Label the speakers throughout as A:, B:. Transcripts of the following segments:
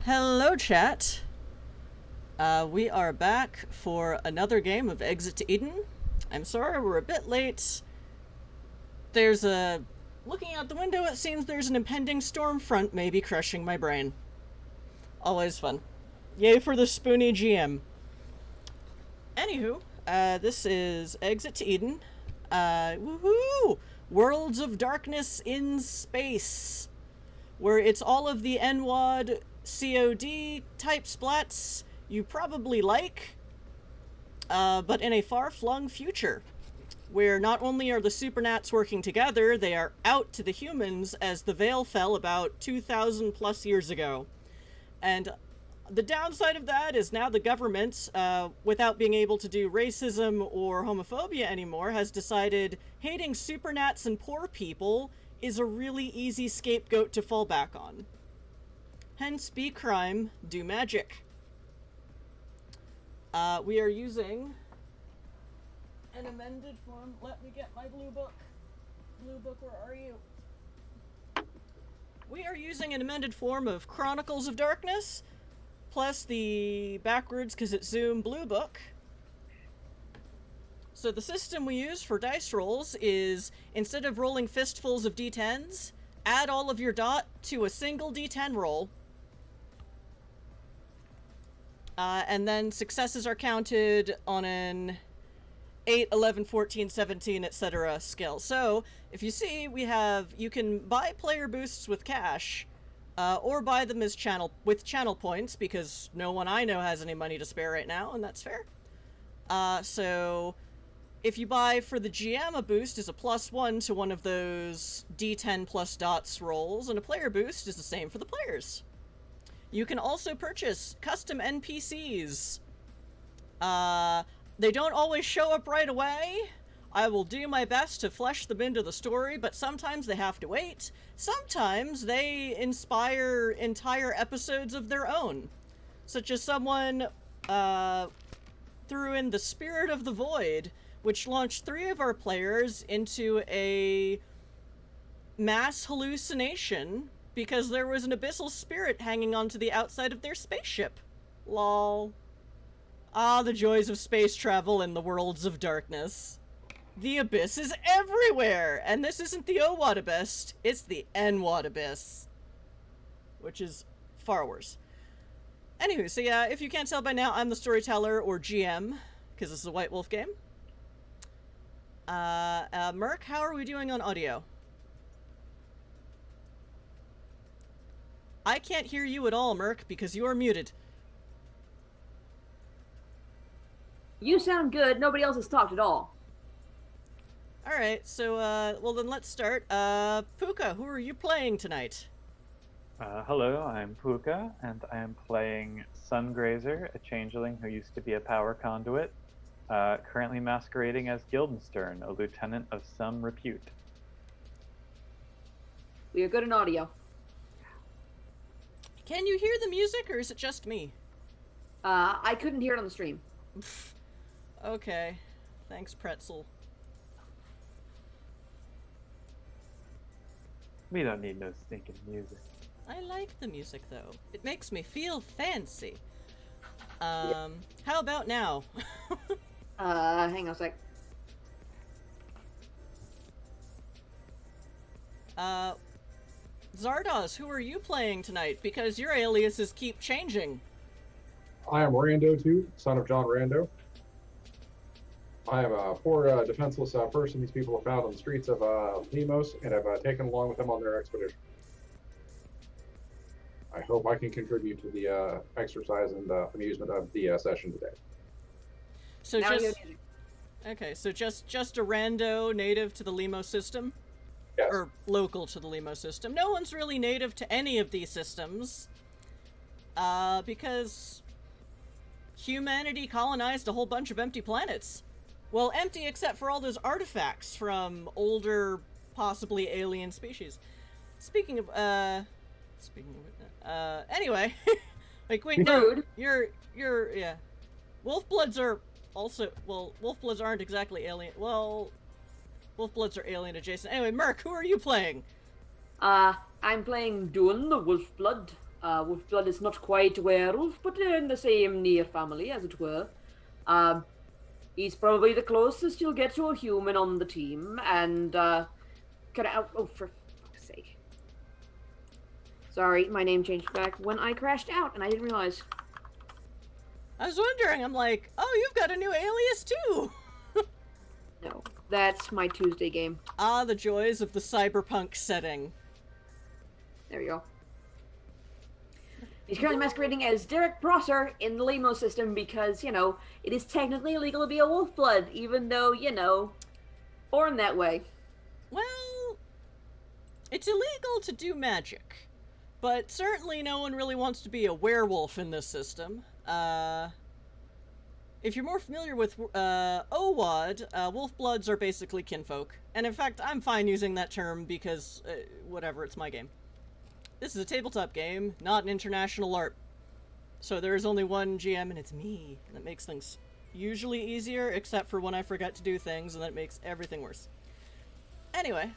A: Hello, chat. We are back for another game of Exit to Eden. I'm sorry we're a bit late. Looking out the window, it seems there's an impending storm front maybe crushing my brain. Always fun. Yay for the spoony GM. Anywho, this is Exit to Eden. Woohoo! Worlds of Darkness in Space. Where it's all of the NWoD COD type splats you probably like, but in a far-flung future, where not only are the Supernats working together, they are out to the humans as the veil fell about 2,000 plus years ago. And the downside of that is now the government, without being able to do racism or homophobia anymore, has decided hating Supernats and poor people is a really easy scapegoat to fall back on. Hence, be crime, do magic. We are using an amended form. Let me get my blue book. Blue book, where are you? We are using an amended form of Chronicles of Darkness, plus the backwards, because it's Zoom, blue book. So the system we use for dice rolls is, instead of rolling fistfuls of d10s, add all of your dot to a single d10 roll. And then successes are counted on an 8, 11, 14, 17, etc. scale. So, if you see, you can buy player boosts with cash, or buy them as with channel points, because no one I know has any money to spare right now, and that's fair. So, if you buy for the GM, a boost is a +1 to one of those d10 plus dots rolls, and a player boost is the same for the players. You can also purchase custom NPCs. They don't always show up right away. I will do my best to flesh them into the story, but sometimes they have to wait. Sometimes they inspire entire episodes of their own. Such as someone threw in the Spirit of the Void, which launched 3 of our players into a mass hallucination because there was an abyssal spirit hanging onto the outside of their spaceship. Lol. Ah, the joys of space travel in the worlds of darkness. The abyss is everywhere! And this isn't the OWOD abyss, it's the NWoD abyss. Which is far worse. Anywho, so yeah, if you can't tell by now, I'm the storyteller, or GM, because this is a White Wolf game. Merc, how are we doing on audio? I can't hear you at all, Merc, because you are muted.
B: You sound good. Nobody else has talked at all.
A: Alright, so, well then let's start. Puka, who are you playing tonight?
C: Hello, I'm Puka, and I am playing Sungrazer, a changeling who used to be a power conduit, currently masquerading as Guildenstern, a lieutenant of some repute.
B: We are good in audio.
A: Can you hear the music, or is it just me?
B: I couldn't hear it on the stream.
A: Okay. Thanks, Pretzel.
C: We don't need no stinking music.
A: I like the music, though. It makes me feel fancy. How about now?
B: Hang on a sec.
A: Zardoz, who are you playing tonight? Because your aliases keep changing.
D: I am Rando too, son of John Rando. I am a poor, defenseless person these people have found on the streets of Limos, and have taken along with them on their expedition. I hope I can contribute to the exercise and amusement of the session today.
A: So just a rando native to the Limos system?
D: Yes.
A: Or local to the Limos system. No one's really native to any of these systems, because humanity colonized a whole bunch of empty planets. Well, empty except for all those artifacts from older, possibly alien species. Speaking of, anyway, like, wait, no, you're, yeah. Wolfbloods are also, well, Wolfbloods aren't exactly alien, well, Wolfbloods are alien adjacent. Anyway, Merc, who are you playing?
B: I'm playing Idun, the Wolfblood. Wolfblood is not quite a werewolf, but they're in the same near family, as it were. He's probably the closest you'll get to a human on the team, and, oh, for fuck's sake. Sorry, my name changed back when I crashed out, and I didn't realize.
A: I was wondering, I'm like, oh, you've got a new alias too!
B: No, that's my Tuesday game.
A: Ah, the joys of the cyberpunk setting.
B: There you go. He's currently masquerading as Derek Prosser in the Limos system because, it is technically illegal to be a wolf-blood, even though, born that way.
A: Well, it's illegal to do magic, but certainly no one really wants to be a werewolf in this system. If you're more familiar with NWoD, wolf-bloods are basically kinfolk. And in fact, I'm fine using that term because, whatever, it's my game. This is a tabletop game, not an international LARP. So there is only one GM, and it's me. And that makes things usually easier, except for when I forget to do things, and that makes everything worse. Anyway.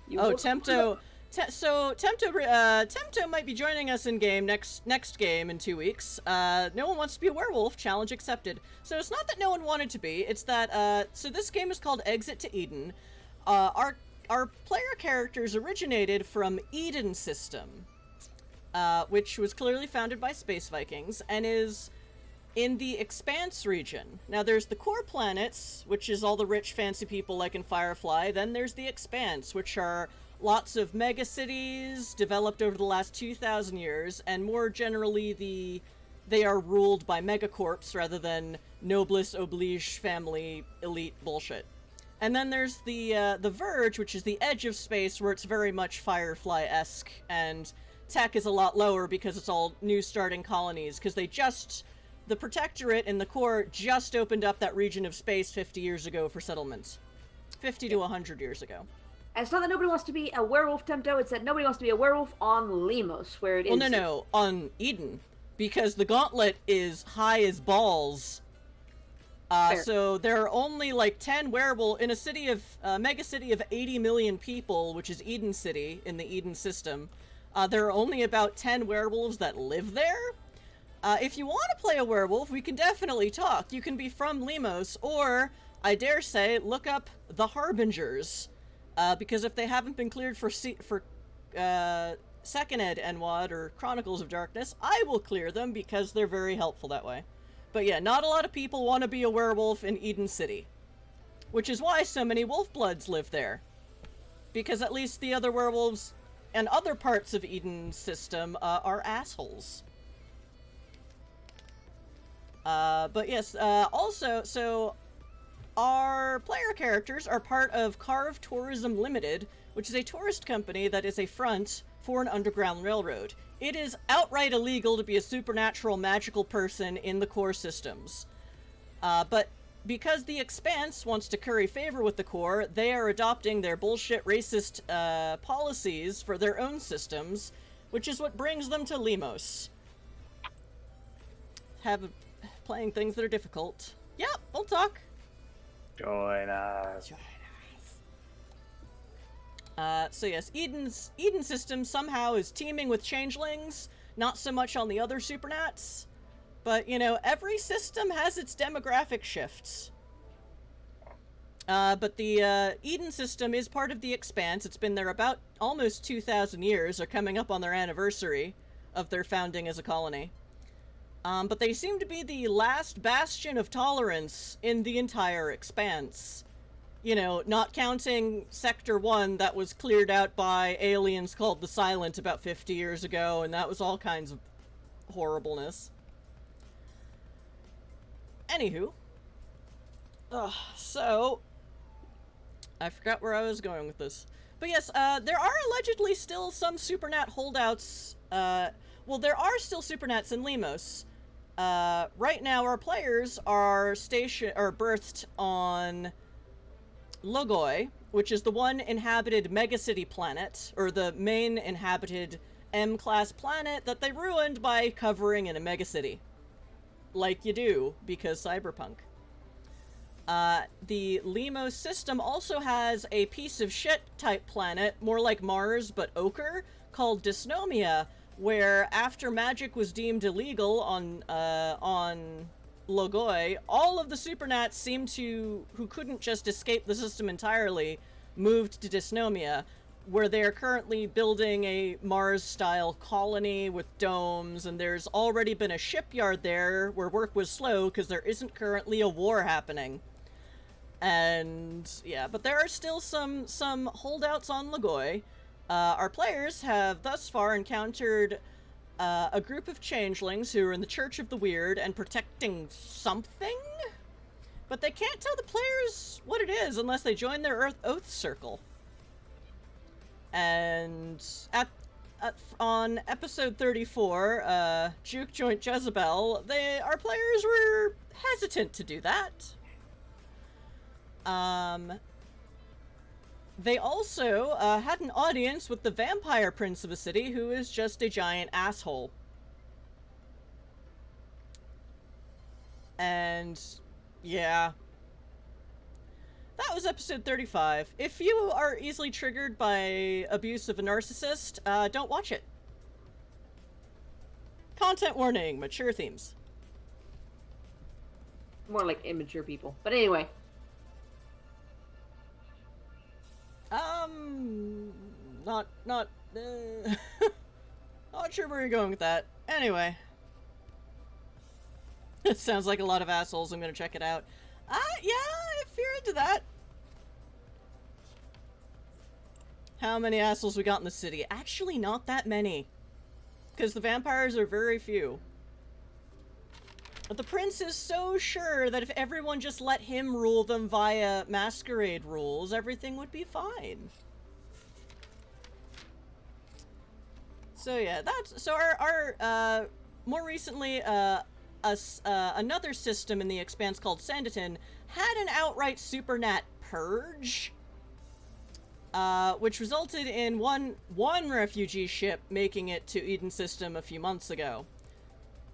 A: Tempto. Tempto might be joining us in game next game in 2 weeks. No one wants to be a werewolf, challenge accepted. So it's not that no one wanted to be, it's that, so this game is called Exit to Eden. Our player characters originated from Idun system, which was clearly founded by space Vikings, and is in the Expanse region. Now there's the core planets, which is all the rich fancy people like in Firefly, then there's the Expanse, which are lots of megacities developed over the last 2,000 years, and more generally they are ruled by megacorps rather than noblesse oblige family elite bullshit. And then there's the Verge, which is the edge of space, where it's very much Firefly-esque, and tech is a lot lower because it's all new starting colonies, because the Protectorate and the Core just opened up that region of space 50 years ago for settlement. 50 to 100 years ago.
B: And it's not that nobody wants to be a werewolf, Tempto, it's that nobody wants to be a werewolf on Limos, where it is...
A: Well, no, on Eden, because the gauntlet is high as balls. So there are only like 10 werewolves in a city of mega city of 80 million people, which is Eden City in the Eden system. There are only about 10 werewolves that live there. If you want to play a werewolf, we can definitely talk. You can be from Limos, or I dare say, look up the Harbingers, because if they haven't been cleared for Second Ed NWoD or Chronicles of Darkness, I will clear them because they're very helpful that way. But yeah, not a lot of people want to be a werewolf in Eden City. Which is why so many wolf-bloods live there. Because at least the other werewolves and other parts of Eden's system are assholes. But yes, also, so our player characters are part of Karve Tourism Ltd, which is a tourist company that is a front for an underground railroad. It is outright illegal to be a supernatural magical person in the core systems. But because the Expanse wants to curry favor with the core, they are adopting their bullshit racist policies for their own systems, which is what brings them to Limos. Playing things that are difficult. Yep, we'll talk.
C: Join us.
A: So yes, Eden system somehow is teeming with changelings, not so much on the other Supernats, but, every system has its demographic shifts. But the Eden system is part of the Expanse. It's been there about almost 2,000 years, or coming up on their anniversary of their founding as a colony. But they seem to be the last bastion of tolerance in the entire Expanse. Not counting Sector 1 that was cleared out by aliens called the Silent about 50 years ago, and that was all kinds of horribleness. Anywho. So, I forgot where I was going with this. But yes, there are allegedly still some Supernat holdouts. Well, there are still Supernats in Limos. Right now, our players are berthed on Logoi, which is the one inhabited megacity planet, or the main inhabited M-class planet that they ruined by covering in a megacity. Like you do, because cyberpunk. The Limos system also has a piece of shit type planet, more like Mars but ochre, called Dysnomia, where after magic was deemed illegal on Logoi, all of the Supernats who couldn't just escape the system entirely, moved to Dysnomia, where they are currently building a Mars-style colony with domes, and there's already been a shipyard there where work was slow because there isn't currently a war happening. And yeah, but there are still some holdouts on Logoi. Our players have thus far encountered a group of changelings who are in the Church of the Weird and protecting something, but they can't tell the players what it is unless they join their Oath Circle. And on episode 34, Juke Joint Jezebel, our players were hesitant to do that. They also had an audience with the vampire prince of a city, who is just a giant asshole. And yeah, that was episode 35. If you are easily triggered by abuse of a narcissist, don't watch it. Content warning, mature themes.
B: More like immature people. But anyway.
A: Not not sure where you're going with that. Anyway. It sounds like a lot of assholes. I'm gonna check it out. Yeah, if you're into that. How many assholes we got in the city? Actually, not that many. Because the vampires are very few. But the prince is so sure that if everyone just let him rule them via masquerade rules, everything would be fine. So yeah, our more recently, another system in the Expanse called Sanditon had an outright Supernat purge, which resulted in one refugee ship making it to Eden system a few months ago.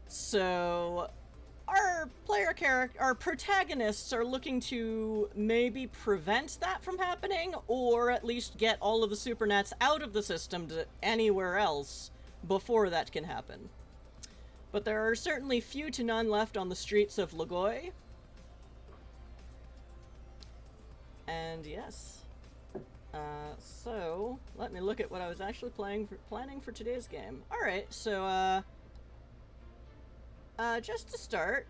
A: So our protagonists are looking to maybe prevent that from happening, or at least get all of the Supernats out of the system to anywhere else before that can happen. But there are certainly few to none left on the streets of Logoi. And yes. So, let me look at what I was actually planning for today's game. Alright, so, just to start,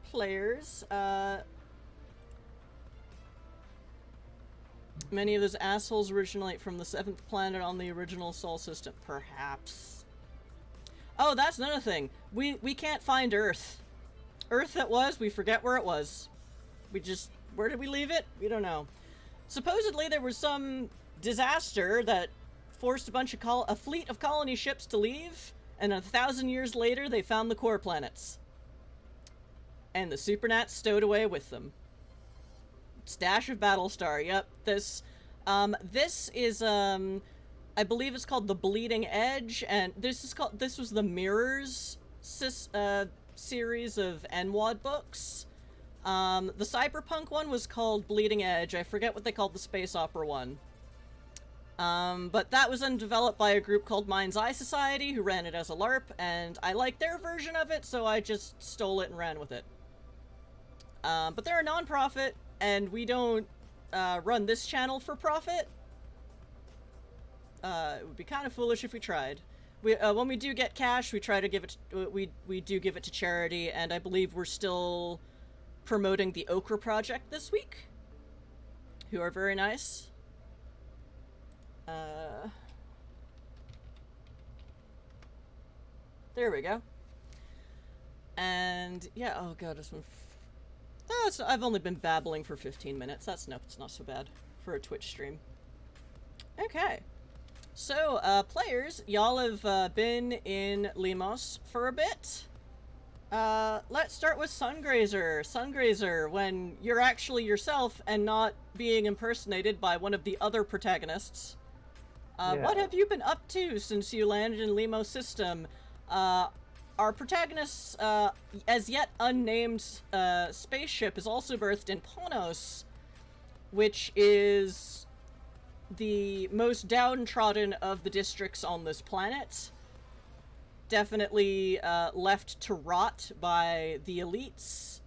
A: players, many of those assholes originate from the 7th planet on the original Sol system. Perhaps. Oh, that's another thing. We can't find Earth. Earth that was, we forget where it was. Where did we leave it? We don't know. Supposedly there was some disaster that forced a fleet of colony ships to leave, and 1,000 years later they found the core planets. And the Supernats stowed away with them. Stash of Battlestar, yep. This is, I believe it's called the Bleeding Edge, and this was the Mirrors series of NWoD books. The cyberpunk one was called Bleeding Edge. I forget what they called the space opera one. But that was then developed by a group called Mind's Eye Society, who ran it as a LARP, and I liked their version of it, so I just stole it and ran with it. But they're a non-profit, and we don't run this channel for profit. It would be kind of foolish if we tried. When we do get cash, we try to give it. We do give it to charity, and I believe we're still promoting the Okra Project this week, who are very nice. There we go. And yeah, oh god, this one. I've only been babbling for 15 minutes. It's not so bad for a Twitch stream. Okay. So, players, y'all have been in Limos for a bit. Let's start with Sungrazer. Sungrazer, when you're actually yourself and not being impersonated by one of the other protagonists. What have you been up to since you landed in Limos system? Our protagonist's, as yet unnamed, spaceship is also berthed in Ponos, which is the most downtrodden of the districts on this planet. Definitely left to rot by the elites.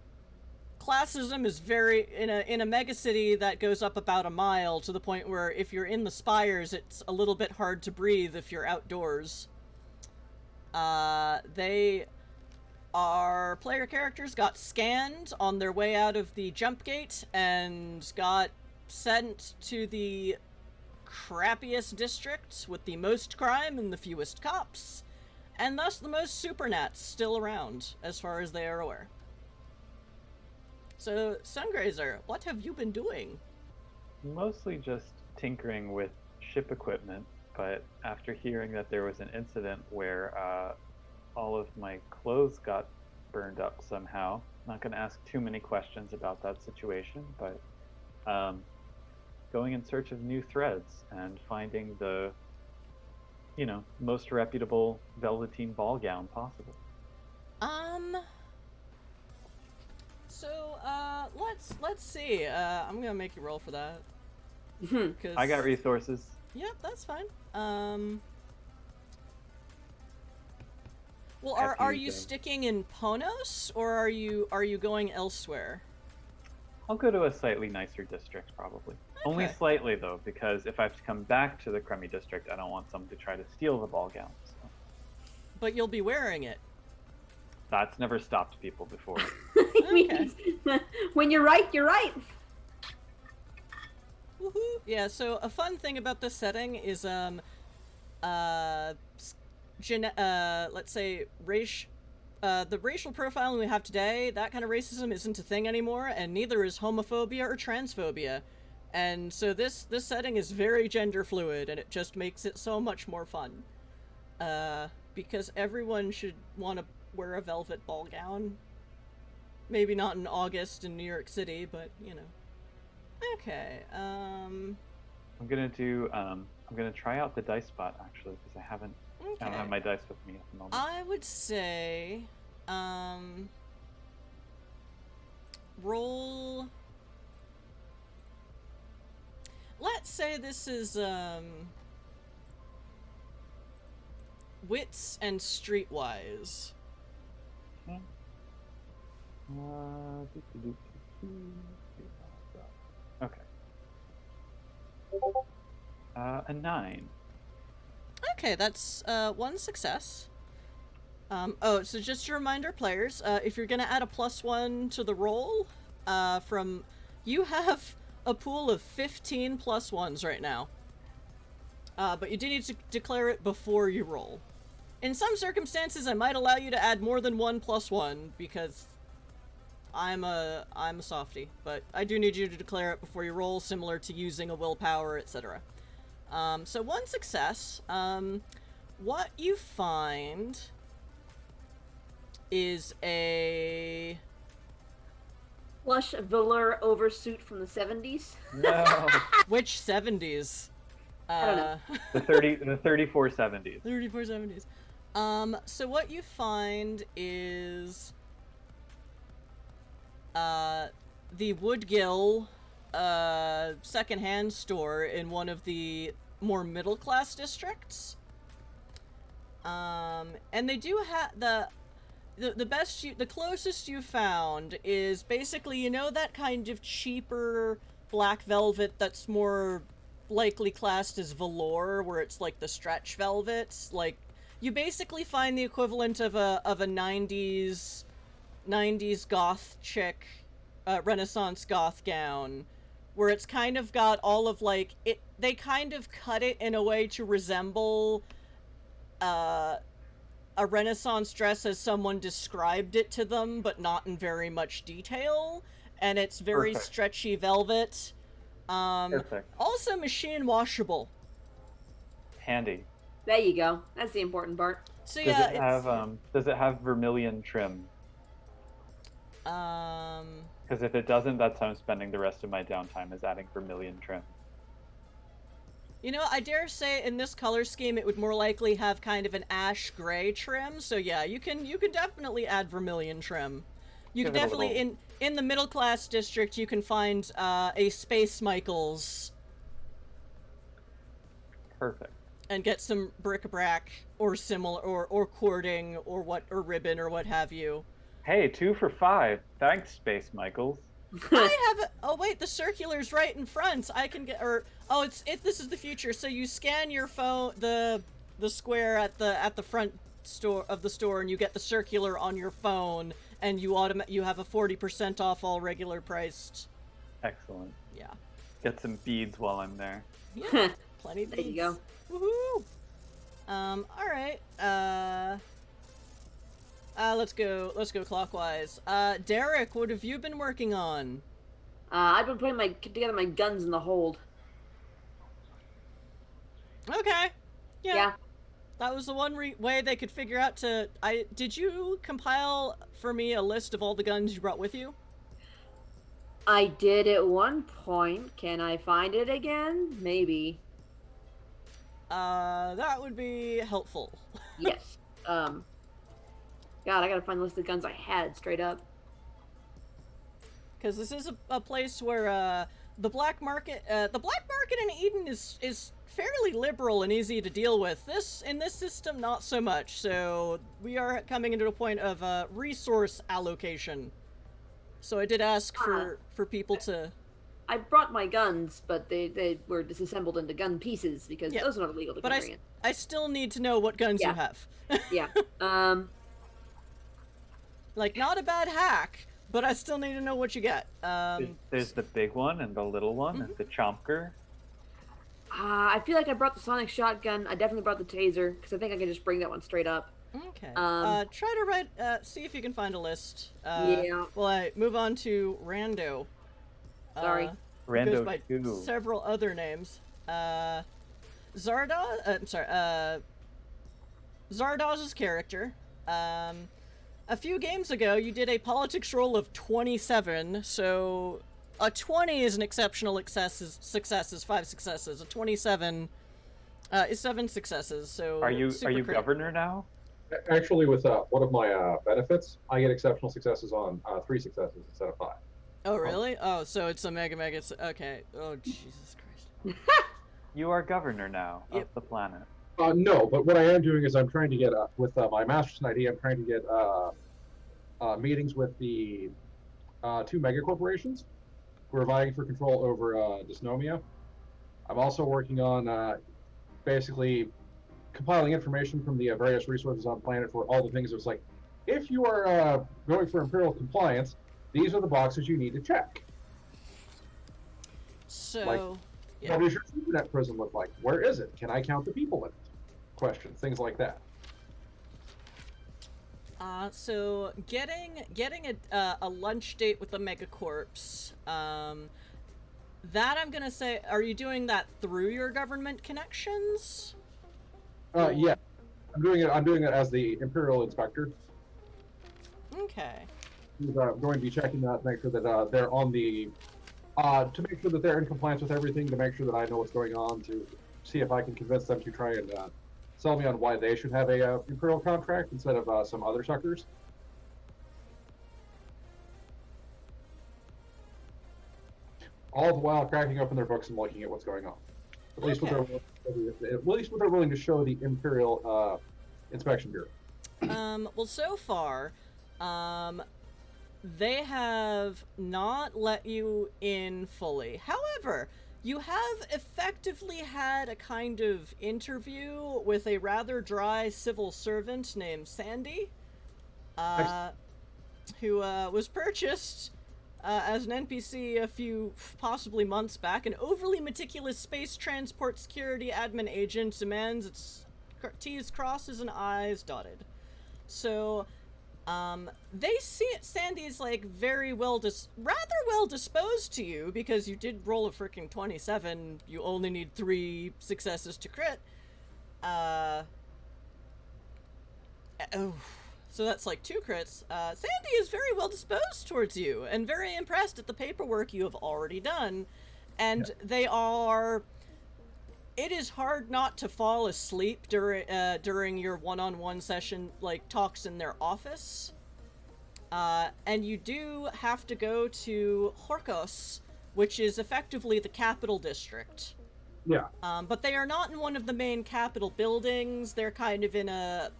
A: Classism is very in a megacity that goes up about a mile, to the point where if you're in the spires, it's a little bit hard to breathe if you're outdoors. Our player characters got scanned on their way out of the jump gate and got sent to the crappiest district with the most crime and the fewest cops, and thus the most Supernats still around, as far as they are aware. So, Sungrazer, what have you been doing?
C: Mostly just tinkering with ship equipment, but after hearing that there was an incident where all of my clothes got burned up somehow, not going to ask too many questions about that situation, but going in search of new threads and finding the, most reputable velveteen ball gown possible.
A: So, let's see. I'm gonna make you roll for that.
C: I got resources.
A: Yep, that's fine. Well, are you sticking in Ponos, or are you going elsewhere?
C: I'll go to a slightly nicer district, probably. Okay. Only slightly, though, because if I have to come back to the crummy district, I don't want someone to try to steal the ball gown. So.
A: But you'll be wearing it.
C: That's never stopped people before.
A: Okay.
B: When you're right, you're right.
A: Woohoo! Yeah, so a fun thing about this setting is, let's say, the racial profiling we have today, that kind of racism isn't a thing anymore, and neither is homophobia or transphobia. And so this setting is very gender fluid, and it just makes it so much more fun. Because everyone should want to wear a velvet ball gown. Maybe not in August in New York City, but, Okay,
C: I'm gonna try out the dice spot, actually, because I don't have my dice with me at the moment.
A: I would say, roll... Let's say this is, wits and streetwise.
C: Okay. Okay. A 9.
A: Okay, that's one success. So just a reminder, players, if you're gonna add a +1 to the roll, you have a pool of 15 +1s right now. But you do need to declare it before you roll. In some circumstances, I might allow you to add more than one +1, because I'm a softie, but I do need you to declare it before you roll, similar to using a willpower, etc. So one success. What you find is a
B: plush velour oversuit from the 70s.
C: No.
A: Which 70s?
B: I don't know.
C: The 3470s.
A: 3470s. So what you find is the Woodgill secondhand store in one of the more middle class districts. And they do have the closest you found is basically, that kind of cheaper black velvet that's more likely classed as velour, where it's like the stretch velvet. Like, you basically find the equivalent of a 90s goth chick, Renaissance goth gown, where it's kind of got all of they kind of cut it in a way to resemble a Renaissance dress as someone described it to them, but not in very much detail, and it's very
C: Perfect.
A: stretchy velvet.
C: Perfect.
A: Also machine washable.
C: Handy.
B: There you go. That's the important part.
A: So
C: Does it have vermilion trim? Because if it doesn't, that's how I'm spending the rest of my downtime, is adding vermilion trim.
A: I dare say in this color scheme it would more likely have kind of an ash gray trim. So yeah, you can definitely add vermilion trim. You can definitely in the middle class district you can find a Space Michaels
C: Perfect.
A: and get some bric-a-brac or similar, or cording, or ribbon, or what have you.
C: Hey, 2 for 5. Thanks, Space Michaels.
A: I have oh wait, the circular's right in front. I can get, this is the future. So you scan your phone, the square at the front store of the store, and you get the circular on your phone, and you have a 40% off all regular priced.
C: Excellent.
A: Yeah.
C: Get some beads while I'm there.
A: Yeah. Plenty of
B: There you go.
A: Woohoo! All right. Let's go clockwise. Derek, what have you been working on?
B: I've been putting together my guns in the hold.
A: Okay.
B: Yeah.
A: That was the one way they could figure out to... Did you compile for me a list of all the guns you brought with you?
B: I did at one point. Can I find it again? Maybe.
A: That would be helpful.
B: Yes. God, I gotta find the list of guns I had, straight up.
A: Because this is a place where, the black market in Eden is fairly liberal and easy to deal with. In this system, not so much. So we are coming into a point of resource allocation. So I did ask for people to...
B: I brought my guns, but they were disassembled into gun pieces because those are not illegal to carry in.
A: I still need to know what guns you have.
B: Yeah.
A: Like, not a bad hack, but I still need to know what you got.
C: There's the big one and the little one and the chomper.
B: I feel like I brought the sonic shotgun. I definitely brought the taser because I think I can just bring that one straight up.
A: Okay. Try to write. See if you can find a list.
B: Yeah.
A: Well, I move on to Rando.
B: Sorry.
C: Rando
A: goes by
C: 2.
A: several other names. Zardoz's character. A few games ago, you did a politics roll of 27, so a 20 is an exceptional successes, 5 successes. A 27 is 7 successes, so
C: Are you
A: crit.
C: governor now?
D: Actually, with one of my benefits, I get exceptional successes on 3 successes instead of 5.
A: Oh, really? Oh, so it's a mega... Okay. Oh, Jesus Christ.
C: You are governor now of the planet.
D: No, but what I am doing is I'm trying to get, with my master's in ID, I'm trying to get meetings with the 2 mega corporations who are vying for control over dysnomia. I'm also working on basically compiling information from the various resources on the planet for all the things. It's like, if you are going for imperial compliance, these are the boxes you need to check.
A: So,
D: Like, what does your Supernat prison look like? Where is it? Can I count the people in it? Questions, things like that.
A: So getting a lunch date with the megacorps, that I'm gonna say, are you doing that through your government connections?
D: Yeah, I'm doing it as the Imperial Inspector.
A: Okay.
D: He's going to be checking that, make sure that they're on the, to make sure that they're in compliance with everything, to make sure that I know what's going on, to see if I can convince them to try and sell me on why they should have a Imperial contract instead of some other suckers. All the while cracking open their books and looking at what's going on. At least what they're willing to show the Imperial Inspection Bureau.
A: Well, so far, they have not let you in fully. However, you have effectively had a kind of interview with a rather dry civil servant named Sandy, who was purchased as an NPC a few, possibly months back. An overly meticulous space transport security admin agent demands its T's crosses and I's dotted. So, they see it, Sandy's like rather well disposed to you because you did roll a freaking 27. You only need 3 successes to crit. So that's like 2 crits. Sandy is very well disposed towards you and very impressed at the paperwork you have already done. And they are... It is hard not to fall asleep during your one-on-one session, like talks in their office. And you do have to go to Horkos, which is effectively the capital district.
D: Yeah.
A: But they are not in one of the main Capitol buildings. They're kind of in a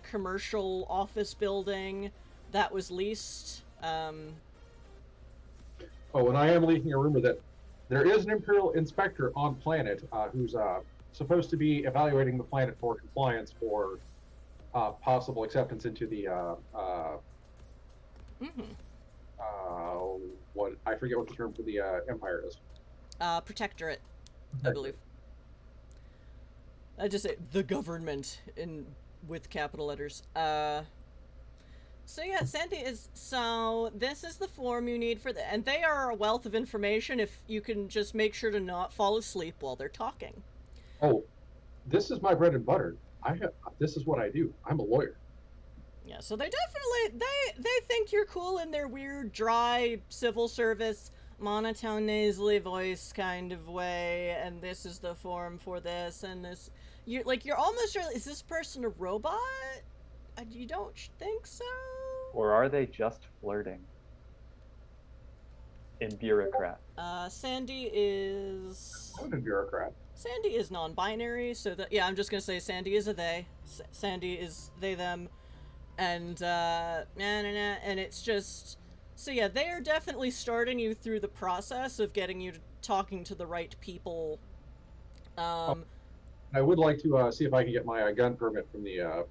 A: commercial office building that was leased.
D: Oh, and I am leaking a rumor that there is an Imperial inspector on planet who's supposed to be evaluating the planet for compliance for possible acceptance into the what I forget what the term for the Empire is.
A: Protectorate, I believe. I just say the government with capital letters. So yeah, Sandy is, so this is the form you need for and they are a wealth of information if you can just make sure to not fall asleep while they're talking.
D: Oh, this is my bread and butter. This is what I do. I'm a lawyer.
A: Yeah, so they definitely, they think you're cool in their weird, dry, civil service, monotone, nasally voice kind of way, and this is the form for this, and this, you're almost sure, is this person a robot? You don't think so?
C: Or are they just flirting? In bureaucrat.
A: Sandy is...
D: I'm a bureaucrat.
A: Sandy is non-binary, so that, yeah, I'm just gonna say Sandy is a they. Sandy is they, them, and, and it's just... So yeah, they are definitely starting you through the process of getting you to talking to the right people.
D: I would like to see if I can get my gun permit from the,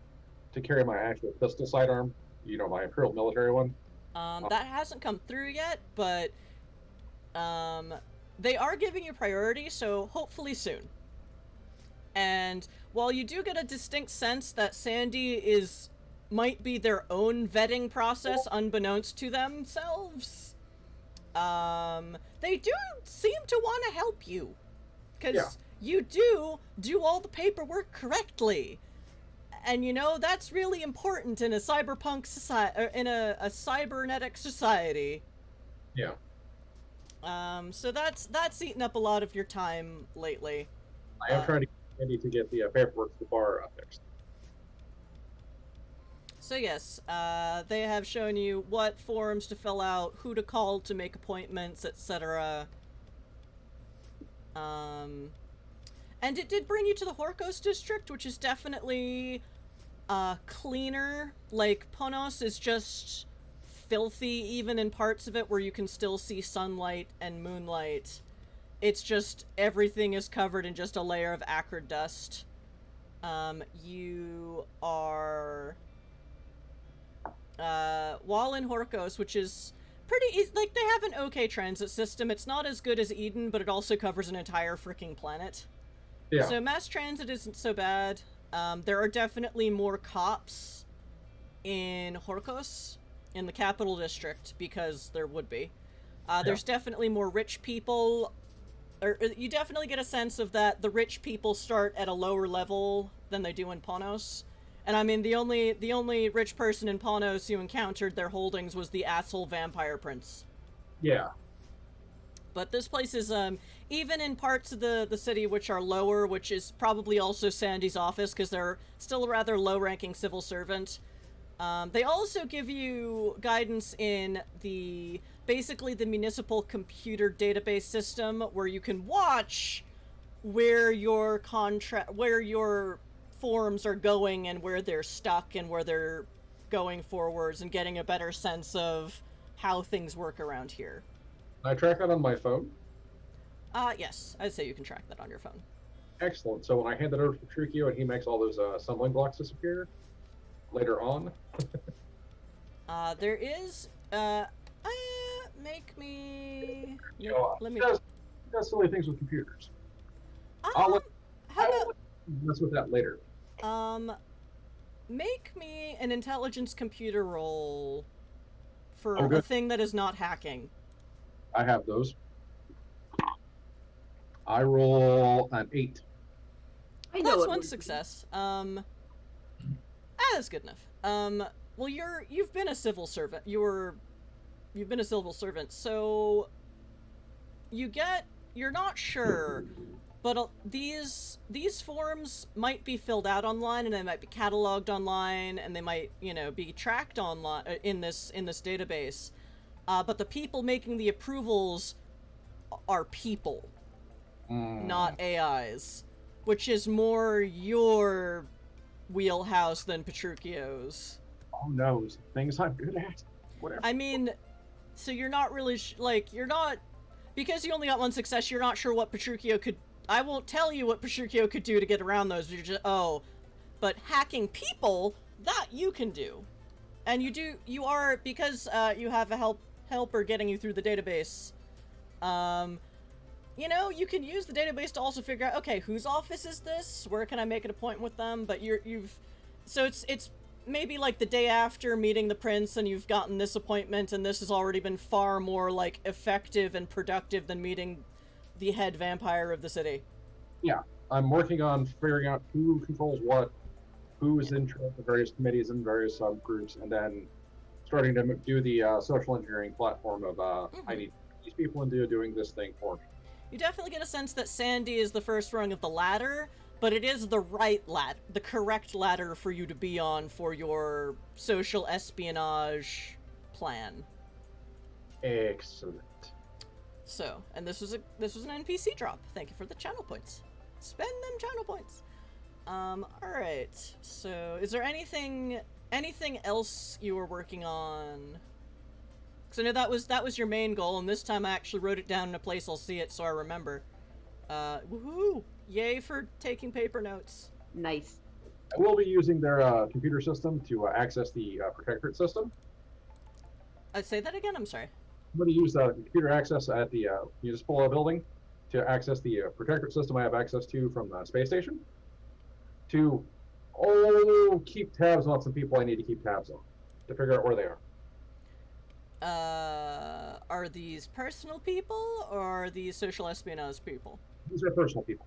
D: to carry my actual pistol sidearm, you know, my Imperial military one.
A: That hasn't come through yet, but, they are giving you priority, so hopefully soon. And while you do get a distinct sense that Sandy might be their own vetting process unbeknownst to themselves, they do seem to want to help you. Because you do all the paperwork correctly. And you know, that's really important in a cyberpunk society, or in a cybernetic society.
D: Yeah.
A: So that's eaten up a lot of your time lately.
D: I am trying to get Andy to get the paperwork for the bar fixed.
A: So yes, they have shown you what forms to fill out, who to call to make appointments, etc. And it did bring you to the Horkos district, which is definitely cleaner. Like, Ponos is just filthy, even in parts of it where you can still see sunlight and moonlight. It's just, everything is covered in just a layer of acrid dust. You are... while in Horkos, which is pretty easy, like, they have an okay transit system. It's not as good as Idun, but it also covers an entire freaking planet.
D: Yeah.
A: So mass transit isn't so bad. There are definitely more cops in Horkos, in the capital district, because there would be. There's definitely more rich people, or you definitely get a sense of that the rich people start at a lower level than they do in Ponos. And I mean, the only rich person in Ponos you encountered their holdings was the asshole vampire prince.
D: Yeah.
A: But this place is, even in parts of the city which are lower, which is probably also Sandy's office, because they're still a rather low-ranking civil servant, they also give you guidance in basically the municipal computer database system, where you can watch where your forms are going and where they're stuck and where they're going forwards, and getting a better sense of how things work around here.
D: Can I track that on my phone?
A: Yes, I'd say you can track that on your phone.
D: Excellent. So when I hand that over to Trukio and he makes all those assembling blocks disappear later on.
A: There is, make me... let me...
D: He does silly things with computers.
A: How about...
D: Mess with that later.
A: Make me an intelligence computer roll for
D: Oh,
A: a
D: good.
A: thing that is not hacking.
D: I have those. I roll an 8.
B: I know
A: Plus
B: it
A: one
B: would be.
A: success. That's good enough. Well, you've been a civil servant. You've been a civil servant, so you're not sure, but these forms might be filled out online, and they might be cataloged online, and they might, be tracked online in this database. But the people making the approvals are people. not AIs, which is more your wheelhouse than Petruchio's.
D: Oh no, things I'm good at. Whatever.
A: I mean, so you're not really you're not, because you only got one success. You're not sure what Petruchio could. I won't tell you what Petruchio could do to get around those. You're just but hacking people, that you can do, and you are, because you have a helper getting you through the database. You know, you can use the database to also figure out, okay, whose office is this? Where can I make an appointment with them? But so it's maybe like the day after meeting the prince and you've gotten this appointment, and this has already been far more like effective and productive than meeting the head vampire of the city.
D: Yeah, I'm working on figuring out who controls what, who is in charge of various committees and various subgroups, and then starting to do the social engineering platform of I need these people into doing this thing for me.
A: You definitely get a sense that Sandy is the first rung of the ladder, but it is the right ladder, the correct ladder for you to be on for your social espionage plan.
D: Excellent.
A: So, and this was an NPC drop. Thank you for the channel points. Spend them channel points. Alright. So, is there anything else you were working on? Because I know that was your main goal, and this time I actually wrote it down in a place I'll see it so I remember. Woohoo! Yay for taking paper notes.
B: Nice.
D: I will be using their computer system to access the protectorate system.
A: I'd say that again, I'm sorry.
D: I'm going to use the computer access at the municipal building to access the protectorate system I have access to from the space station to keep tabs on some people I need to keep tabs on to figure out where they are.
A: Are these personal people or are these social espionage people?
D: These are personal people.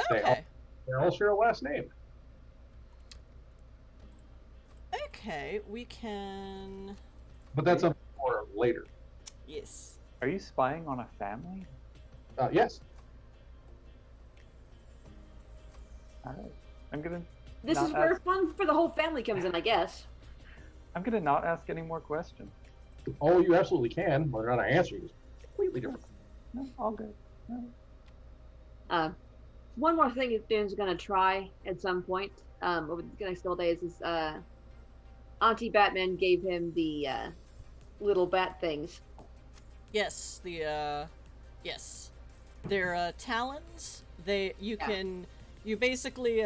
A: Okay.
D: They all share a last name.
A: Okay, we can...
D: But that's something for later.
A: Yes.
C: Are you spying on a family?
D: Yes.
C: Alright. I'm gonna...
B: This is where fun for the whole family comes in, I guess.
C: I'm gonna not ask any more questions.
D: Oh, you absolutely can. Whether or not I answer you is completely different.
C: No, all good. No.
B: One more thing Idun's gonna try at some point over the next couple days is Auntie Batman gave him the little bat things.
A: Yes, yes. They're talons. You basically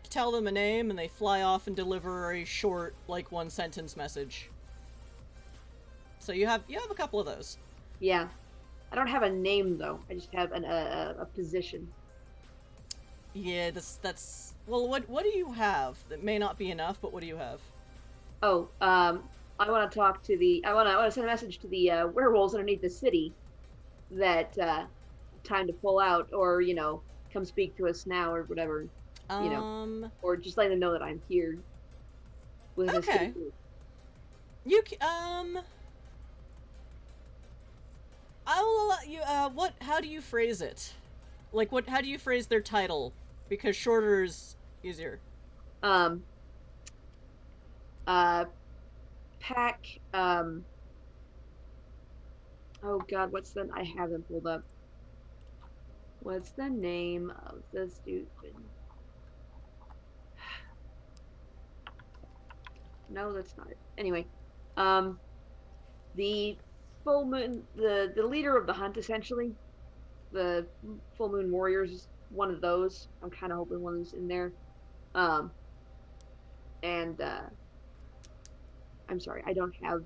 A: tell them a name and they fly off and deliver a short, like, one-sentence message. So you have a couple of those.
B: Yeah. I don't have a name though. I just have a position.
A: Yeah, that's well. What do you have? That may not be enough, but what do you have?
B: Oh, I want to talk to the. I want to send a message to the werewolves underneath the city. That time to pull out, or come speak to us now, or whatever. Or just letting them know that I'm here. With
A: okay. You I will allow you, how do you phrase it? Like, how do you phrase their title? Because shorter is easier.
B: Pack, oh god, I have them pulled up. What's the name of the stupid... No, that's not it. Anyway, the full moon, the leader of the hunt, essentially, the full moon warriors, one of those. I'm kind of hoping one's in there. I'm sorry, I don't have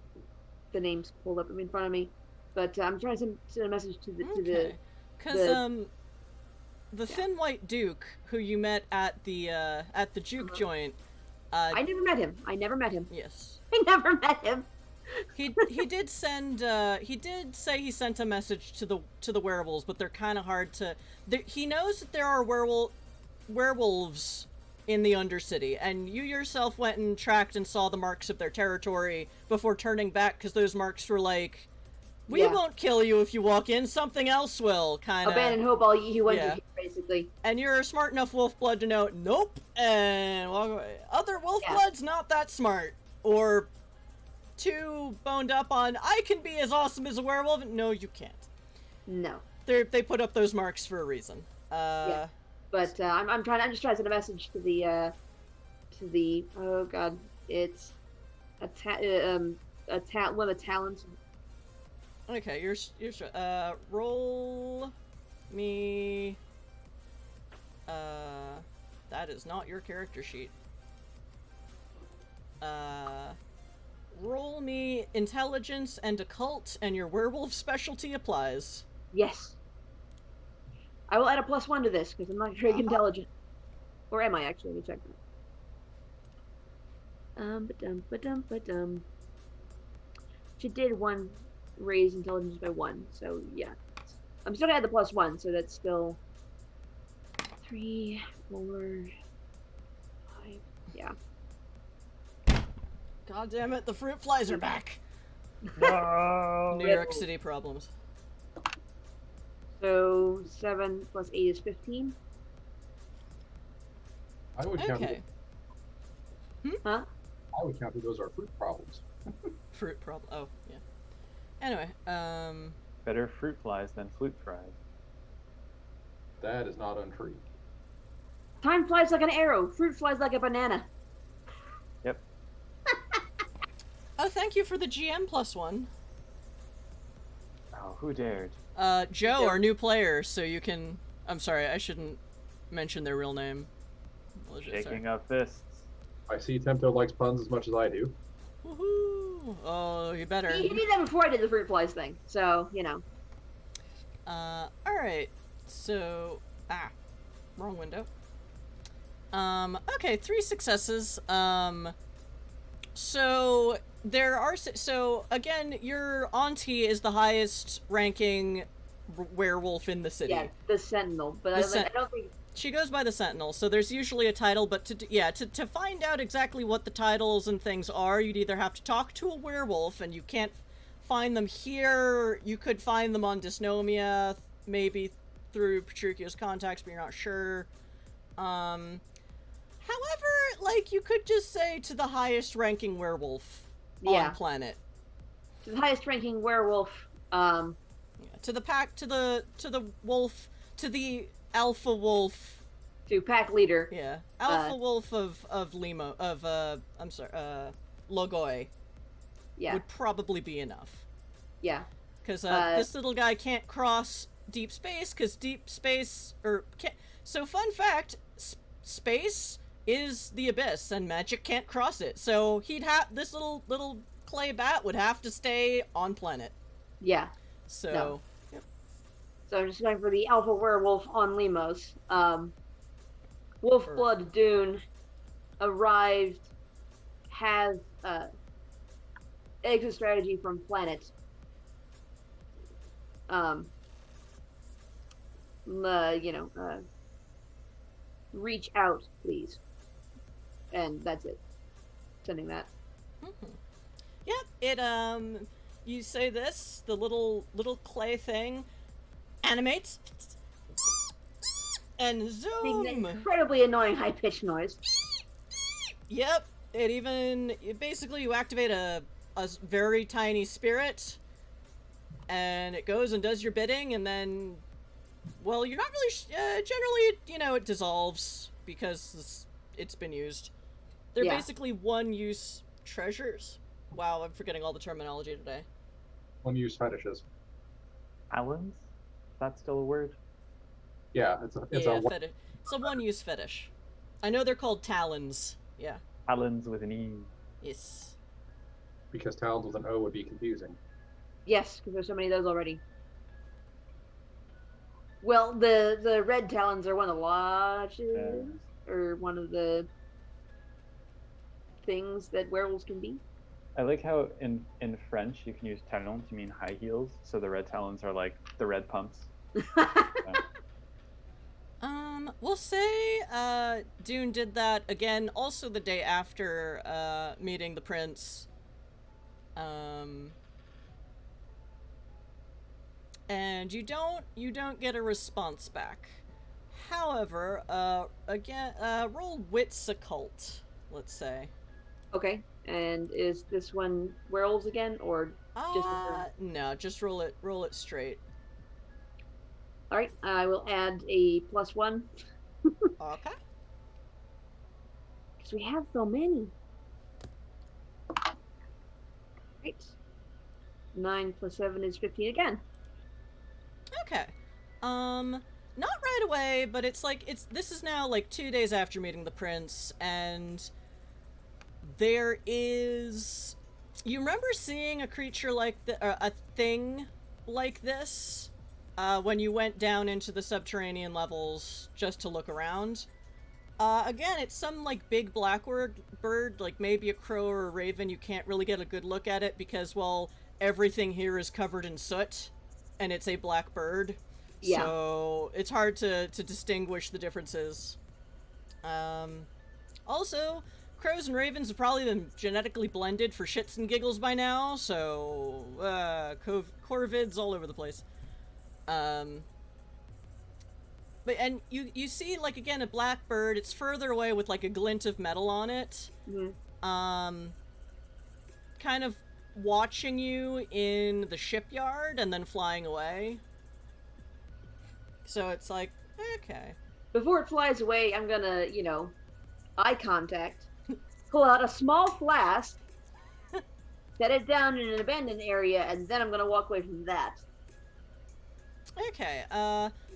B: the names pulled up in front of me, but I'm trying to send a message to the
A: Thin White Duke, who you met at the juke joint.
B: I never met him.
A: Yes.
B: I never met him.
A: He did send he did say he sent a message to the werewolves, but they're kind of hard to. He knows that there are werewolves in the Undercity, and you yourself went and tracked and saw the marks of their territory before turning back, because those marks were like, we won't kill you if you walk in, something else will, kind of.
B: Abandon hope, all ye who went to, basically.
A: And you're smart enough wolf blood to know, nope, and walk away. Other wolf blood's not that smart, or too boned up on, I can be as awesome as a werewolf. No, you can't.
B: No.
A: they put up those marks for a reason.
B: Yeah. But I'm just trying to send a message to the oh god, it's one of the talents.
A: Okay, you're roll me. That is not your character sheet. Roll me intelligence and occult, and your werewolf specialty applies.
B: Yes. I will add a +1 to this because I'm not very intelligent. Or am I actually? Let me check that. Ba-dum. She did raise intelligence by 1, so yeah. I'm still gonna add the +1, so that's still 3, 4, 5. Yeah.
A: God damn it, the fruit flies are back.
C: No.
A: New York City problems.
B: So 7 + 8 is 15.
D: I would count.
A: Okay.
B: Huh?
D: I would count that those are fruit problems.
A: Fruit problem. Oh, yeah. Anyway,
C: Better fruit flies than flute fries.
D: That is not untrue.
B: Time flies like an arrow. Fruit flies like a banana.
C: Yep.
A: oh, thank you for the GM +1.
C: Oh, who dared?
A: Joe, our new player, so you can... I'm sorry, I shouldn't mention their real name.
C: Shaking up fists.
D: I see Tempto likes puns as much as I do.
A: Woohoo! Oh, you better.
B: He did that before I did the fruit flies thing, so, you know.
A: Alright. So... wrong window. Okay, 3 successes. So... There are... So, again, your auntie is the highest ranking werewolf in the city.
B: Yeah, the Sentinel, but I don't think...
A: She goes by the Sentinel, so there's usually a title, but to find out exactly what the titles and things are, you'd either have to talk to a werewolf, and you can't find them here. You could find them on Dysnomia, maybe through Petruchio's contacts, but you're not sure. However, like, you could just say to the highest ranking werewolf on planet.
B: To the highest ranking werewolf,
A: to the pack, to the wolf, to the alpha wolf,
B: to pack leader.
A: Yeah, alpha wolf of Limo, Logoi.
B: Yeah,
A: would probably be enough.
B: Yeah,
A: because this little guy can't cross deep space because deep space So fun fact, space is the abyss and magic can't cross it. So he'd have this little clay bat would have to stay on planet.
B: Yeah.
A: So.
B: No. So I'm just going for the alpha werewolf on Limos. Wolfblood Dune arrived, has exit strategy from planet. Reach out, please. And that's it. Sending that.
A: Mm-hmm. Yep, it, you say this, the little clay thing animates, and zoom!
B: An incredibly annoying high-pitched noise.
A: Yep, basically you activate a very tiny spirit, and it goes and does your bidding, and then, well, you're not really, generally, it dissolves, because it's been used. They're basically one-use treasures. Wow, I'm forgetting all the terminology today.
D: One-use fetishes.
C: Talons? Is that still a word?
D: Yeah, it's a
A: fetish. It's a one-use fetish. I know they're called talons. Yeah.
C: Talons with an E.
A: Yes.
D: Because talons with an O would be confusing.
B: Yes, because there's so many of those already. Well, the red talons are one of the lodges, or one of the things that werewolves can be.
C: I like how in French you can use talon to mean high heels, so the red talons are like the red pumps.
A: We'll say, Dune did that again, also the day after, meeting the prince. And you don't get a response back. However, again, roll Wits Occult, let's say.
B: Okay, and is this one werewolves again, or just
A: no, just roll it straight.
B: All right, I will add a +1
A: Okay.
B: because we have so many. Right. 9 + 7 is 15 again.
A: Okay. Not right away, but this is now like 2 days after meeting the prince, and there is. You remember seeing a creature like a thing like this, when you went down into the subterranean levels just to look around? Again, it's some like big black bird, like maybe a crow or a raven. You can't really get a good look at it because, well, everything here is covered in soot, and it's a black bird.
B: Yeah.
A: So it's hard to distinguish the differences. Also, crows and ravens have probably been genetically blended for shits and giggles by now, so corvids all over the place. But and you see, like, again, a black bird. It's further away with like a glint of metal on it.
B: Mm-hmm.
A: Kind of watching you in the shipyard and then flying away. So it's like, okay.
B: Before it flies away, I'm gonna, eye contact, pull out a small flask, set it down in an abandoned area, and then I'm gonna walk away from that.
A: Okay,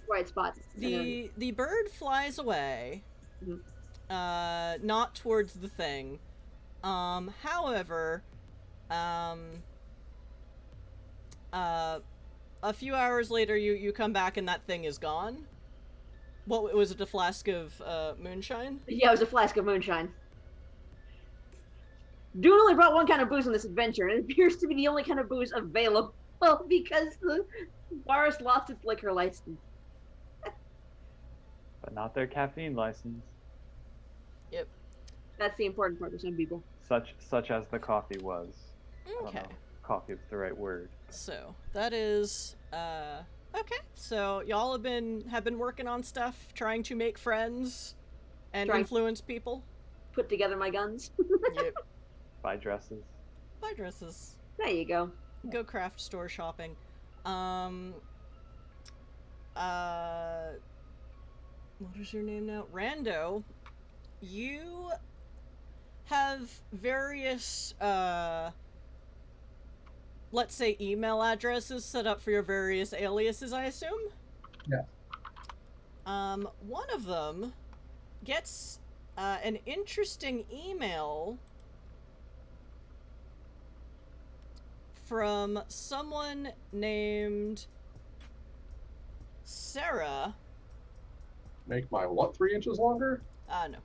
B: Right spot.
A: the bird flies away, not towards the thing. However, a few hours later, you come back and that thing is gone. What was it? A flask of moonshine?
B: Yeah, it was a flask of moonshine. Dune only brought one kind of booze on this adventure, and it appears to be the only kind of booze available because the forest lost its liquor license.
C: But not their caffeine license.
A: Yep.
B: That's the important part for some people.
C: Such as the coffee was. I don't
A: Okay.
C: know if coffee is the right word.
A: So that is okay. So y'all have been working on stuff, trying to make friends and influence people.
B: Put together my guns.
A: Yep.
C: Buy dresses.
A: Buy dresses.
B: There you go.
A: Go craft store shopping. What is your name now? Rando. You have various let's say email addresses set up for your various aliases, I assume?
D: Yeah.
A: One of them gets an interesting email from someone named Sarah.
D: Make my what 3 inches longer?
A: No.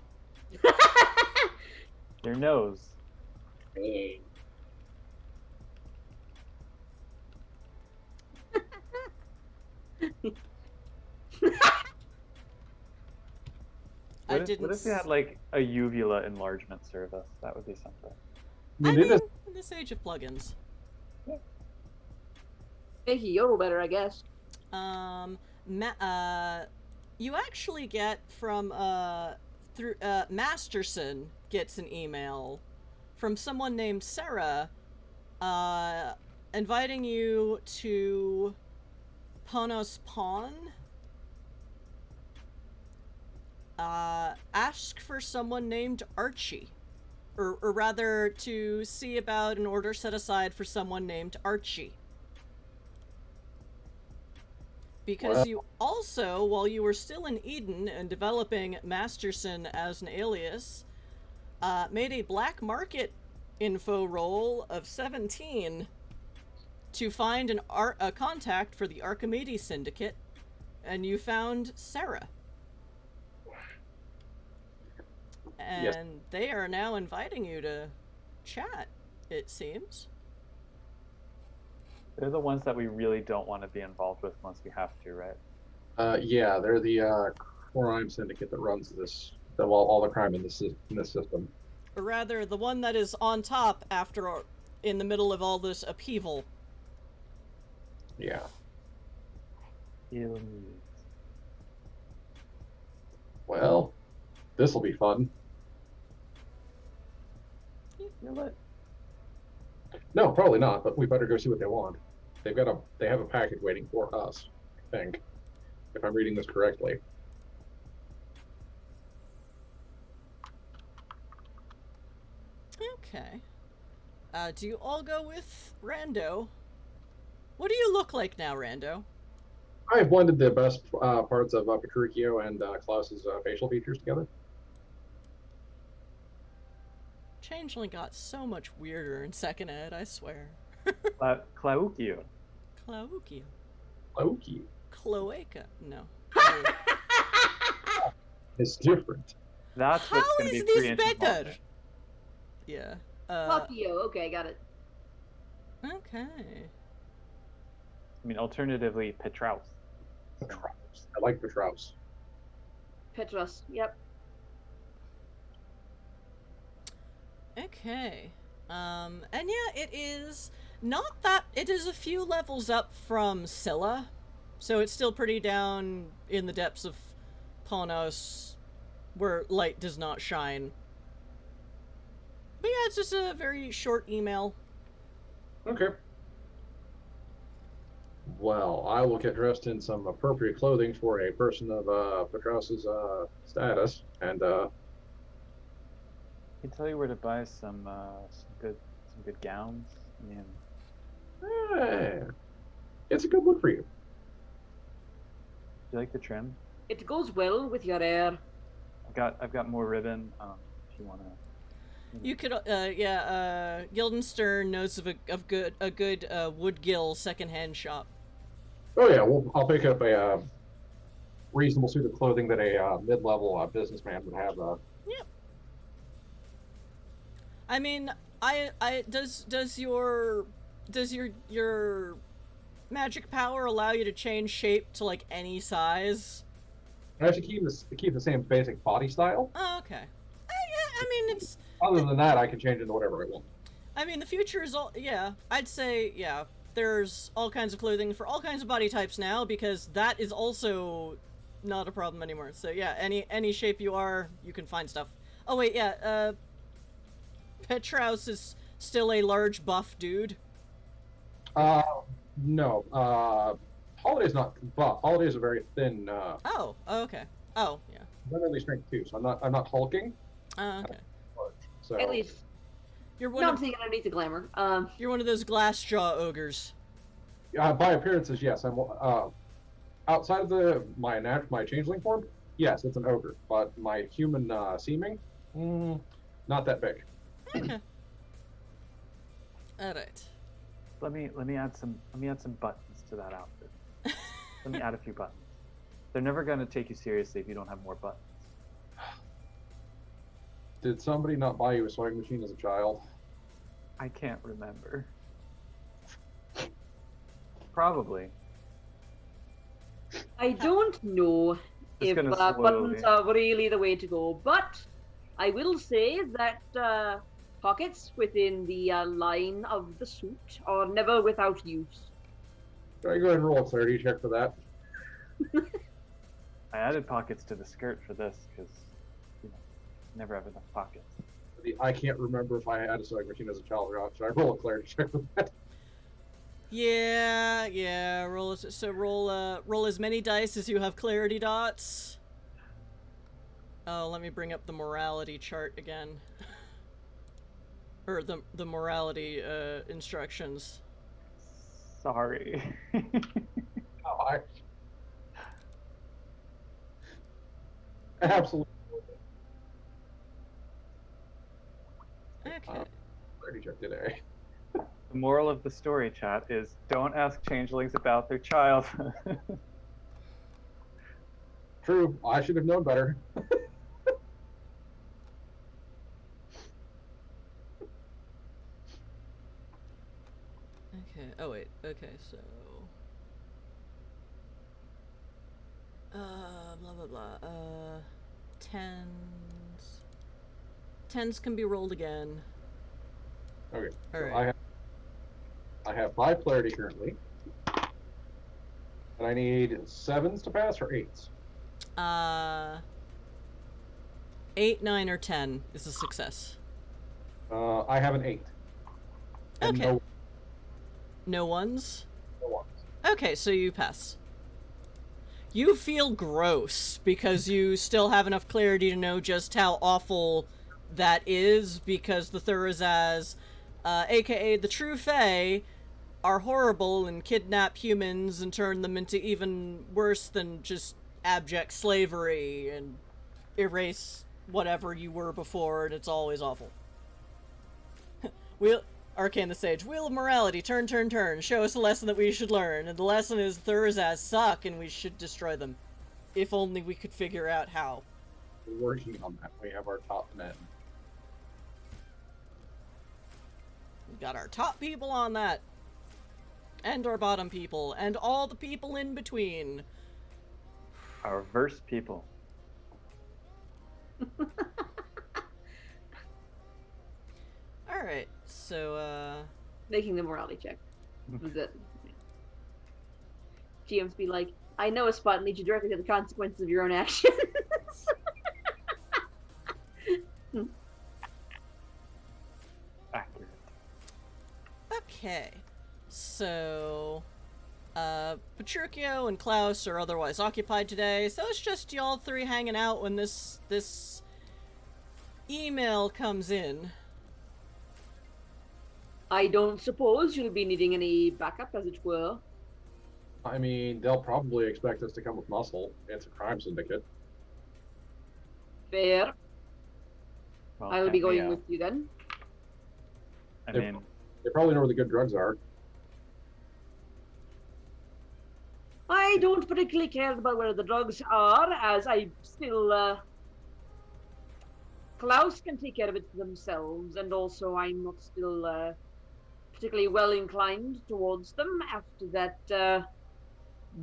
C: Your nose.
D: Hey.
C: What if you had like a uvula enlargement service? That would be something.
A: I mean, in this age of plugins.
B: Make you yodel better, I guess.
A: You actually get from through Masterson gets an email from someone named Sarah, inviting you to Ponos Pawn. Ask for someone named Archie. Or rather, to see about an order set aside for someone named Archie. Because you also, while you were still in Eden and developing Masterson as an alias, made a black market info roll of 17 to find a contact for the Archimedes Syndicate, and you found Sarah. And
D: yes.
A: They are now inviting you to chat, it seems.
C: They're the ones that we really don't want to be involved with unless we have to, right?
D: Yeah, they're the crime syndicate that runs all the crime in this system.
A: Or rather, the one that is on top in the middle of all this upheaval.
D: Yeah. Well, this'll be fun. No, probably not, but we better go see what they want. They have a package waiting for us, I think. if I'm reading this correctly.
A: Okay. Do you all go with Rando? What do you look like now, Rando?
D: I've blended the best parts of Petruchio and Klaus's facial features together.
A: Changeling got so much weirder in second ed, I swear.
C: Claukio.
A: Claukio.
D: Loki.
A: Cloaca. No.
D: It's different.
C: That's what's
A: How
C: going to
A: is
C: be
A: this
C: 3-inch
A: better?
C: involvement.
A: Yeah.
B: Fuck you. Okay, got it.
A: Okay.
C: I mean, alternatively, Petraus.
D: Petraus. I like Petraus.
B: Petrus. Yep.
A: Okay. And yeah, it is not that, it is a few levels up from Scylla, so it's still pretty down in the depths of Ponos, where light does not shine. But yeah, it's just a very short email.
D: Okay. Well, I will get dressed in some appropriate clothing for a person of Petraus's status, and
C: I can tell you where to buy some good gowns. I mean,
D: it's a good look for you.
C: do you like the trim?
B: It goes well with your hair.
C: I've got more ribbon. If you wanna.
A: You could, Guildenstern knows of a good Woodgill secondhand shop.
D: Oh yeah, well, I'll pick up a reasonable suit of clothing that a mid-level businessman would have.
A: Yep. I mean, does your magic power allow you to change shape to like any size?
D: I have to keep the same basic body style.
A: Oh, okay. Yeah, I mean, it's.
D: Other than that, I can change into whatever I want.
A: I mean, the future is all. Yeah, I'd say yeah. There's all kinds of clothing for all kinds of body types now, because that is also not a problem anymore. So yeah, any shape you are, you can find stuff. Oh wait, yeah. Petraus is still a large buff dude.
D: No. Holiday's not buff. Holiday's a very thin.
A: Oh, okay. Oh, yeah.
D: I'm only strength 2, so I'm not hulking.
A: Okay.
D: So
B: At least.
A: You're
B: No,
A: one
B: I'm
A: of
B: thinking underneath the glamour.
A: you're one of those glass jaw ogres.
D: by appearances, yes. I'm outside of my changeling form. Yes, it's an ogre, but my human seeming, not that big.
A: Okay. All right.
C: Let me add some buttons to that outfit. Let me add a few buttons. They're never going to take you seriously if you don't have more buttons.
D: Did somebody not buy you a sewing machine as a child?
C: I can't remember. Probably.
B: I don't know if
C: gonna
B: buttons
C: slowly.
B: are really the way to go, but I will say that pockets within the line of the suit are never without use.
D: Can I go ahead and roll a clarity check for that?
C: I added pockets to the skirt for this because, never have enough pockets.
D: I can't remember if I had a sewing machine as a child or not. Should I roll a clarity check for that?
A: Yeah. Roll as many dice as you have clarity dots. Oh, let me bring up the morality chart again. Or the morality instructions.
C: Sorry.
D: Oh, absolutely.
A: Okay.
D: Clarity check today.
C: The moral of the story, chat, is don't ask changelings about their child.
D: True. I should have known better.
A: Okay. Oh wait. Okay. So. Blah blah blah. Tens. Tens can be rolled again.
D: Okay.
A: All
D: So
A: right.
D: I have 5 clarity currently. And I need 7s to pass or 8s.
A: 8, 9, or 10 is a success.
D: I have an 8. And
A: Okay.
D: no
A: No ones?
D: ones.
A: Okay, so you pass. You feel gross because you still have enough clarity to know just how awful that is, because the Thurazaz, aka the True Fae, are horrible and kidnap humans and turn them into even worse than just abject slavery and erase whatever you were before, and it's always awful. Arcane the Sage, Wheel of Morality, turn, turn, turn, show us a lesson that we should learn, and the lesson is Thurazaz suck and we should destroy them. If only we could figure out how.
D: We're working on that. We have our top men.
A: We've got our top people on that. And our bottom people, and all the people in between.
C: Our verse people.
A: Alright, so,
B: Making the morality check. Was it? GMs be like, I know a spot and lead you directly to the consequences of your own actions.
C: Accurate.
A: Okay. So, Petruchio and Klaus are otherwise occupied today, so it's just y'all three hanging out when this email comes in.
B: I don't suppose you'll be needing any backup, as it were.
D: I mean, they'll probably expect us to come with muscle. It's a crime syndicate.
B: Fair.
C: Well,
B: I will be
C: count me
B: going
C: out.
B: with you then.
C: I
D: If-
C: mean,
D: They probably know where the good drugs are.
B: I don't particularly care about where the drugs are, as I still, Klaus can take care of it themselves, and also I'm not still, particularly well inclined towards them after that,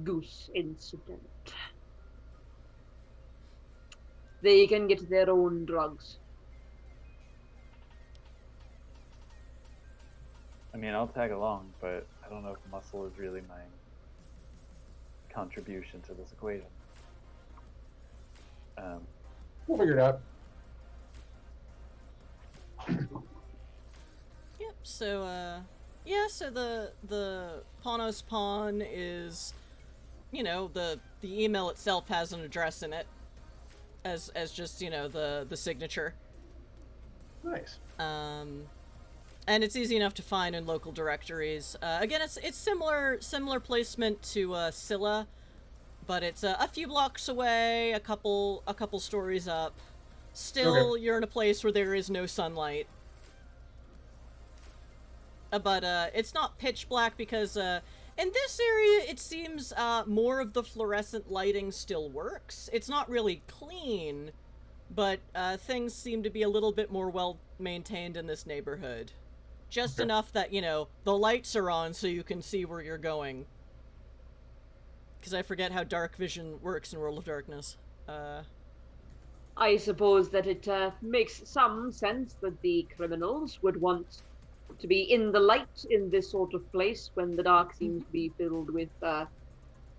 B: goose incident. They can get their own drugs.
C: I mean, I'll tag along, but I don't know if muscle is really my contribution to this equation.
D: We'll figure it out.
A: Yep, so, yeah, so the Panos Pawn is, you know, the email itself has an address in it, as just, you know, the signature.
D: Nice.
A: And it's easy enough to find in local directories. Again, it's similar placement to Scylla, but it's a few blocks away, a couple stories up. Still,
D: Okay.
A: you're in a place where there is no sunlight. But it's not pitch black because in this area it seems more of the fluorescent lighting still works. It's not really clean, but things seem to be a little bit more well maintained in this neighborhood. Just
D: Okay.
A: enough that, you know, the lights are on so you can see where you're going. Because I forget how dark vision works in World of Darkness.
B: I suppose that it makes some sense that the criminals would want to be in the light in this sort of place when the dark seems to be filled with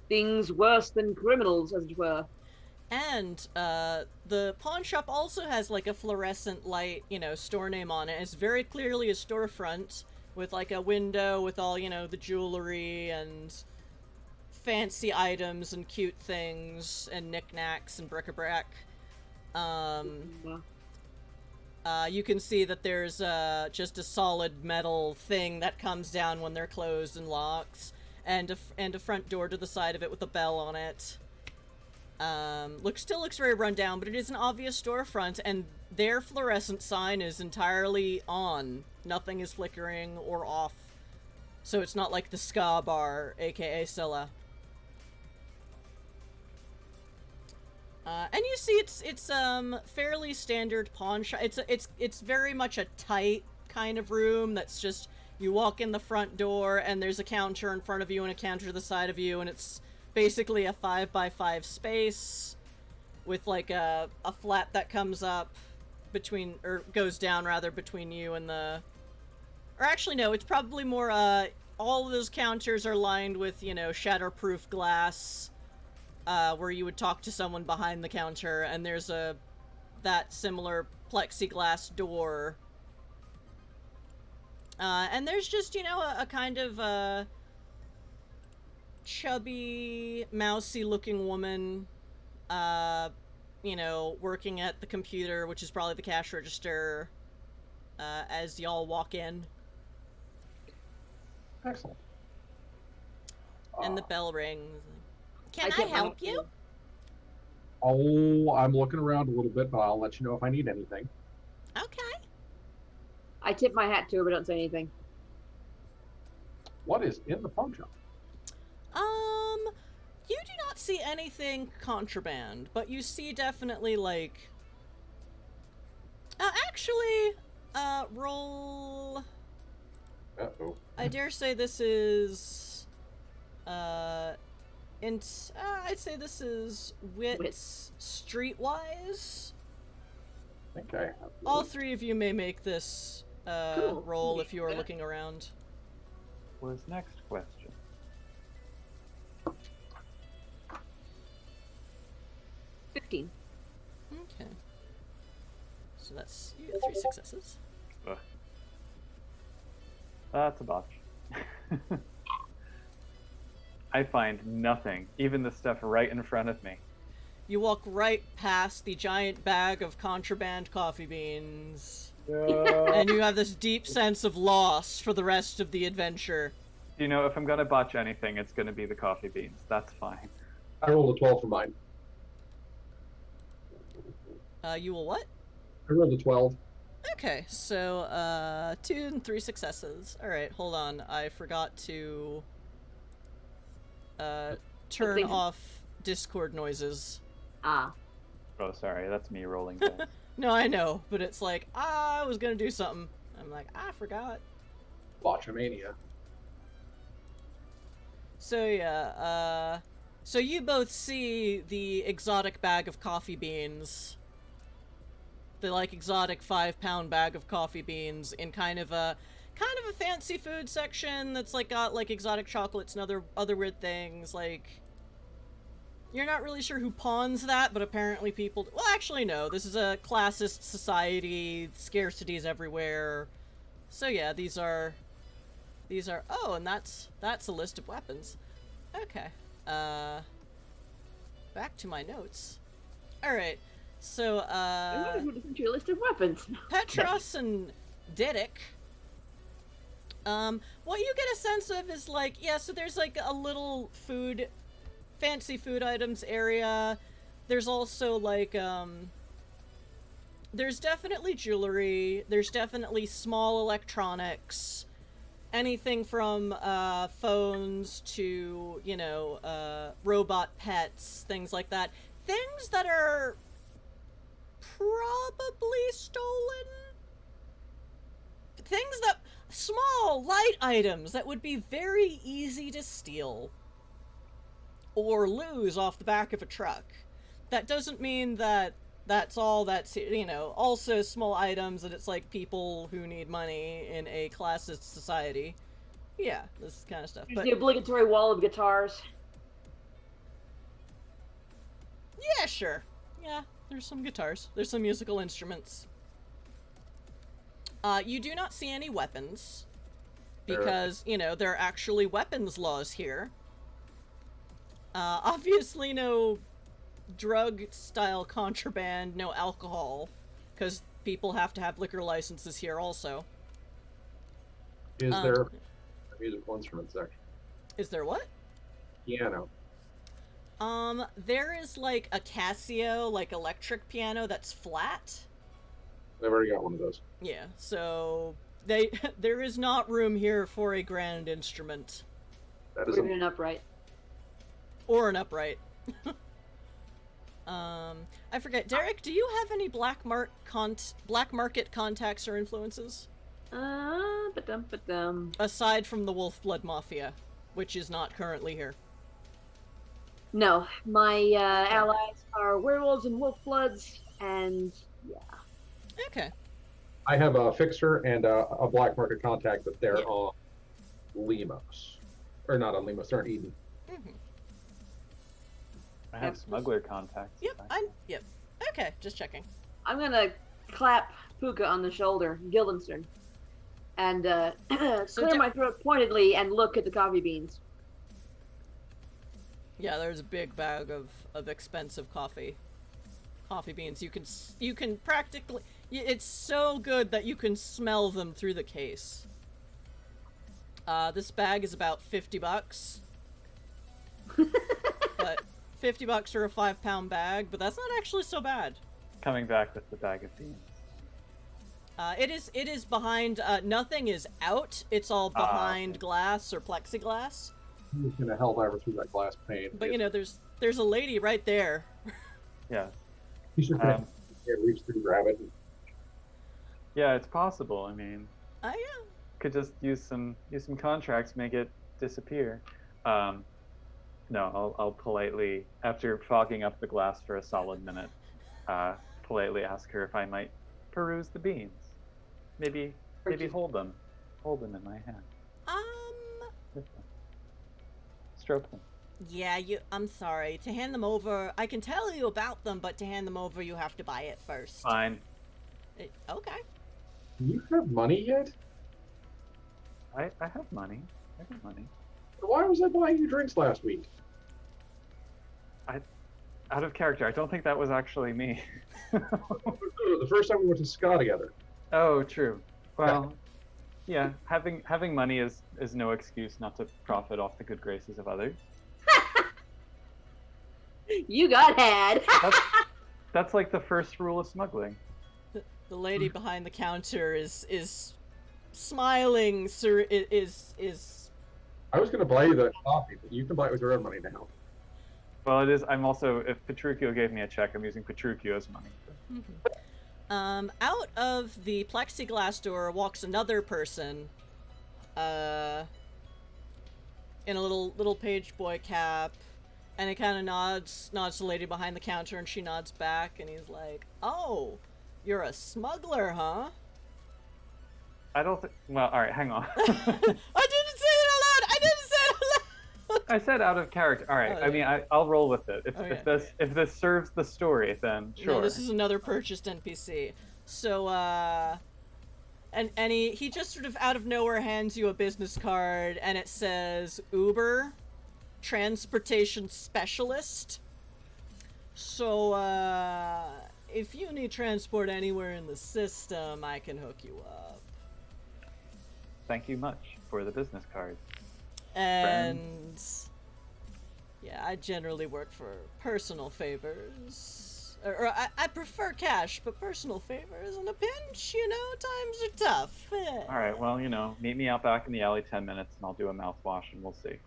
B: things worse than criminals, as it were.
A: And the pawn shop also has like a fluorescent light, you know, store name on it. It's very clearly a storefront with like a window with all, you know, the jewelry and fancy items and cute things and knickknacks and bric-a-brac. You can see that there's just a solid metal thing that comes down when they're closed and locks, and a front door to the side of it with a bell on it. Still looks very run down, but it is an obvious storefront, and their fluorescent sign is entirely on. Nothing is flickering or off. So it's not like the Ska Bar, aka Scylla. And you see it's fairly standard pawn shop. It's very much a tight kind of room that's just, you walk in the front door and there's a counter in front of you and a counter to the side of you, and it's basically a 5x5 space with like a flap that comes up between, or goes down rather, between you and the, or actually no, it's probably more all of those counters are lined with, you know, shatterproof glass, where you would talk to someone behind the counter, and there's that similar plexiglass door. And there's just, you know, a kind of chubby, mousy-looking woman, you know, working at the computer, which is probably the cash register, as y'all walk in.
D: Excellent.
A: And the bell rings. Can I
B: tip my hat
A: help
B: to
A: you?
D: Oh, I'm looking around a little bit, but I'll let you know if I need anything.
A: Okay.
B: I tip my hat to her, but don't say anything.
D: What is in the pawn shop?
A: You do not see anything contraband, but you see definitely, like... actually, roll...
D: Uh-oh.
A: I dare say this is... I'd say this is wits streetwise.
D: I think I have
A: All three of you may make this
B: Cool.
A: roll if you are
B: Yeah.
A: looking around.
C: Was next question.
B: 15.
A: Okay. So that's you get 3 successes.
C: Ugh. That's a botch. I find nothing, even the stuff right in front of me.
A: You walk right past the giant bag of contraband coffee beans,
C: No.
A: and you have this deep sense of loss for the rest of the adventure.
C: You know, if I'm gonna botch anything, it's gonna be the coffee beans. That's fine.
D: I rolled a 12 for mine.
A: You will what?
D: I rolled a 12.
A: Okay, so, 2 and 3 successes. Alright, hold on. I forgot to, turn
B: things-
A: off Discord noises.
B: Ah.
C: Oh, sorry, that's me rolling dice.
A: No, I know, but it's like, I was gonna do something. I'm like, I forgot.
D: Botchamania.
A: So, yeah, so you both see the exotic bag of coffee beans. The, like, exotic 5-pound bag of coffee beans in kind of a fancy food section that's, like, got, like, exotic chocolates and other weird things, like... You're not really sure who pawns that, but apparently people... Well, actually, no. This is a classist society. Scarcity is everywhere. So, yeah, these are... Oh, and that's a list of weapons. Okay. Back to my notes. Alright. So,
B: I wonder who sent you a list of weapons.
A: Petros and Didic. What you get a sense of is, like, yeah, so there's, like, a little fancy food items area. There's also, like, there's definitely jewelry. There's definitely small electronics. Anything from, phones to, you know, robot pets, things like that. Things that are probably stolen? Things that... Small, light items that would be very easy to steal. Or lose off the back of a truck. That doesn't mean that that's all that's, you know, also small items that it's like people who need money in a classist society. Yeah, this kind of stuff.
B: There's
A: But
B: the obligatory wall of guitars.
A: yeah, sure. Yeah, there's some guitars. There's some musical instruments. You do not see any weapons. Because, you know, there are actually weapons laws here. Obviously no drug-style contraband, no alcohol. Because people have to have liquor licenses here also.
D: Is there a musical instrument section?
A: Is there what?
D: Piano.
A: There is like a Casio, like electric piano that's flat.
D: I've already got one of those.
A: Yeah, so there is not room here for a grand instrument.
D: That is
B: Or even an upright.
A: Or an upright. I forget. Derek, do you have any black market contacts or influences?
B: Ba-dum.
A: Aside from the Wolfblood Mafia, which is not currently here.
B: No, my allies are werewolves and wolf bloods, and yeah.
A: Okay.
D: I have a fixer and a black market contact, but they're
A: Yeah.
D: on Limos. Or not on Limos, they're on Eden.
A: Mm-hmm.
C: I have
B: Yep.
C: smuggler contacts.
A: Yep, yep. Okay, just checking.
B: I'm gonna clap Puka on the shoulder, Guildenstern, and clear
A: So
B: my throat pointedly and look at the coffee beans.
A: Yeah, there's a big bag of expensive coffee beans. You can practically, it's so good that you can smell them through the case. This bag is about $50. But $50 for a 5-pound bag, but that's not actually so bad.
C: Coming back with the bag of beans.
A: It is behind, nothing is out. It's all behind glass or plexiglass.
D: I'm just gonna hell dive through that glass pane.
A: But you know, there's a lady right there.
C: Yeah.
D: He's just gonna reach through, grab it.
C: Yeah, it's possible. I mean,
A: Yeah.
C: could just use some contracts, make it disappear. No, I'll politely, after fogging up the glass for a solid minute, politely ask her if I might peruse the beans. Maybe hold them in my hand. Stroke them.
A: Yeah, I'm sorry. To hand them over, I can tell you about them, but to hand them over, you have to buy it first.
C: Fine.
A: Okay.
D: Do you have money yet?
C: I have money. I have money.
D: Why was I buying you drinks last week?
C: Out of character. I don't think that was actually me.
D: The first time we went to Ska together.
C: Oh, true. Well, yeah, having money is no excuse not to profit off the good graces of others.
B: You got had.
C: That's like the first rule of smuggling.
A: The lady behind the counter is smiling. Sir, is.
D: I was gonna buy you the coffee, but you can buy it with your own money now.
C: Well, it is. I'm also, if Petruchio gave me a check, I'm using Petruchio's money.
A: Out of the plexiglass door walks another person, in a little page boy cap, and he kind of nods to the lady behind the counter, and she nods back, and he's like, "Oh, you're a smuggler, huh?"
C: I don't think. Well, all right, hang on.
A: I didn't say it out loud. I didn't say it out loud.
C: I said out of character. All right.
A: Oh,
C: I mean, I'll roll with it.
A: Okay.
C: If this serves the story, then sure.
A: No, this is another purchased NPC. So, and he just sort of out of nowhere hands you a business card, and it says Uber, transportation specialist. So, if you need transport anywhere in the system, I can hook you up.
C: Thank you much for the business card.
A: And yeah, I generally work for personal favors. Or I prefer cash, but personal favors in a pinch, you know, times are tough.
C: All right, well, you know, meet me out back in the alley 10 minutes and I'll do a mouthwash and we'll see.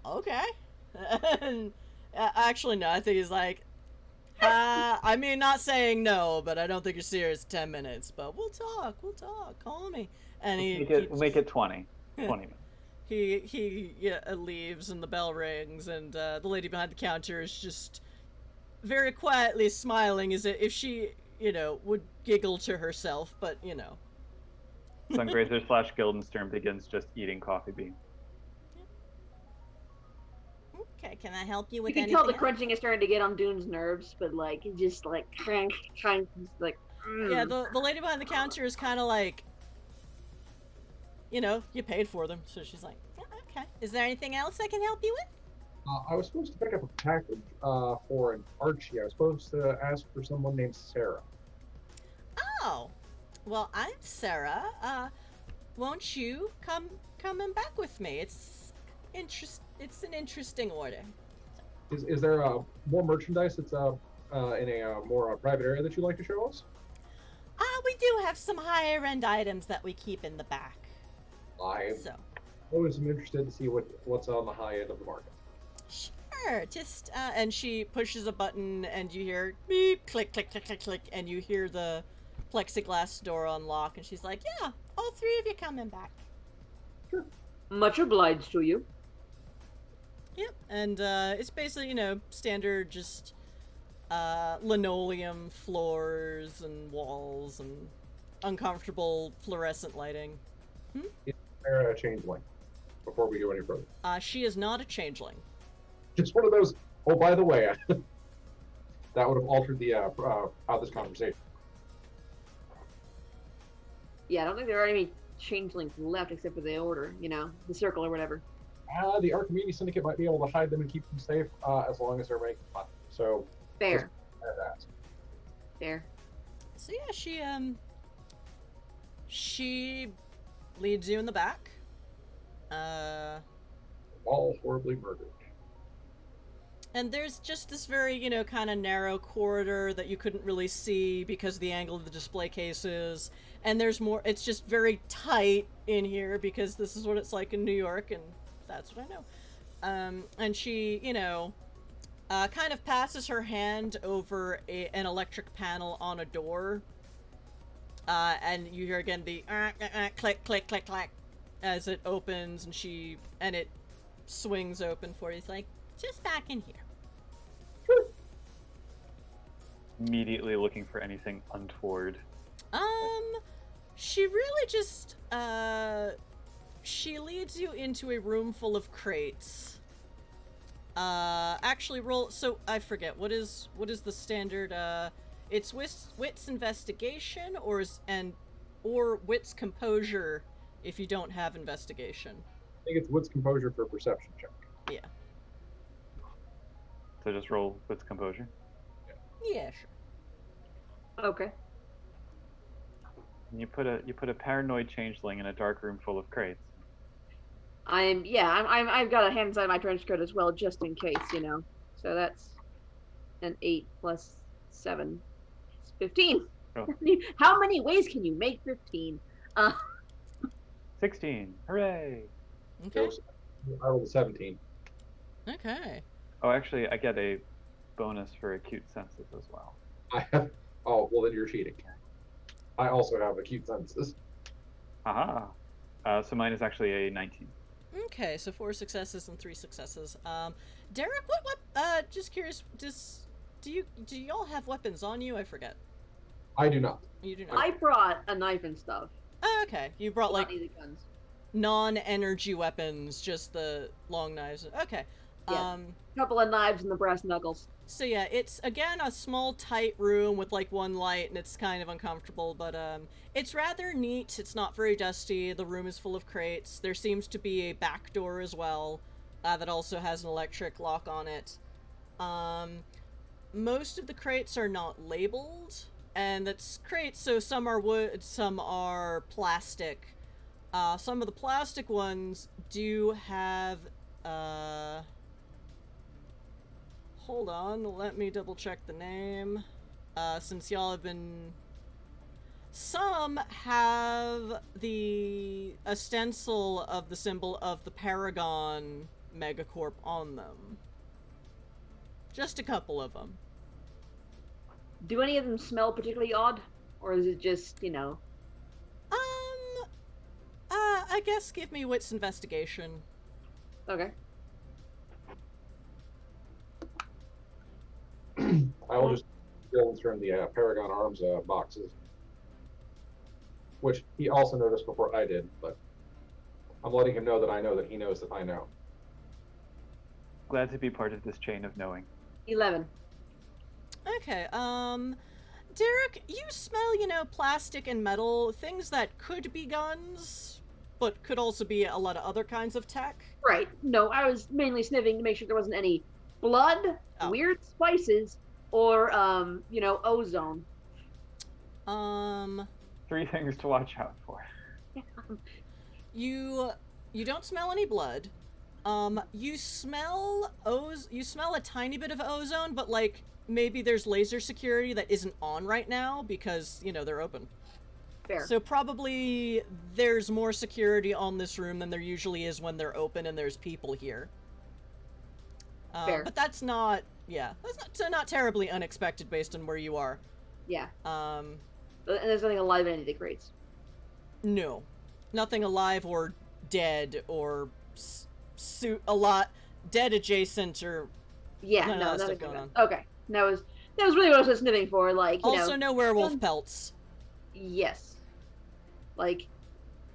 A: Okay. And, actually, no, I think he's like, I mean, not saying no, but I don't think you're serious 10 minutes, but we'll talk, call me. And
C: We'll make it 20 minutes.
A: He leaves and the bell rings, and the lady behind the counter is just very quietly smiling as if she, would giggle to herself, but,
C: Sungrazer / Guildenstern begins just eating coffee beans.
A: Okay, can I help you with
B: You can
A: anything
B: tell the
A: else?
B: crunching is starting to get on Dune's nerves, but like, it just like, like.
A: Yeah, the lady behind the counter is kind of like, you paid for them, so she's like, yeah, okay. Is there anything else I can help you with?
D: I was supposed to pick up a package for an Archie. I was supposed to ask for someone named Sarah.
A: Oh, well, I'm Sarah. Won't you come and back with me? It's an interesting order.
D: Is there more merchandise that's in a more private area that you'd like to show us?
A: We do have some higher end items that we keep in the back.
D: I'm
A: So,
D: always interested to see what's on the high end of the market.
A: sure. Just and she pushes a button, and you hear beep, click, click, click, click, click, and you hear the plexiglass door unlock, and she's like, "Yeah, all three of you coming back."
D: Sure.
B: Much obliged to you.
A: Yep, and it's basically, standard just linoleum floors and walls and uncomfortable fluorescent lighting.
D: Is Sarah a changeling? Before we go any further.
A: She is not a changeling.
D: Just one of those, oh, by the way, that would have altered the how this conversation.
B: Yeah, I don't think there are any changelings left except for the order, the circle or whatever.
D: The Archimedes Syndicate might be able to hide them and keep them safe as long as they're making money. So
B: Fair.
D: That.
B: Fair.
A: So yeah, she leads you in the back.
D: All horribly murdered.
A: And there's just this very, kind of narrow corridor that you couldn't really see because of the angle of the display cases. And there's more, it's just very tight in here because this is what it's like in New York, and that's what I know. And she, kind of passes her hand over an electric panel on a door. And you hear again the click, click, click, click as it opens, and it swings open for you. It's like, just back in here.
C: Immediately looking for anything untoward.
A: She really just, she leads you into a room full of crates. Actually roll, so I forget, what is the standard, it's wits investigation, or wits composure if you don't have investigation.
D: I think it's wits composure for a perception check.
A: Yeah.
C: So just roll wits composure.
A: Yeah, sure.
B: Okay.
C: And you put a paranoid changeling in a dark room full of crates.
B: I've got a hand inside my trench coat as well, just in case, So that's an 8 plus 7. It's 15.
C: Oh.
B: How many ways can you make 15?
C: 16. Hooray!
A: Okay.
D: I rolled a 17.
A: Okay.
C: Oh, actually, I get a bonus for acute senses as well.
D: Oh, well, then you're cheating. I also have acute senses.
C: Aha! So mine is actually a 19.
A: Okay, so 4 successes and 3 successes. Derek, just curious, do y'all have weapons on you? I forget.
D: I do not.
A: You do not.
B: I brought a knife and stuff.
A: Oh, okay, you brought
B: Not needed guns.
A: non-energy weapons, just the long knives. Okay.
B: Yeah. Couple of knives and the brass knuckles.
A: So yeah, it's again a small tight room with like one light, and it's kind of uncomfortable, but it's rather neat. It's not very dusty. The room is full of crates. There seems to be a back door as well that also has an electric lock on it. Most of the crates are not labeled, and that's crates, so some are wood, some are plastic. Some of the plastic ones do have hold on, let me double check the name. Since y'all have been... Some have a stencil of the symbol of the Paragon Megacorp on them. Just a couple of them.
B: Do any of them smell particularly odd? Or is it just,
A: I guess give me wits investigation.
B: Okay.
D: I will just go from the Paragon Arms boxes, which he also noticed before I did, but I'm letting him know that he knows that I know.
C: Glad to be part of this chain of knowing.
B: 11.
A: Okay, Derek, you smell, plastic and metal, things that could be guns, but could also be a lot of other kinds of tech.
B: Right. No, I was mainly sniffing to make sure there wasn't any blood, weird spices, or, ozone.
A: 3
C: things to watch out for.
A: You don't smell any blood. You smell a tiny bit of ozone, but like maybe there's laser security that isn't on right now because, they're open.
B: Fair.
A: So probably there's more security on this room than there usually is when they're open and there's people here.
B: Fair.
A: But that's not terribly unexpected based on where you are.
B: Yeah. And there's nothing alive in any of the crates.
A: No. Nothing alive or dead or dead adjacent or...
B: Yeah,
A: none of that
B: nothing
A: stuff going on.
B: Okay. That was really what I was sniffing for,
A: Also no werewolf pelts.
B: Yes.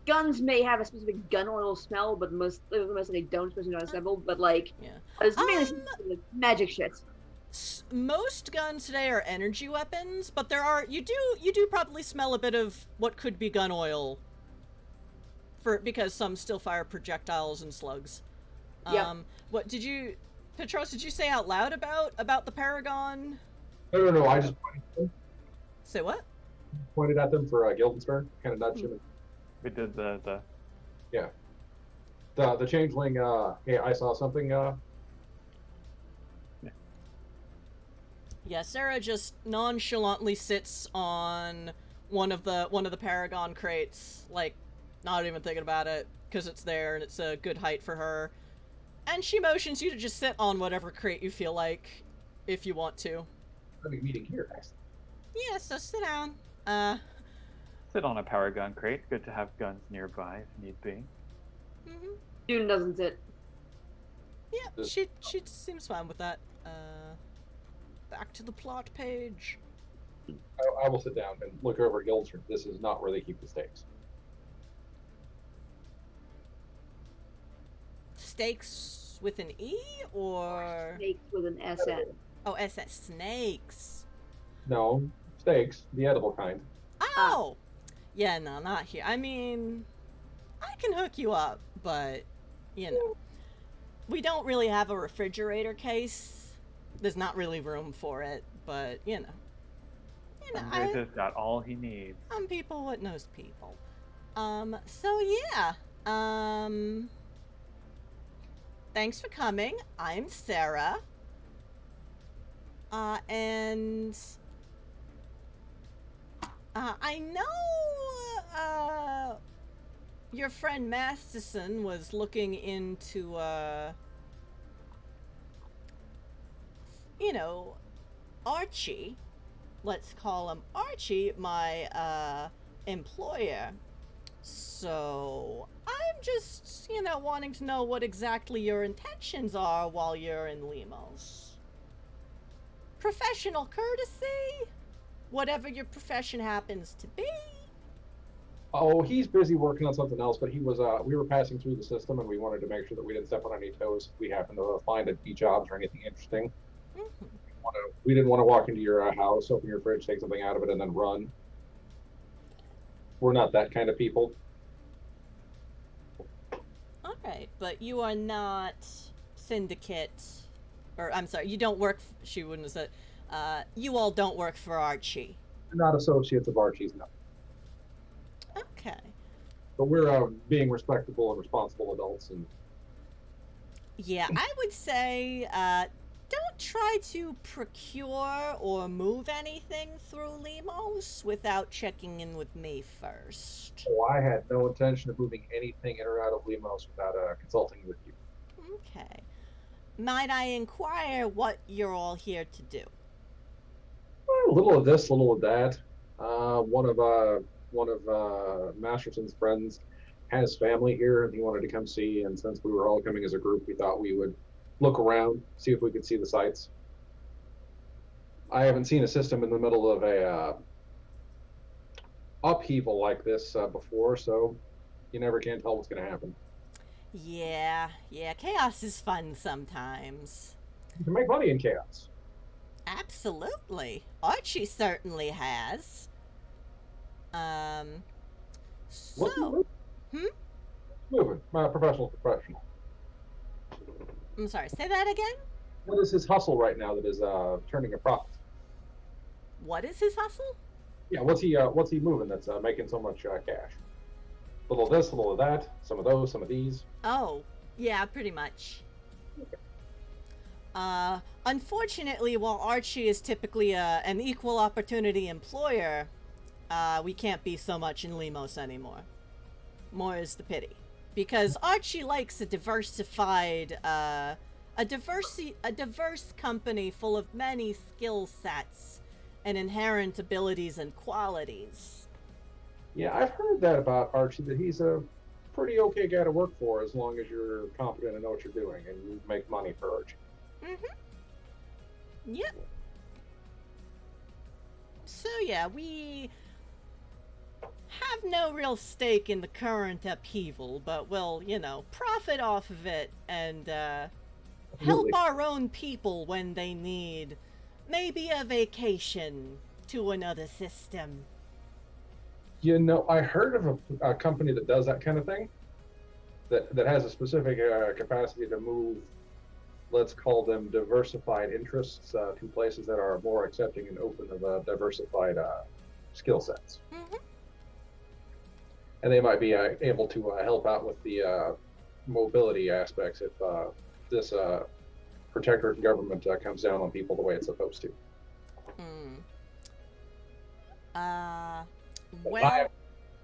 B: Guns may have a specific gun oil smell, but most they don't, especially not assembled, but
A: yeah.
B: It's mainly magic shit.
A: Most guns today are energy weapons, but you do probably smell a bit of what could be gun oil because some still fire projectiles and slugs.
B: Yep.
A: What did you, Petros? Did you say out loud about the Paragon?
D: No. I just
A: Say what?
D: pointed at them for Guildenstern, kind of nudged him.
C: We did the
D: The changeling. Hey, I saw something.
A: Yeah, Sarah just nonchalantly sits on one of the Paragon crates, like not even thinking about it because it's there and it's a good height for her. And she motions you to just sit on whatever crate you feel like, if you want to.
D: I'll be meeting here next.
A: Yeah, so sit down.
C: sit on a power gun crate. Good to have guns nearby if need be.
A: Mm-hmm.
B: June doesn't sit.
A: Yeah, she seems fine with that. Back to the plot page.
D: I will sit down and look over at Guildenstern. This is not where they keep the stakes.
A: Steaks with an E or
B: Snakes with an SN.
A: oh SS snakes.
D: No, stakes, the edible kind.
A: Oh, yeah, no, not here. I mean, I can hook you up, but you know, we don't really have a refrigerator case. There's not really room for it, but you know,
C: Grazer's got all he needs.
A: some people what knows people. So yeah, thanks for coming. I'm Sarah. And I know your friend Masterson was looking into you know, Archie. Let's call him Archie, my employer. So I'm just, you know, wanting to know what exactly your intentions are while you're in Limos. Professional courtesy? Whatever your profession happens to be?
D: Oh, he's busy working on something else, but he was. We were passing through the system, and we wanted to make sure that we didn't step on any toes. If we happened to find any jobs or anything interesting.
A: Mm-hmm.
D: We didn't want to walk into your house, open your fridge, take something out of it, and then run. We're not that kind of people.
A: Alright, but you are not syndicate, or I'm sorry, you don't work, she wouldn't have said, you all don't work for Archie.
D: We're not associates of Archie's, no.
A: Okay.
D: But we're being respectable and responsible adults, and
A: Yeah, I would say, don't try to procure or move anything through Limos without checking in with me first.
D: I had no intention of moving anything in or out of Limos without consulting with you.
A: Okay. Might I inquire what you're all here to do?
D: A little of this, a little of that. One of Masterson's friends has family here, and he wanted to come see. And since we were all coming as a group, we thought we would look around, see if we could see the sights. I haven't seen a system in the middle of a upheaval like this before, so you never can tell what's going to happen.
A: Yeah, chaos is fun sometimes.
D: You can make money in chaos.
A: Absolutely. Archie certainly has.
D: What's
A: So,
D: moving? Professional.
A: I'm sorry, say that again?
D: What is his hustle right now that is turning a profit?
A: What is his hustle?
D: Yeah, what's he moving that's making so much cash? Little of this, little of that, some of those, some of these.
A: Oh, yeah, pretty much. Unfortunately, while Archie is typically an equal opportunity employer, we can't be so much in Limos anymore. More is the pity. Because Archie likes a diversified, a diverse company full of many skill sets and inherent abilities and qualities.
D: Yeah, I've heard that about Archie, that he's a pretty okay guy to work for as long as you're competent and know what you're doing and you make money for Archie.
A: Mm-hmm. Yep. So yeah, we have no real stake in the current upheaval, but we'll, you know, profit off of it and help
D: Absolutely.
A: our own people when they need maybe a vacation to another system.
D: You know, I heard of a company that does that kind of thing. that has a specific capacity to move, let's call them diversified interests, to places that are more accepting and open of diversified skill sets.
A: Mm-hmm.
D: And they might be able to help out with the mobility aspects if this protectorate government comes down on people the way it's supposed to.
A: Well,
D: I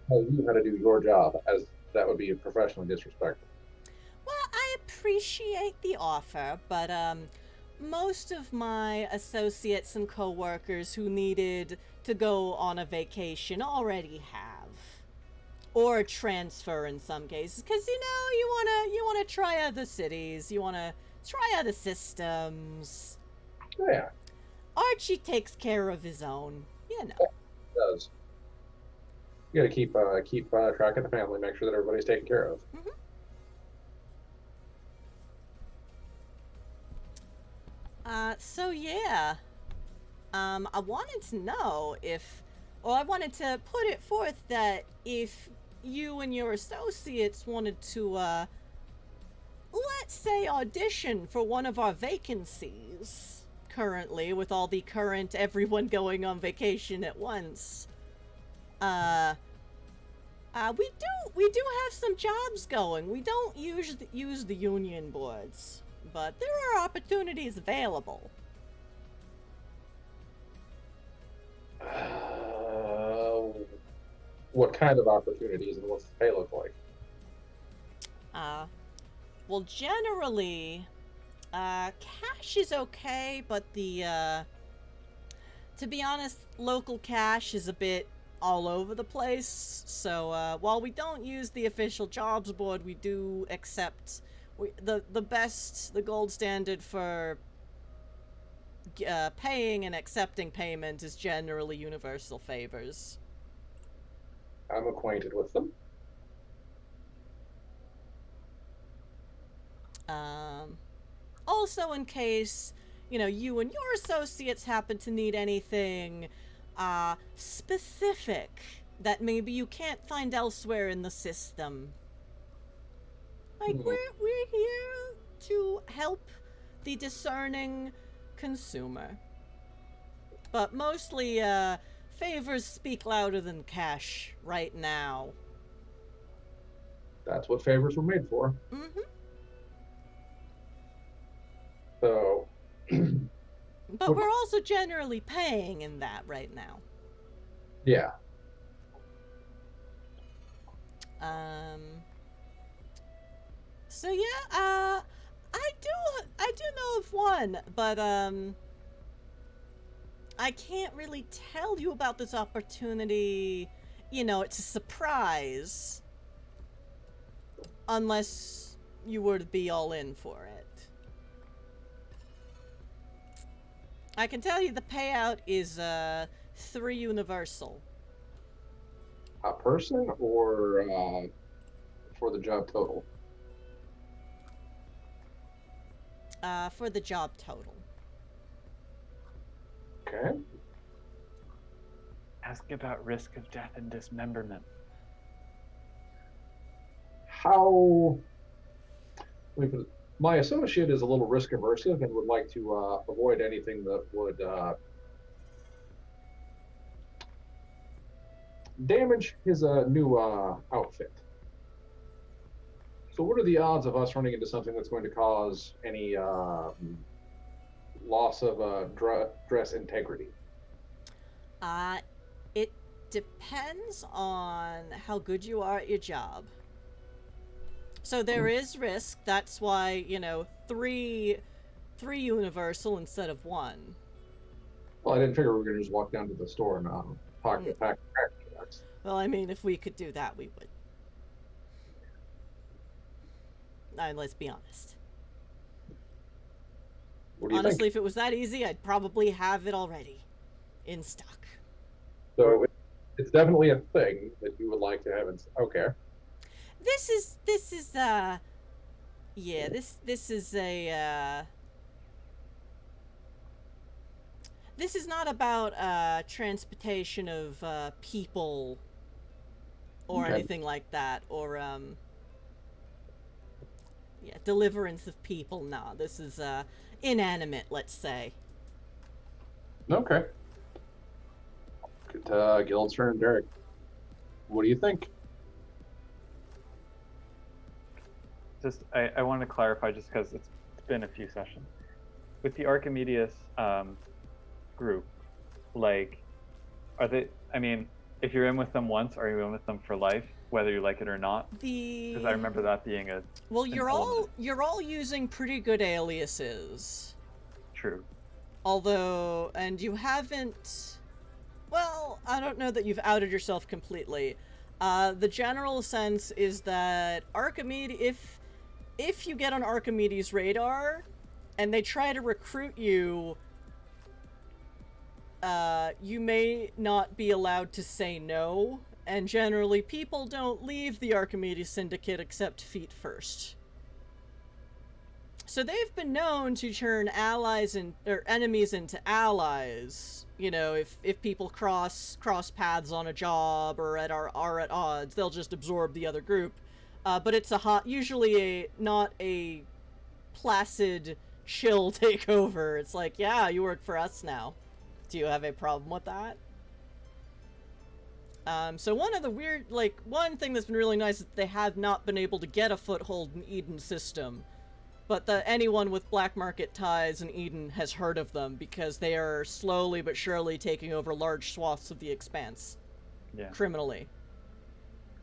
D: tell you how to do your job, as that would be professionally disrespectful.
A: well, I appreciate the offer, but most of my associates and coworkers who needed to go on a vacation already have, or transfer in some cases, because you wanna try other cities, you wanna try other systems.
D: Yeah,
A: Archie takes care of his own, you know.
D: it does. You got to keep track of the family, make sure that everybody's taken care of.
A: Mm-hmm. So yeah, I wanted to know I wanted to put it forth that if you and your associates wanted to, let's say, audition for one of our vacancies currently, with all the current everyone going on vacation at once, we do have some jobs going. We don't use the union boards, but there are opportunities available.
D: What kind of opportunities and what's the pay look like?
A: Well, generally, cash is okay, but to be honest, local cash is a bit all over the place. So while we don't use the official jobs board, we do accept the gold standard for paying and accepting payment is generally universal favors.
D: I'm acquainted with them.
A: Also, in case you and your associates happen to need anything specific that maybe you can't find elsewhere in the system, like we're here to help the discerning consumer, but mostly favors speak louder than cash right now.
D: That's what favors were made for.
A: Mm-hmm.
D: So,
A: But we're also generally paying in that right now.
D: yeah.
A: So yeah, I do know of one, but I can't really tell you about this opportunity. It's a surprise. Unless you were to be all in for it. I can tell you the payout is 3 universal.
D: A person or for the job total?
A: For the job total.
D: Okay.
C: Ask about risk of death and dismemberment.
D: How? My associate is a little risk aversive and would like to avoid anything that would damage his new outfit. So what are the odds of us running into something that's going to cause any loss of dress integrity?
A: It depends on how good you are at your job. So there is risk. That's why, 3 universal instead of 1.
D: Well, I didn't figure we were going to just walk down to the store and pack cracker jacks.
A: Well, I mean, if we could do that, we would. Let's be honest.
D: What do you
A: Honestly,
D: think?
A: if it was that easy, I'd probably have it already in stock.
D: So it's definitely a thing that you would like to have in. Okay.
A: This is a this is not about transportation of people or
D: Okay.
A: anything like that, or Yeah, deliverance of people. Nah, this is inanimate, let's say.
D: Okay. Good, Guild's turn, Derek. What do you think?
C: Just, I want to clarify, just because it's been a few sessions. With the Archimedes group, like, are they, I mean, if you're in with them once, are you in with them for life, whether you like it or not? Because I remember that being a...
A: Well, you're all using pretty good aliases.
C: True.
A: Although, and you haven't... Well, I don't know that you've outed yourself completely. The general sense is that Archimedes, if you get on Archimedes' radar, and they try to recruit you, you may not be allowed to say no, and generally people don't leave the Archimedes Syndicate except feet first. So they've been known to turn allies or enemies into allies. You know, if people cross paths on a job or are at odds, they'll just absorb the other group. But it's usually not a placid, chill takeover. It's like, yeah, you work for us now. Do you have a problem with that? So one of the one thing that's been really nice is that they have not been able to get a foothold in Idun's system. But anyone with black market ties in Idun has heard of them because they are slowly but surely taking over large swaths of the Expanse.
C: Yeah.
A: Criminally.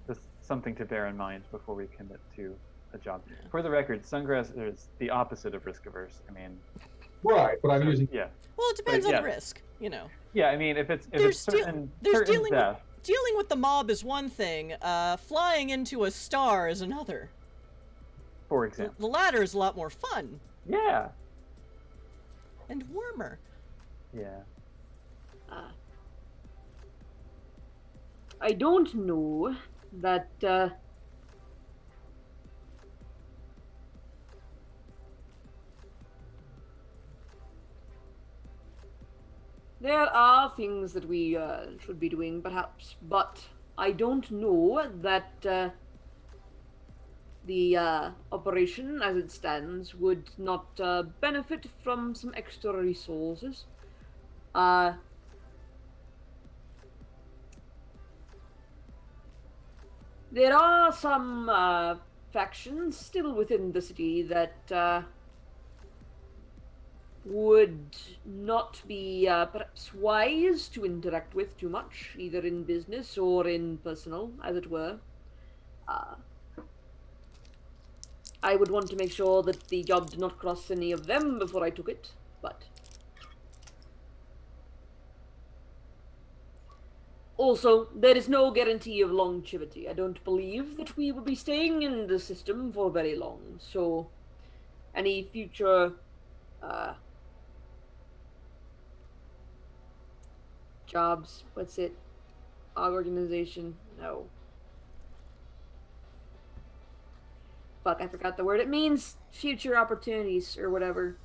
C: Just something to bear in mind before we commit to a job. Yeah. For the record, Sungrazer is the opposite of risk averse. I mean...
D: Right, but I'm using...
C: Yeah.
A: Well, it depends on the risk, you know.
C: Yeah, I mean, if it's certain death...
A: Dealing with the mob is one thing, flying into a star is another.
C: For example.
A: The latter is a lot more fun.
C: Yeah.
A: And warmer.
C: Yeah.
B: I don't know that, there are things that we should be doing, perhaps, but I don't know that the operation, as it stands, would not benefit from some extra resources. There are some factions still within the city that would not be perhaps wise to interact with too much, either in business or in personal, as it were. I would want to make sure that the job did not cross any of them before I took it, but... Also, there is no guarantee of longevity. I don't believe that we will be staying in the system for very long, so any future jobs, what's it, organization, no. Fuck, I forgot the word. It means future opportunities or whatever.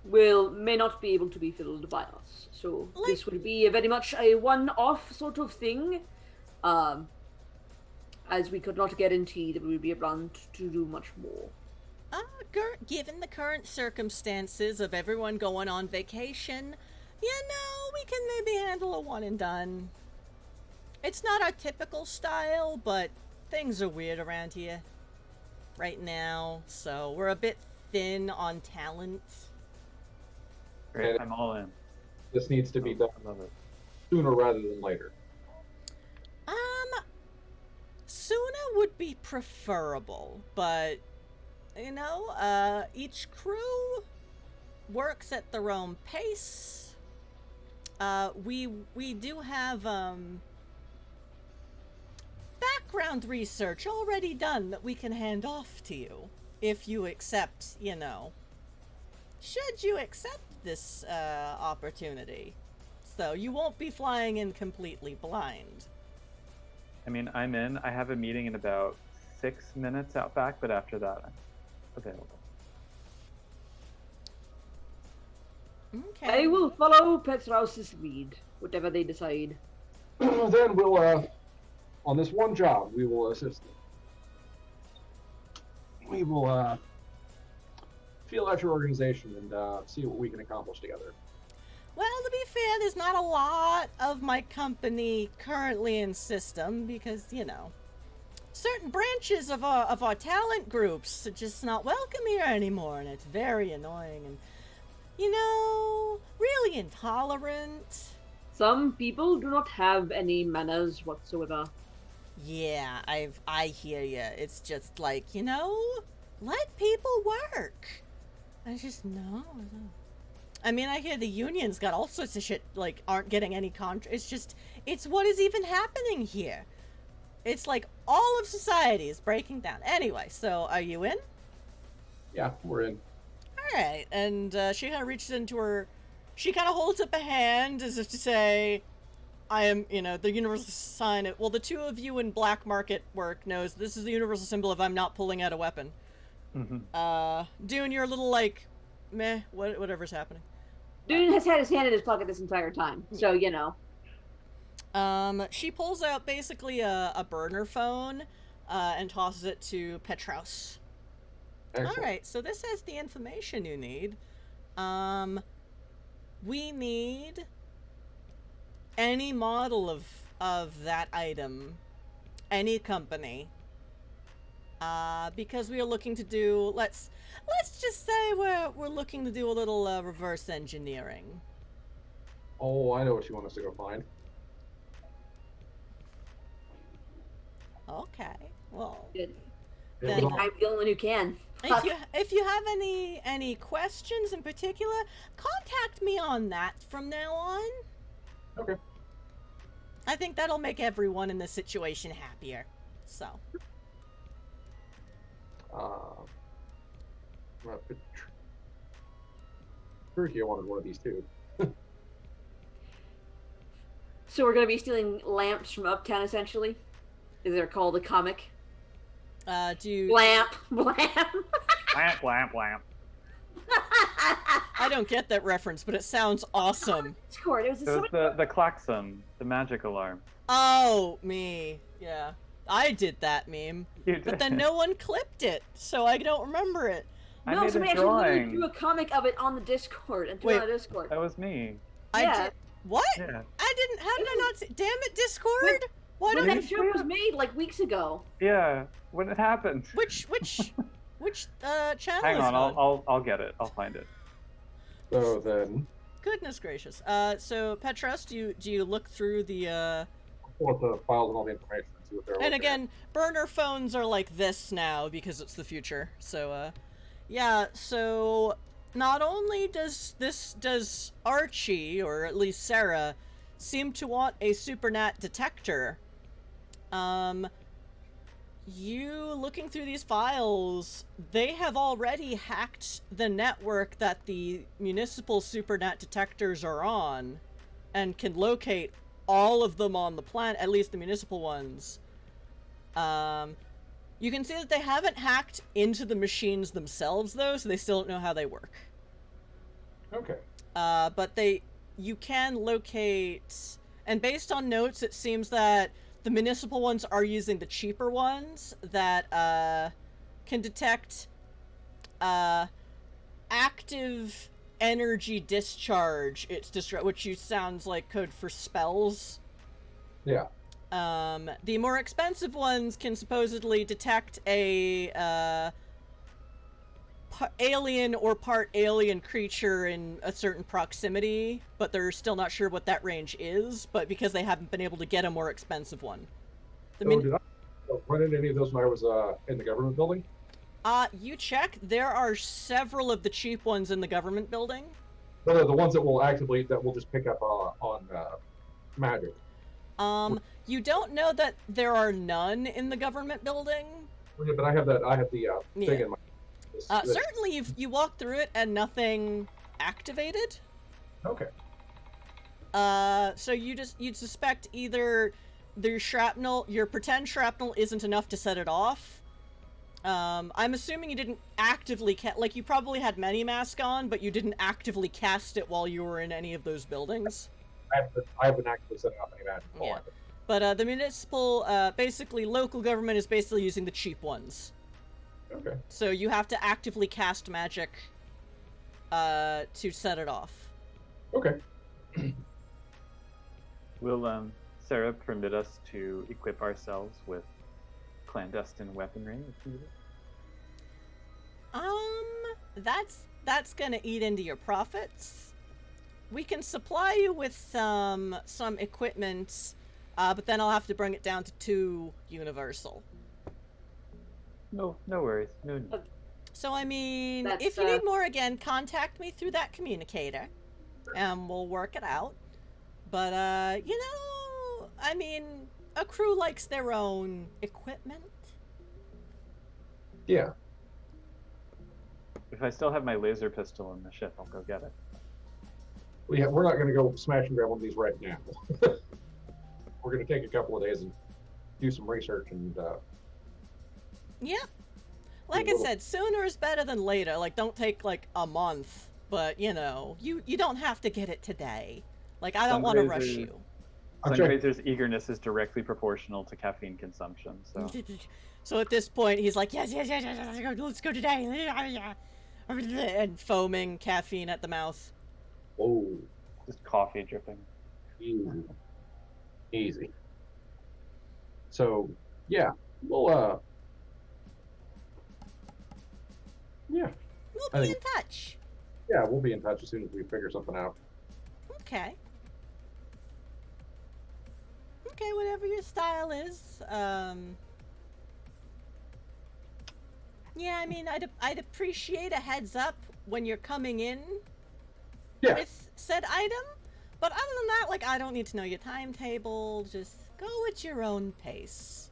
B: May not be able to be filled by us. So this would be very much a one-off sort of thing. As we could not guarantee that we would be around to do much more.
A: Given the current circumstances of everyone going on vacation, you know, we can maybe handle a one and done. It's not our typical style, but things are weird around here right now, so we're a bit thin on talent.
C: Great, I'm all in.
D: This needs to be done
C: love it.
D: sooner rather than later.
A: Sooner would be preferable, but, you know, each crew works at their own pace. We do have, background research already done that we can hand off to you if you accept, you know, should you accept this opportunity. So you won't be flying in completely blind.
C: I mean, I'm in. I have a meeting in about 6 minutes out back, but after that, I'm available.
A: Okay.
B: I will follow Petraus's lead, whatever they decide.
D: Then we'll on this one job, we will assist you. We will feel out your organization and see what we can accomplish together.
A: Well, to be fair, there's not a lot of my company currently in system because, you know, certain branches of our talent groups are just not welcome here anymore, and it's very annoying and, you know, really intolerant.
B: Some people do not have any manners whatsoever.
A: Yeah, I hear ya. It's just like, you know, let people work. I just no. I mean, I hear the unions got all sorts of shit, like, aren't getting any it's just, it's what is even happening here. It's like all of society is breaking down. Anyway, so are you in?
D: Yeah, we're in.
A: Alright, and she kind of reaches into her, she kind of holds up a hand as if to say, I am, you know, the universal sign. Well, the two of you in black market work knows this is the universal symbol of I'm not pulling out a weapon. Dune, you're a little like, meh, whatever's happening.
B: Dune has had his hand in his pocket this entire time, so, you know.
A: She pulls out basically a burner phone, and tosses it to Petros. Alright, so this has the information you need. We need any model of that item, any company, because we are looking to do, let's just say we're looking to do a little reverse engineering.
D: Oh, I know what you want us to go find.
A: Okay, well,
B: Good.
A: then,
B: I'm the only one who can.
A: if you have any questions in particular, contact me on that from now on.
D: Okay.
A: I think that'll make everyone in this situation happier. So.
D: Turkey wanted one of these too.
B: So we're gonna be stealing lamps from Uptown, essentially? Is it called a comic?
A: Do you...
B: Lamp!
C: Lamp.
A: I don't get that reference, but it sounds awesome.
B: Discord. It was,
C: It was the klaxon, the magic alarm.
A: Oh, me. Yeah. I did that meme.
C: You did.
A: But then no one clipped it, so I don't remember it.
C: I
B: No,
C: made
B: somebody
C: a
B: actually literally
C: drawing.
B: drew a comic of it on the Discord and threw it on the Discord.
C: That was me.
A: I
B: Yeah.
A: did... What?
C: Yeah.
A: I didn't... How did I not see... Damn it, Discord! Why
B: When
A: don't
B: that show was made, like, weeks ago.
C: Yeah. When it happened.
A: Which channel
C: Hang
A: is
C: on,
A: it on?
C: I'll get it. I'll find it.
D: So then,
A: Goodness gracious. So Petros, do you look through the
D: I'll pull up the files and all the information and see what they're
A: and
D: looking
A: again, burner phones are like this now because it's the future. So yeah, so not only does Archie, or at least Sarah, seem to want a Supernat detector, you looking through these files, they have already hacked the network that the municipal Supernat detectors are on, and can locate all of them on the planet, at least the municipal ones. You can see that they haven't hacked into the machines themselves, though, so they still don't know how they work.
D: Okay.
A: But you can locate, and based on notes, it seems that the municipal ones are using the cheaper ones that can detect active energy discharge. Which sounds like code for spells.
D: Yeah.
A: The more expensive ones can supposedly detect a alien or part alien creature in a certain proximity, but they're still not sure what that range is, but because they haven't been able to get a more expensive one.
D: Did I run into any of those when I was in the government building?
A: You check. There are several of the cheap ones in the government building.
D: No, the ones that will just pick up on magic.
A: You don't know that there are none in the government building.
D: Okay, but I have the thing in my...
A: Certainly you walk through it and nothing activated.
D: Okay.
A: So you'd suspect either the shrapnel, your pretend shrapnel isn't enough to set it off. I'm assuming you didn't actively like you probably had Many-Mask on, but you didn't actively cast it while you were in any of those buildings.
D: I haven't actively set up any magic.
A: Yeah. But the municipal, basically local government is basically using the cheap ones.
D: Okay.
A: So you have to actively cast magic to set it off.
D: Okay.
C: Will Sarah permit us to equip ourselves with clandestine weaponry if needed?
A: That's gonna eat into your profits. We can supply you with some equipment, but then I'll have to bring it down to 2 universal.
C: No worries. No need.
A: So I mean,
B: That's,
A: if you need more, again, contact me through that communicator, and we'll work it out. But you know, I mean, a crew likes their own equipment.
D: Yeah.
C: If I still have my laser pistol in the ship, I'll go get it.
D: We're not going to go smash and grab one of these right now. We're going to take a couple of days and do some research and.
A: Yeah. Like I said, sooner is better than later. Like, don't take like a month, but you know, you don't have to get it today. Like, I don't want to rush you.
C: Sungrazer's eagerness is directly proportional to caffeine consumption, so.
A: So at this point, he's like, yes, let's go today. And foaming caffeine at the mouth.
D: Oh,
C: Just coffee dripping.
D: easy. So, yeah, we'll yeah,
A: We'll be in touch.
D: yeah, we'll be in touch as soon as we figure something out.
A: Okay. Okay, whatever your style is. Yeah, I mean, I'd appreciate a heads up when you're coming in with said item. But other than that, like, I don't need to know your timetable. Just go at your own pace.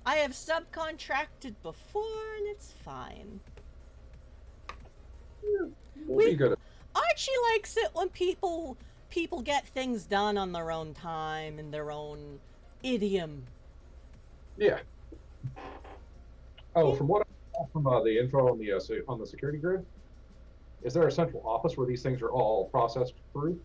A: I have subcontracted before, and it's fine.
D: We'll be good.
A: Archie likes it when people get things done on their own time in their own idiom.
D: Yeah. Oh, from what I saw from the info on the security grid, is there a central office where these things are all processed through?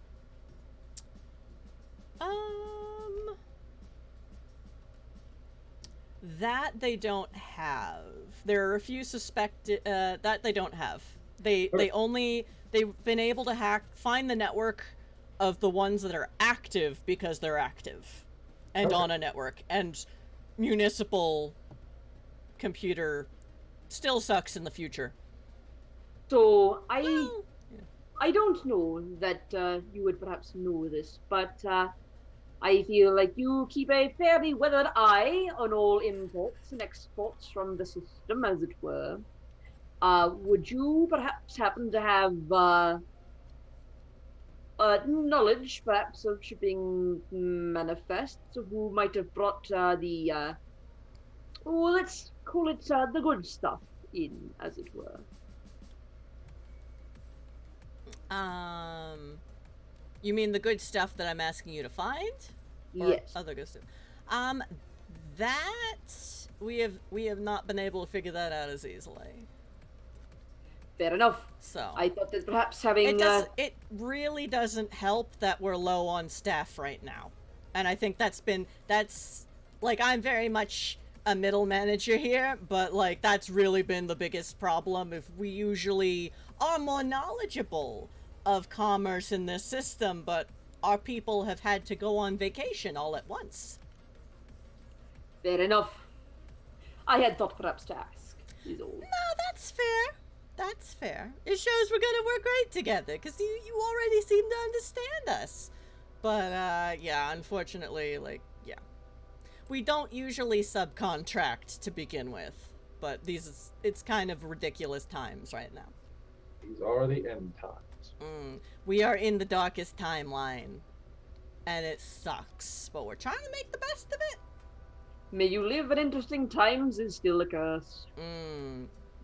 A: That they don't have. There are a few suspected that they don't have. They've been able to find the network of the ones that are active because they're active and on a network, and municipal computer still sucks in the future.
B: So I don't know that you would perhaps know this, but I feel like you keep a fairly weathered eye on all imports and exports from the system, as it were. Would you perhaps happen to have knowledge, perhaps, of shipping manifests, of who might have brought let's call it the good stuff in, as it were?
A: You mean the good stuff that I'm asking you to find? Or
B: Yes.
A: other good stuff? That we have not been able to figure that out as easily.
B: Fair enough.
A: So
B: I thought that perhaps having
A: it really doesn't help that we're low on staff right now, and I think that's like, I'm very much a middle manager here, but like, that's really been the biggest problem. If we usually are more knowledgeable of commerce in this system, but our people have had to go on vacation all at once.
B: fair enough. I had thought perhaps to ask. Is all.
A: No, that's fair. That's fair. It shows we're gonna work great together, because you already seem to understand us. But, yeah, unfortunately, like, yeah. We don't usually subcontract to begin with, but it's kind of ridiculous times right now.
D: These are the end times.
A: We are in the darkest timeline, and it sucks, but we're trying to make the best of it.
B: May you live at interesting times is still a curse.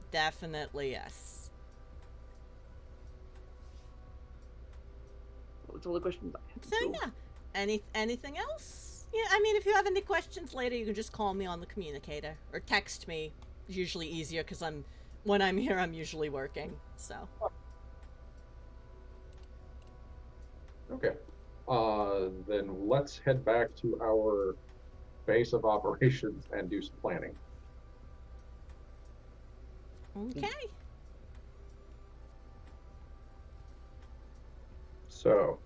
A: Definitely yes.
B: That's all the questions I have.
A: So yeah, anything else? Yeah, I mean, if you have any questions later, you can just call me on the communicator or text me. It's usually easier because when I'm here, I'm usually working. So.
D: Okay. Then let's head back to our base of operations and do some planning.
A: Okay.
D: So,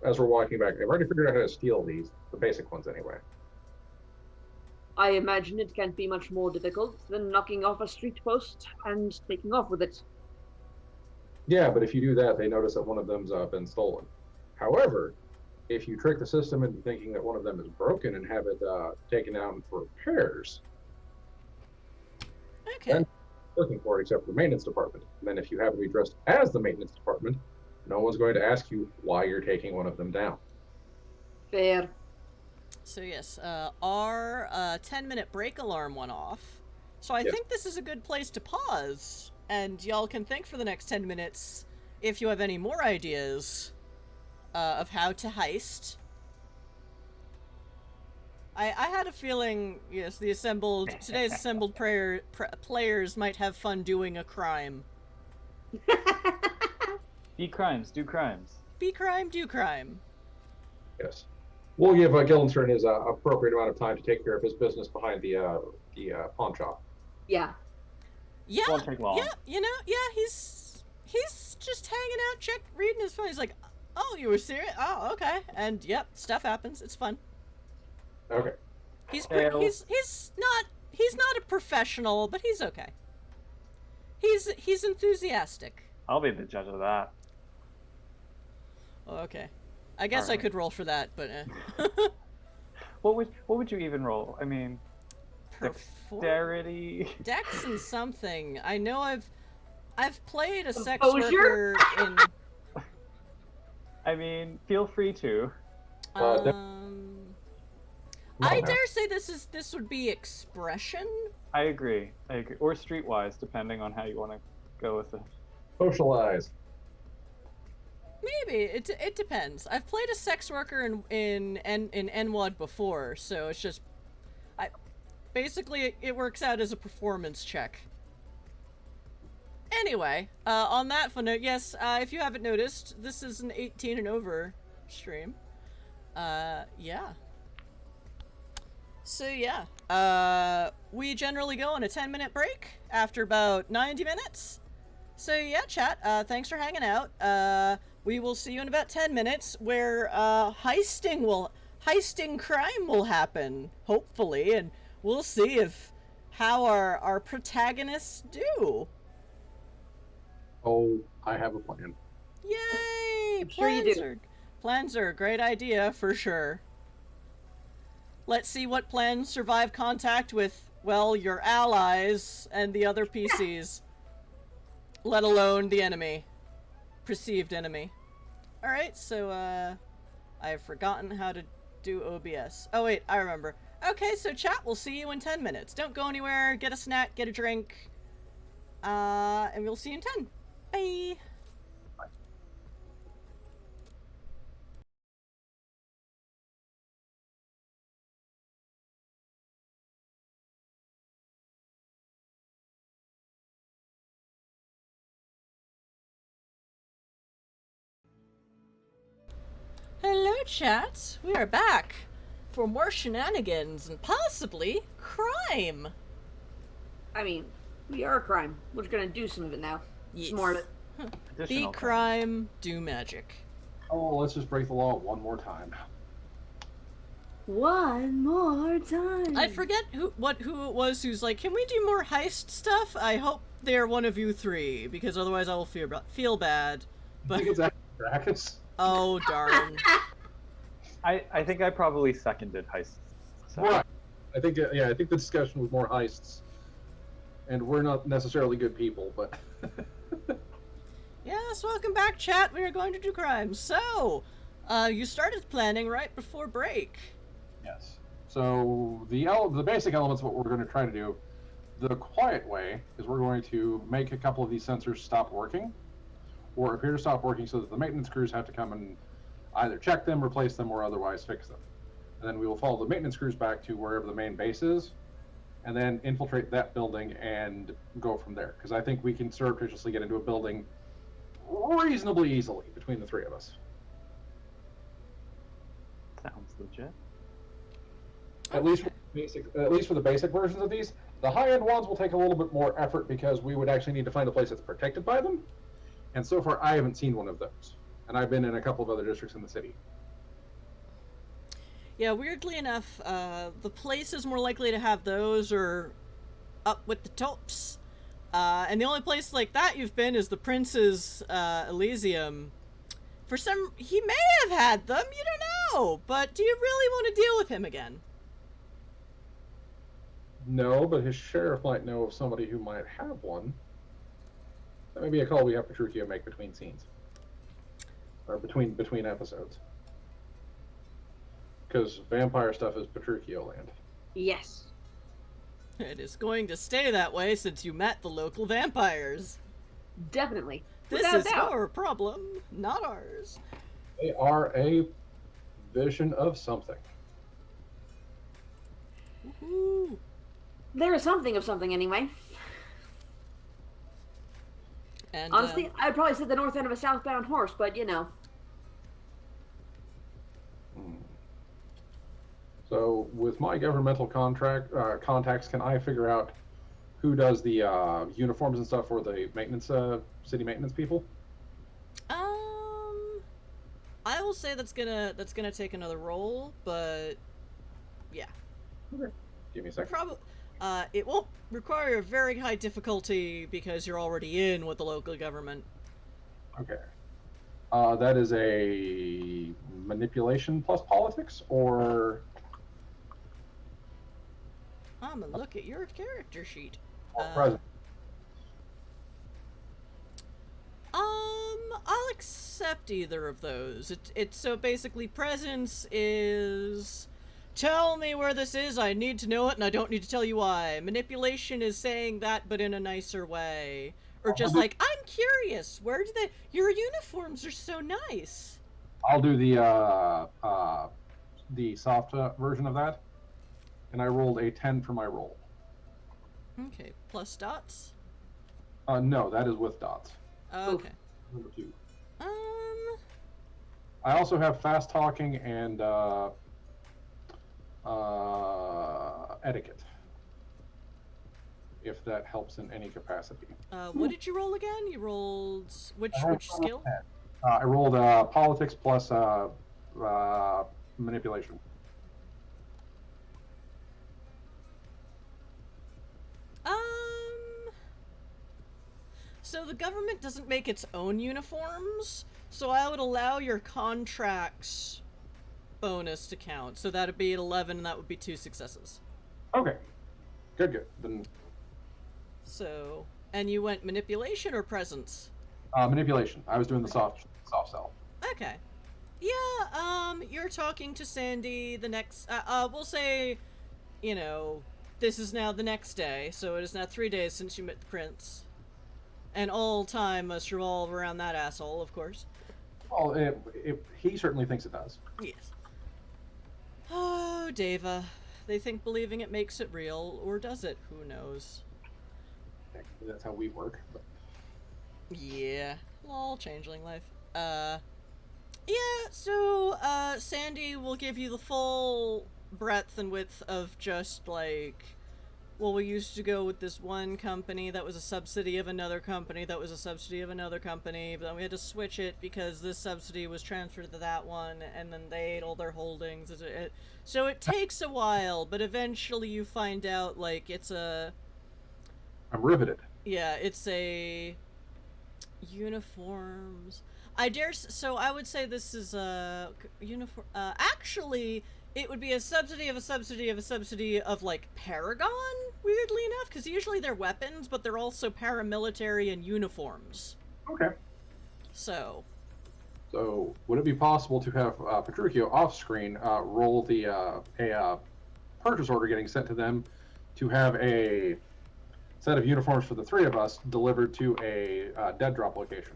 D: as we're walking back, I've already figured out how to steal these, the basic ones anyway.
B: I imagine it can't be much more difficult than knocking off a street post and taking off with it.
D: Yeah, but if you do that, they notice that one of them's been stolen. However, if you trick the system into thinking that one of them is broken and have it taken down for repairs,
A: Okay.
D: then looking for it except for the maintenance department. And then if you happen to be dressed as the maintenance department, no one's going to ask you why you're taking one of them down.
B: Fair.
A: So yes, our 10-minute break alarm went off. So I
D: Yes.
A: think this is a good place to pause, and y'all can think for the next 10 minutes if you have any more ideas of how to heist. I had a feeling, yes, today's assembled players might have fun doing a crime.
C: Be crimes, do crimes.
A: Be crime, do crime.
D: Yes. We'll give Guildenstern his appropriate amount of time to take care of his business behind the pawn shop.
B: Yeah.
A: Yeah,
C: Won't take long.
A: yeah, he's just hanging out, reading his phone. He's like, oh, you were serious? Oh, okay. And yep, stuff happens. It's fun.
D: Okay.
A: He's
C: Well-
A: he's not a professional, but he's okay. He's enthusiastic.
C: I'll be the judge of that.
A: Oh, okay. I guess I
C: Alright.
A: could roll for that, but
C: What would you even roll? I mean,
A: Perform-
C: dexterity.
A: Dex and something. I know I've played a sex
B: Composure?
A: worker in
C: I mean, feel free to.
A: I dare say this would be expression.
C: I agree. Or streetwise, depending on how you want to go with it.
D: Socialize.
A: Maybe it depends. I've played a sex worker in NWoD before, so it's just basically it works out as a performance check. Anyway, on that fun note, yes, if you haven't noticed, this is an 18 and over stream. Yeah. So yeah, we generally go on a 10-minute break after about 90 minutes. So yeah, chat, thanks for hanging out. We will see you in about 10 minutes where heisting crime will happen, hopefully, and we'll see how our protagonists do.
D: Oh, I have a plan.
A: Yay!
B: I'm sure you do.
A: Plans are a great idea for sure. Let's see what plans survive contact with, well, your allies and the other PCs. Let alone the enemy. Perceived enemy. Alright, so, I've forgotten how to do OBS. Oh wait, I remember. Okay, so chat, we'll see you in 10 minutes. Don't go anywhere, get a snack, get a drink. And we'll see you in 10. Bye! Hello, chat. We are back for more shenanigans and possibly crime.
B: I mean, we are a crime. We're just gonna do some of it now.
A: Yes.
B: Some more of it.
A: Be
C: Additional
A: crime, do magic.
D: Oh, let's just break the law one more time.
B: One more time.
A: I forget who it was who's like, can we do more heist stuff? I hope they're one of you three, because otherwise I will feel bad.
D: I
A: But
D: think it's actually Dracus.
A: oh darn.
C: I think I probably seconded heists. So.
D: Right. I think I think the discussion was more heists, and we're not necessarily good people, but.
A: Yes, welcome back, chat. We are going to do crimes. So, you started planning right before break.
D: Yes. So the basic elements of what we're going to try to do, the quiet way is we're going to make a couple of these sensors stop working, or appear to stop working, so that the maintenance crews have to come and either check them, replace them, or otherwise fix them. And then we will follow the maintenance crews back to wherever the main base is, and then infiltrate that building and go from there. Because I think we can surreptitiously get into a building reasonably easily between the three of us.
C: Sounds legit.
D: At least for the basic versions of these. The high-end ones will take a little bit more effort because we would actually need to find a place that's protected by them. And so far, I haven't seen one of those. And I've been in a couple of other districts in the city.
A: Yeah, weirdly enough, the places more likely to have those are up with the tops. And the only place like that you've been is the Prince's Elysium. He may have had them, you don't know. But do you really want to deal with him again?
D: No, but his sheriff might know of somebody who might have one. That may be a call we have Petruchio make between scenes. Or between episodes. Because vampire stuff is Petruchio land.
B: Yes.
A: It is going to stay that way since you met the local vampires.
B: Definitely.
A: This
B: Without
A: is
B: doubt.
A: your problem, not ours.
D: They are a vision of something.
A: Woohoo.
B: There is something of something anyway.
A: And,
B: Honestly, I'd probably say the north end of a southbound horse, but you know.
D: So, with my governmental contacts, can I figure out who does the uniforms and stuff for the maintenance, city maintenance people?
A: I will say that's gonna take another roll, but yeah.
D: Okay. Give me a second.
A: Probably. It won't require a very high difficulty because you're already in with the local government.
D: Okay. That is a manipulation plus politics, or
A: I'm gonna look at your character sheet.
D: present?
A: I'll accept either of those. It's so basically presence is tell me where this is, I need to know it, and I don't need to tell you why. Manipulation is saying that, but in a nicer way. Or just like, I'm curious, where do your uniforms are so nice.
D: I'll do the soft version of that, and I rolled a 10 for my roll.
A: Okay, plus dots?
D: No, that is with dots.
A: Okay.
D: Number 2. I also have fast talking and etiquette, if that helps in any capacity.
A: What did you roll again? You rolled which skill?
D: I rolled politics plus manipulation.
A: So the government doesn't make its own uniforms, so I would allow your contracts bonus to count. So that'd be at 11, and that would be 2 successes.
D: Okay. Good. Then
A: So, and you went manipulation or presence?
D: manipulation. I was doing the soft sell.
A: Okay. Yeah, you're talking to Sandy the next, we'll say, you know, this is now the next day, so it is now 3 days since you met the prince. And all time must revolve around that asshole, of course.
D: Well, he certainly thinks it does.
A: Yes. Oh, Deva. They think believing it makes it real, or does it? Who knows?
D: Technically, that's how we work. But
A: Yeah. Lol, changeling life. Yeah, so, Sandy will give you the full breadth and width of just, like, well, we used to go with this one company that was a subsidy of another company that was a subsidy of another company, but then we had to switch it because this subsidy was transferred to that one, and then they ate all their holdings. So it takes a while, but eventually you find out, like, it's a...
D: I'm riveted.
A: Yeah, it's a... uniforms... so I would say this is a uniform... actually... It would be a subsidy of a subsidy of a subsidy of, like, Paragon, weirdly enough, because usually they're weapons, but they're also paramilitary and uniforms.
D: Okay.
A: So,
D: would it be possible to have Petruchio off-screen roll the a purchase order getting sent to them to have a set of uniforms for the 3 of us delivered to a dead drop location?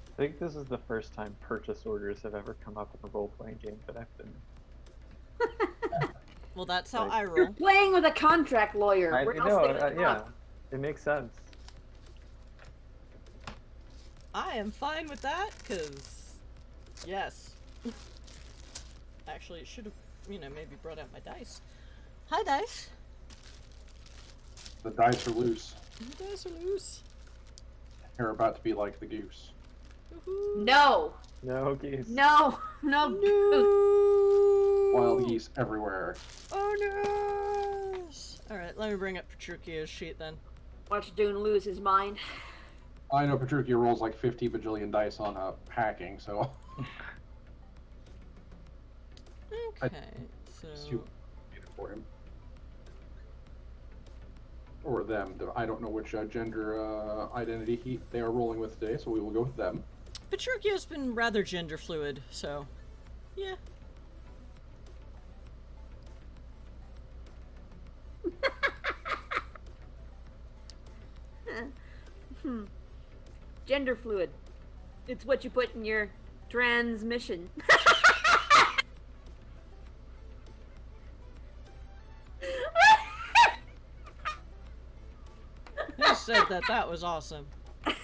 C: I think this is the first time purchase orders have ever come up in a role-playing game that I've been in.
A: well, that's how
C: Like-
A: I
B: You're
A: roll.
B: playing with a contract lawyer.
C: I
B: Where else
C: know,
B: they gonna come
C: yeah,
B: up?
C: it makes sense.
A: I am fine with that, because, yes. Actually, it should have, maybe brought out my dice. Hi, dice.
D: The dice are loose.
A: The dice are loose.
D: You're about to be like the goose.
A: Woohoo.
B: No!
C: No geese.
B: No! No!
A: No!
D: Wild geese everywhere.
A: Oh no! Alright, let me bring up Petruchio's sheet then.
B: Watch Dune lose his mind.
D: I know Petruchio rolls like 50 bajillion dice on hacking, so.
A: Okay, so...
D: Super for him. Or them. I don't know which gender identity they are rolling with today, so we will go with them.
A: Petruchio's been rather gender fluid, so... yeah.
B: Gender fluid. It's what you put in your transmission.
A: Who said that? That was awesome. At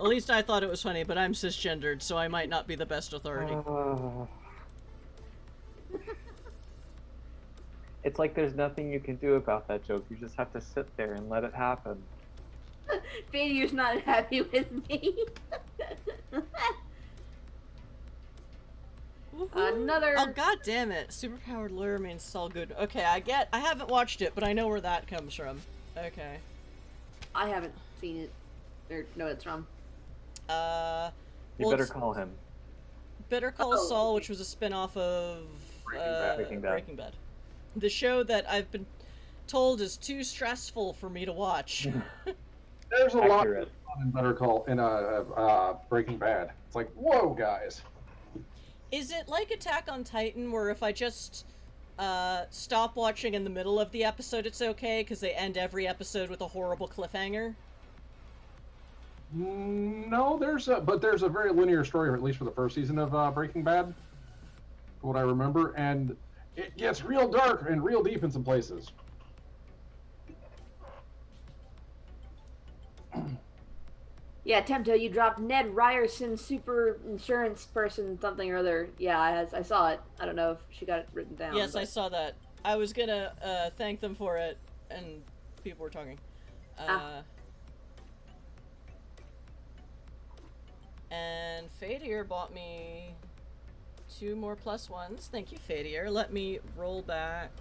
A: least I thought it was funny, but I'm cisgendered, so I might not be the best authority.
C: It's like there's nothing you can do about that joke. You just have to sit there and let it happen.
B: Fadier's not happy with me. Another.
A: Oh, god damn it. Superpowered lure means Saul good. Okay, I haven't watched it, but I know where that comes from. Okay.
B: I haven't seen it. Or know what it's from.
C: You better call him.
A: Better Call Saul, which was a spin-off of
C: Breaking Bad.
A: Breaking Bad. The show that I've been told is too stressful for me to watch.
D: There's a lot
C: Accurate.
D: in Better Call in Breaking Bad. It's like, whoa, guys.
A: Is it like Attack on Titan, where if I just stop watching in the middle of the episode, it's okay, because they end every episode with a horrible cliffhanger?
D: No, there's a very linear story, or at least for the first season of Breaking Bad, from what I remember, and it gets real dark and real deep in some places.
B: Yeah, Temto, you dropped Ned Ryerson, super insurance person, something or other. Yeah, I saw it. I don't know if she got it written down.
A: Yes,
B: but...
A: I saw that. I was gonna thank them for it, and people were talking. And Fadier bought me 2 more +1s. Thank you, Fadier. Let me roll back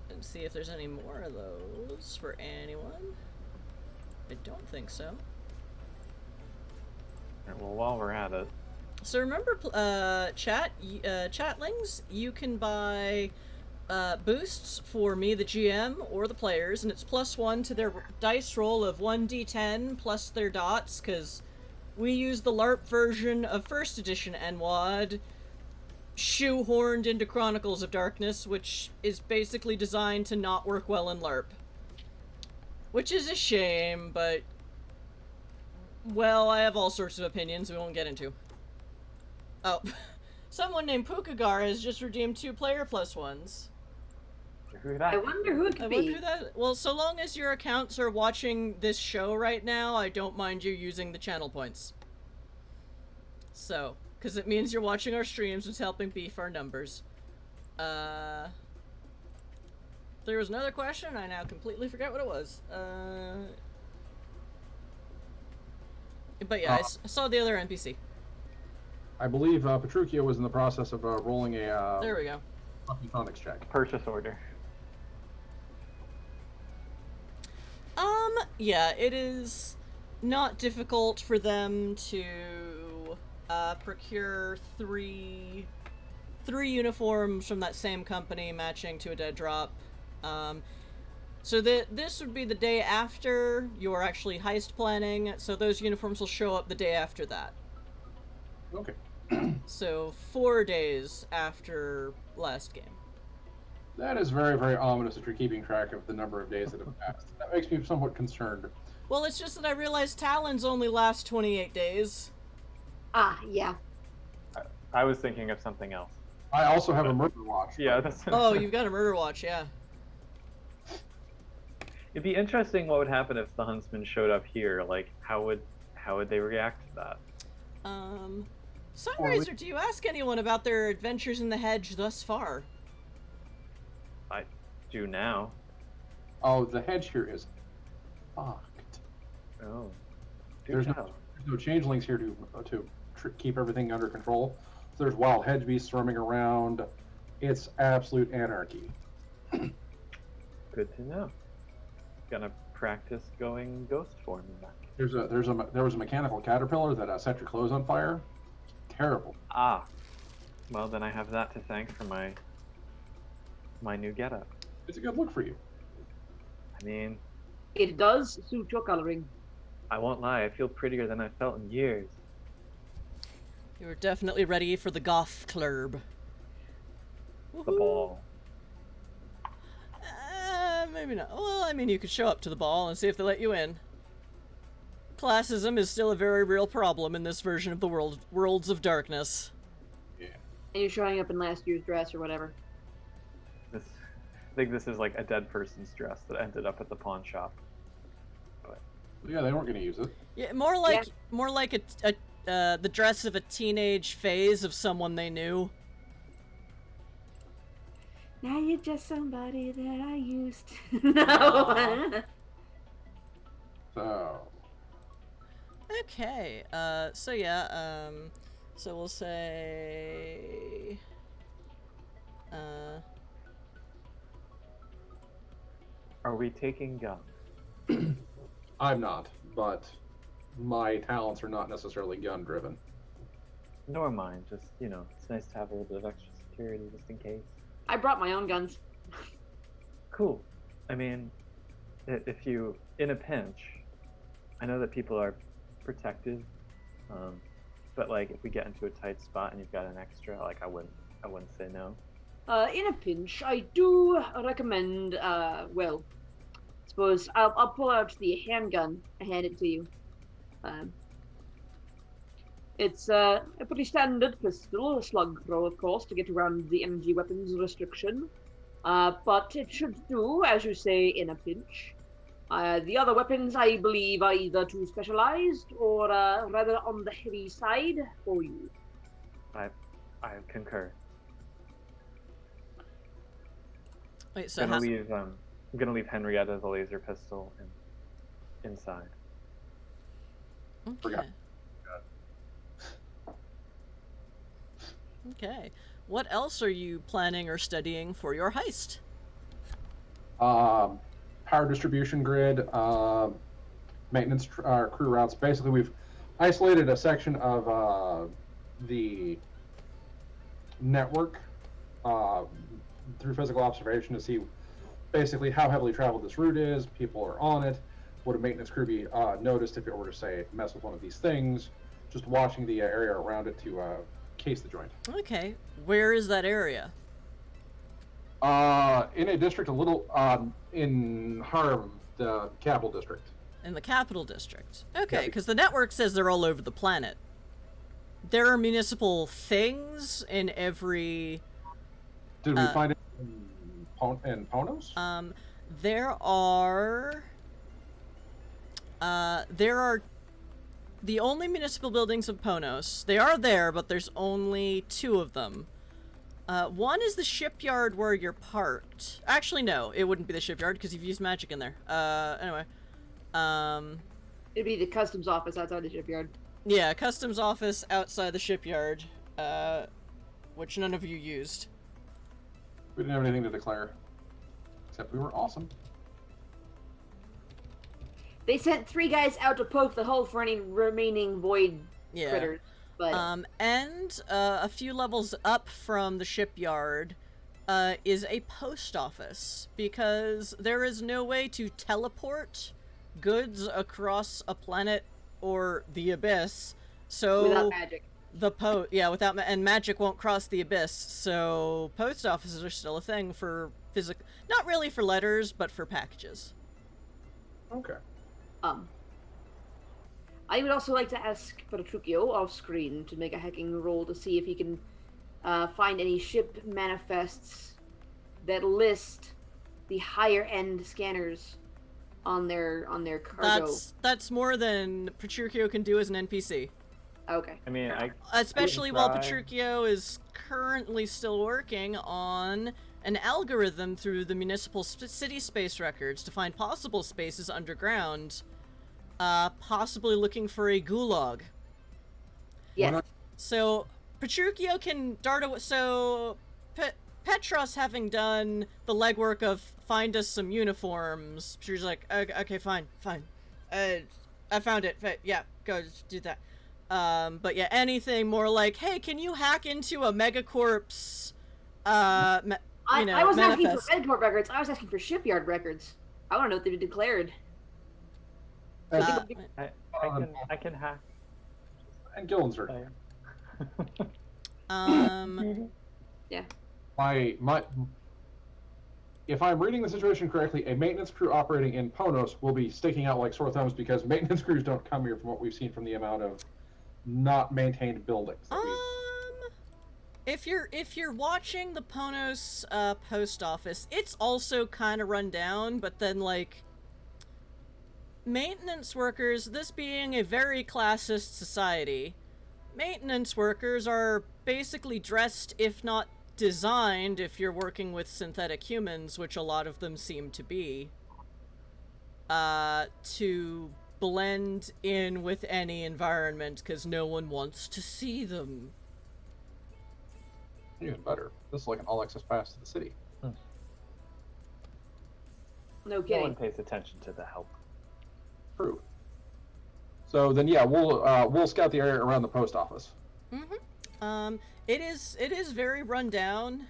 A: and see if there's any more of those for anyone. I don't think so.
C: Well, while we're at it.
A: So remember, chatlings, you can buy boosts for me, the GM, or the players, and it's +1 to their dice roll of 1d10 plus their dots, because we use the LARP version of 1st edition NWoD, shoehorned into Chronicles of Darkness, which is basically designed to not work well in LARP. Which is a shame, but... well, I have all sorts of opinions we won't get into. Oh. Someone named Pukagar has just redeemed 2 player +1s.
C: Who that?
B: I wonder who it could
A: I
B: be.
A: wonder who that... well, so long as your accounts are watching this show right now, I don't mind you using the channel points. So, because it means you're watching our streams, it's helping beef our numbers. There was another question, I now completely forget what it was. But yeah, I saw the other NPC.
D: I believe Petruchio was in the process of rolling a
A: There we go.
D: Phonics check.
C: Purchase order.
A: Yeah, it is not difficult for them to procure three uniforms from that same company matching to a dead drop. So this would be the day after you're actually heist planning, so those uniforms will show up the day after that.
D: Okay.
A: So 4 days after last game.
D: That is very, very ominous that you're keeping track of the number of days that have passed. That makes me somewhat concerned.
A: Well, it's just that I realized Talons only last 28 days.
B: Ah, yeah.
C: I was thinking of something else.
D: I also have a murder watch.
C: Yeah, that's...
A: Oh, you've got a murder watch, yeah.
C: It'd be interesting what would happen if the huntsman showed up here. Like, how would they react to that?
A: Sunraiser, do you ask anyone about their adventures in the hedge thus far?
C: I do now.
D: Oh, the hedge here is fucked.
C: Oh,
D: There's no changelings here to keep everything under control. So there's wild hedge beasts roaming around. It's absolute anarchy.
C: Good to know. Gonna practice going ghost form in that case.
D: There was a mechanical caterpillar that set your clothes on fire. Terrible.
C: Ah, well then I have that to thank for my new getup.
D: It's a good look for you.
C: I mean,
B: It does suit your coloring.
C: I won't lie, I feel prettier than I felt in years.
A: You're definitely ready for the goth club.
C: The ball.
A: Maybe not. Well, I mean, you could show up to the ball and see if they let you in. Classism is still a very real problem in this version of the Worlds of Darkness.
D: Yeah.
B: And you're showing up in last year's dress or whatever.
C: I think this is like a dead person's dress that ended up at the pawn shop.
D: Yeah, they weren't going to use it.
A: Yeah, more like the dress of a teenage phase of someone they knew.
B: Now you're just somebody that I used to know.
D: So.
A: Okay, so yeah, so we'll say,
C: Are we taking guns?
D: I'm not, but my talents are not necessarily gun-driven.
C: Nor mine, just, it's nice to have a little bit of extra security just in case.
B: I brought my own guns.
C: Cool. I mean, if you, in a pinch, I know that people are protective, but like if we get into a tight spot and you've got an extra, like I wouldn't say no.
B: In a pinch, I do recommend, well, I suppose I'll pull out the handgun and hand it to you. It's a pretty standard pistol, a slug throw, of course, to get around the energy weapons restriction. But it should do, as you say, in a pinch. The other weapons, I believe, are either too specialized or rather on the heavy side for you.
C: I concur.
A: wait, so
C: I'm gonna leave Henrietta the laser pistol inside.
A: Okay.
D: Forgot.
A: Okay. What else are you planning or studying for your heist?
D: Power distribution grid, maintenance crew routes. Basically, we've isolated a section of the network through physical observation to see basically how heavily traveled this route is. People are on it. Would a maintenance crew be noticed if it were to, say, mess with one of these things? Just watching the area around it to case the joint.
A: Okay. Where is that area?
D: In a district a little in Harlem, the capital district.
A: In the capital district. Okay,
D: Yeah.
A: because the network says they're all over the planet. There are municipal things in every...
D: Did we find it in Ponos?
A: There are the only municipal buildings of Ponos. They are there, but there's only 2 of them. One is the shipyard where you're parked. Actually, no, it wouldn't be the shipyard because you've used magic in there. Anyway.
B: It'd be the customs office outside the shipyard.
A: Yeah, customs office outside the shipyard, which none of you used.
D: We didn't have anything to declare, except we were awesome.
B: They sent 3 guys out to poke the hole for any remaining void
A: Yeah.
B: critters. But
A: And a few levels up from the shipyard is a post office, because there is no way to teleport goods across a planet or the abyss. So
B: without magic.
A: And magic won't cross the abyss. So post offices are still a thing for not really for letters, but for packages.
D: Okay.
B: I would also like to ask Petruchio off screen to make a hacking roll to see if he can find any ship manifests that list the higher end scanners on their cargo.
A: That's more than Petruchio can do as an NPC.
B: Okay.
C: I mean,
A: Especially while
C: try.
A: Petruchio is currently still working on an algorithm through the municipal city space records to find possible spaces underground, possibly looking for a gulag.
B: Yes.
A: So Petruchio can dart away. So Petros, having done the legwork of find us some uniforms, she's like, okay, fine. I found it. Yeah, go do that. But yeah, anything more like, hey, can you hack into a Megacorp's,
B: I wasn't asking
A: manifest?
B: for Megacorp records. I was asking for shipyard records. I want to know what they declared.
A: Uh,
C: I can hack.
D: And Gillenser.
B: Yeah.
D: If I'm reading the situation correctly, a maintenance crew operating in Ponos will be sticking out like sore thumbs because maintenance crews don't come here from what we've seen from the amount of not maintained buildings.
A: If you're watching the Ponos post office, it's also kind of run down, but then like maintenance workers, this being a very classist society, maintenance workers are basically dressed, if not designed, if you're working with synthetic humans, which a lot of them seem to be, to blend in with any environment because no one wants to see them.
D: Even better. This is like an all-access pass to the city.
B: No
C: No
B: kidding.
C: one pays attention to the help.
D: True. So then, yeah, we'll scout the area around the post office.
A: Mm-hmm. It is very run down.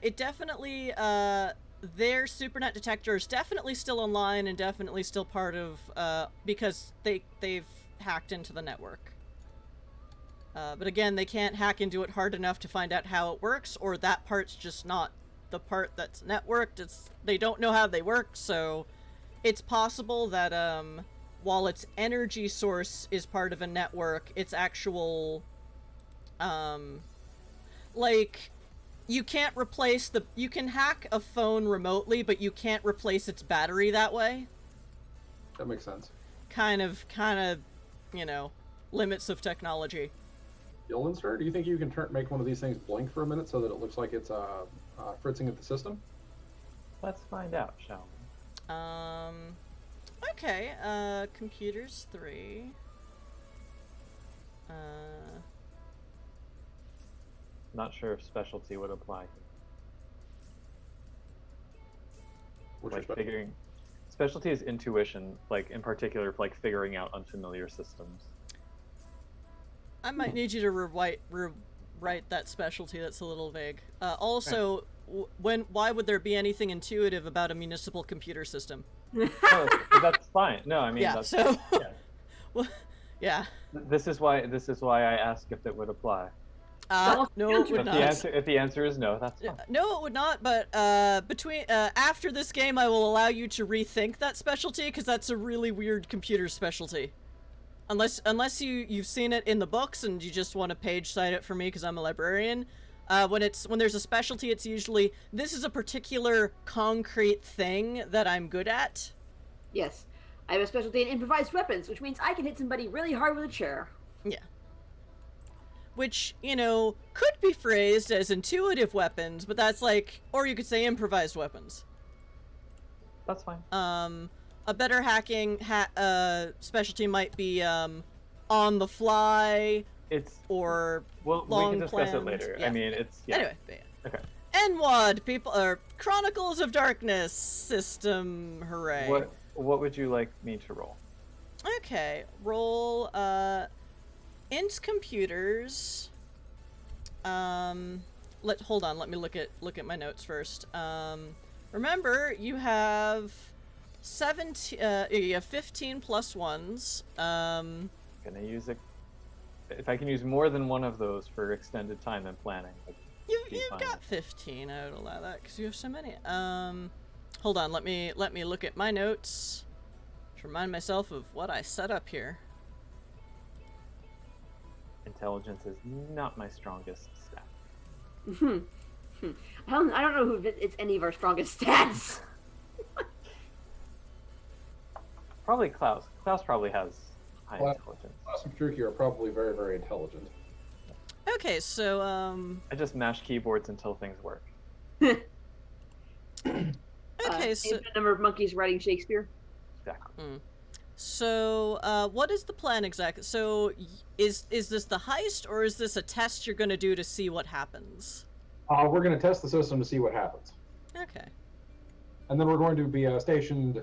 A: It definitely, their Supernat detector is definitely still online and definitely still part of, because they've hacked into the network. But again, they can't hack into it hard enough to find out how it works, or that part's just not the part that's networked. They don't know how they work, so it's possible that, while its energy source is part of a network, its actual, like, you can't replace you can hack a phone remotely, but you can't replace its battery that way.
D: That makes sense.
A: Kind of, you know, limits of technology.
D: Gillenser, do you think you can make one of these things blink for a minute so that it looks like it's fritzing at the system?
C: Let's find out, shall we?
A: Okay, computers 3.
C: Not sure if specialty would apply.
D: What's
C: Like
D: your
C: figuring. Specialty is intuition, like in particular, like figuring out unfamiliar systems.
A: I might need you to rewrite that specialty. That's a little vague. Also, why would there be anything intuitive about a municipal computer system?
C: Oh, that's fine. No, I mean,
A: Yeah.
C: that's,
A: So,
C: yeah.
A: well, yeah.
C: This is why I asked if it would apply.
A: No, it would not.
C: If the answer is no, that's fine.
A: No, it would not. But after this game, I will allow you to rethink that specialty because that's a really weird computer specialty. Unless you've seen it in the books and you just want to page cite it for me because I'm a librarian. When there's a specialty, it's usually this is a particular concrete thing that I'm good at.
B: Yes. I have a specialty in improvised weapons, which means I can hit somebody really hard with a chair.
A: Yeah. Which, you know, could be phrased as intuitive weapons, but that's like, or you could say improvised weapons.
C: That's fine.
A: A better hacking specialty might be on the fly. Or
C: we can discuss it
A: planned.
C: later.
A: Yeah.
C: I mean, it's yeah.
A: Anyway, yeah.
C: Okay.
A: NWoD Chronicles of Darkness system. Hooray!
C: What would you like me to roll?
A: Okay, roll int computers. Hold on. Let me look at my notes first. Remember, you have 15 plus ones.
C: Gonna use it. If I can use more than one of those for extended time and planning.
A: You've got 15. I would allow that because you have so many. Hold on. Let me look at my notes to remind myself of what I set up here.
C: Intelligence is not my strongest stat.
B: I don't know if it's any of our strongest stats.
C: Probably Klaus. Klaus probably has high
D: Klaus-
C: intelligence.
D: Klaus and Petrucci are probably very, very intelligent.
A: Okay, so
C: I just mash keyboards until things work.
A: okay, so
B: Infinite number of monkeys writing Shakespeare.
C: Exactly.
A: so what is the plan exactly? So is this the heist, or is this a test you're going to do to see what happens?
D: We're going to test the system to see what happens.
A: Okay.
D: And then we're going to be stationed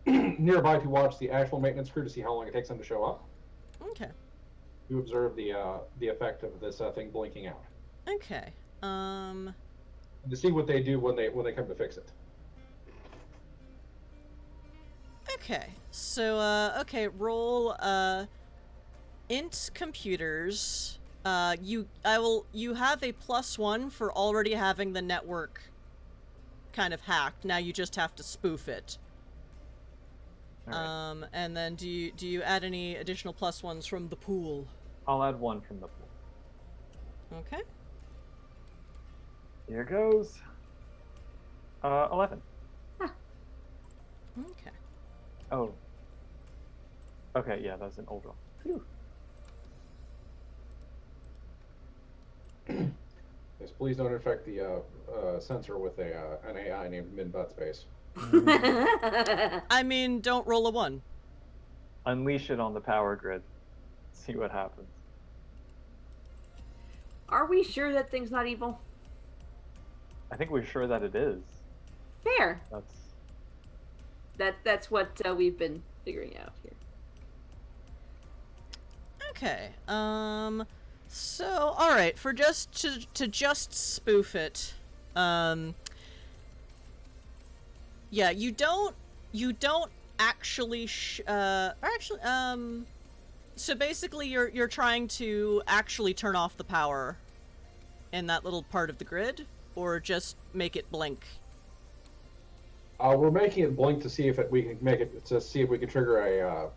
D: nearby to watch the actual maintenance crew to see how long it takes them to show up,
A: Okay.
D: to observe the effect of this thing blinking out,
A: Okay.
D: and to see what they do when they come to fix it.
A: Okay. So okay, roll int computers. You have a +1 for already having the network kind of hacked. Now you just have to spoof it.
C: All right.
A: And then do you add any additional +1s from the pool?
C: I'll add 1 from the pool.
A: Okay.
C: Here goes. 11.
A: Okay.
C: Oh. Okay, yeah, that's an old roll. Phew.
D: Yes, please don't infect the sensor with an AI named Min Buttspace.
A: I mean, don't roll a 1.
C: Unleash it on the power grid. See what happens.
B: Are we sure that thing's not evil?
C: I think we're sure that it is.
B: Fair.
C: That's
B: That's what we've been figuring out here.
A: Okay. So, all right, for just to just spoof it. Yeah, you don't actually so basically you're trying to actually turn off the power in that little part of the grid, or just make it blink.
D: We're making it blink to see if we can make it to see if we can trigger a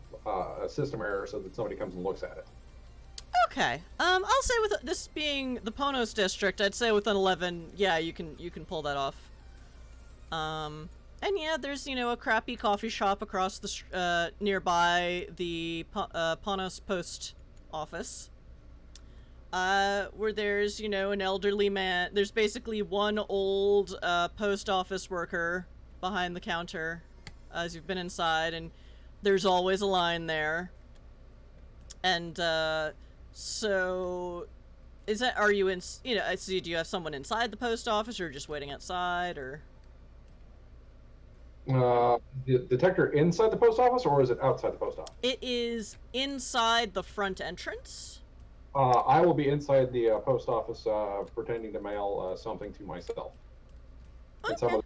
D: system error so that somebody comes and looks at it.
A: Okay. I'll say with this being the Ponos district, I'd say with an 11, yeah, you can pull that off. And yeah, there's, a crappy coffee shop across the nearby the Ponos post office. Where there's, an elderly man. There's basically one old post office worker behind the counter as you've been inside, and there's always a line there. And so are you in, do you have someone inside the post office, or just waiting outside, or?
D: The detector inside the post office, or is it outside the post office?
A: It is inside the front entrance.
D: I will be inside the post office pretending to mail something to myself.
A: Okay.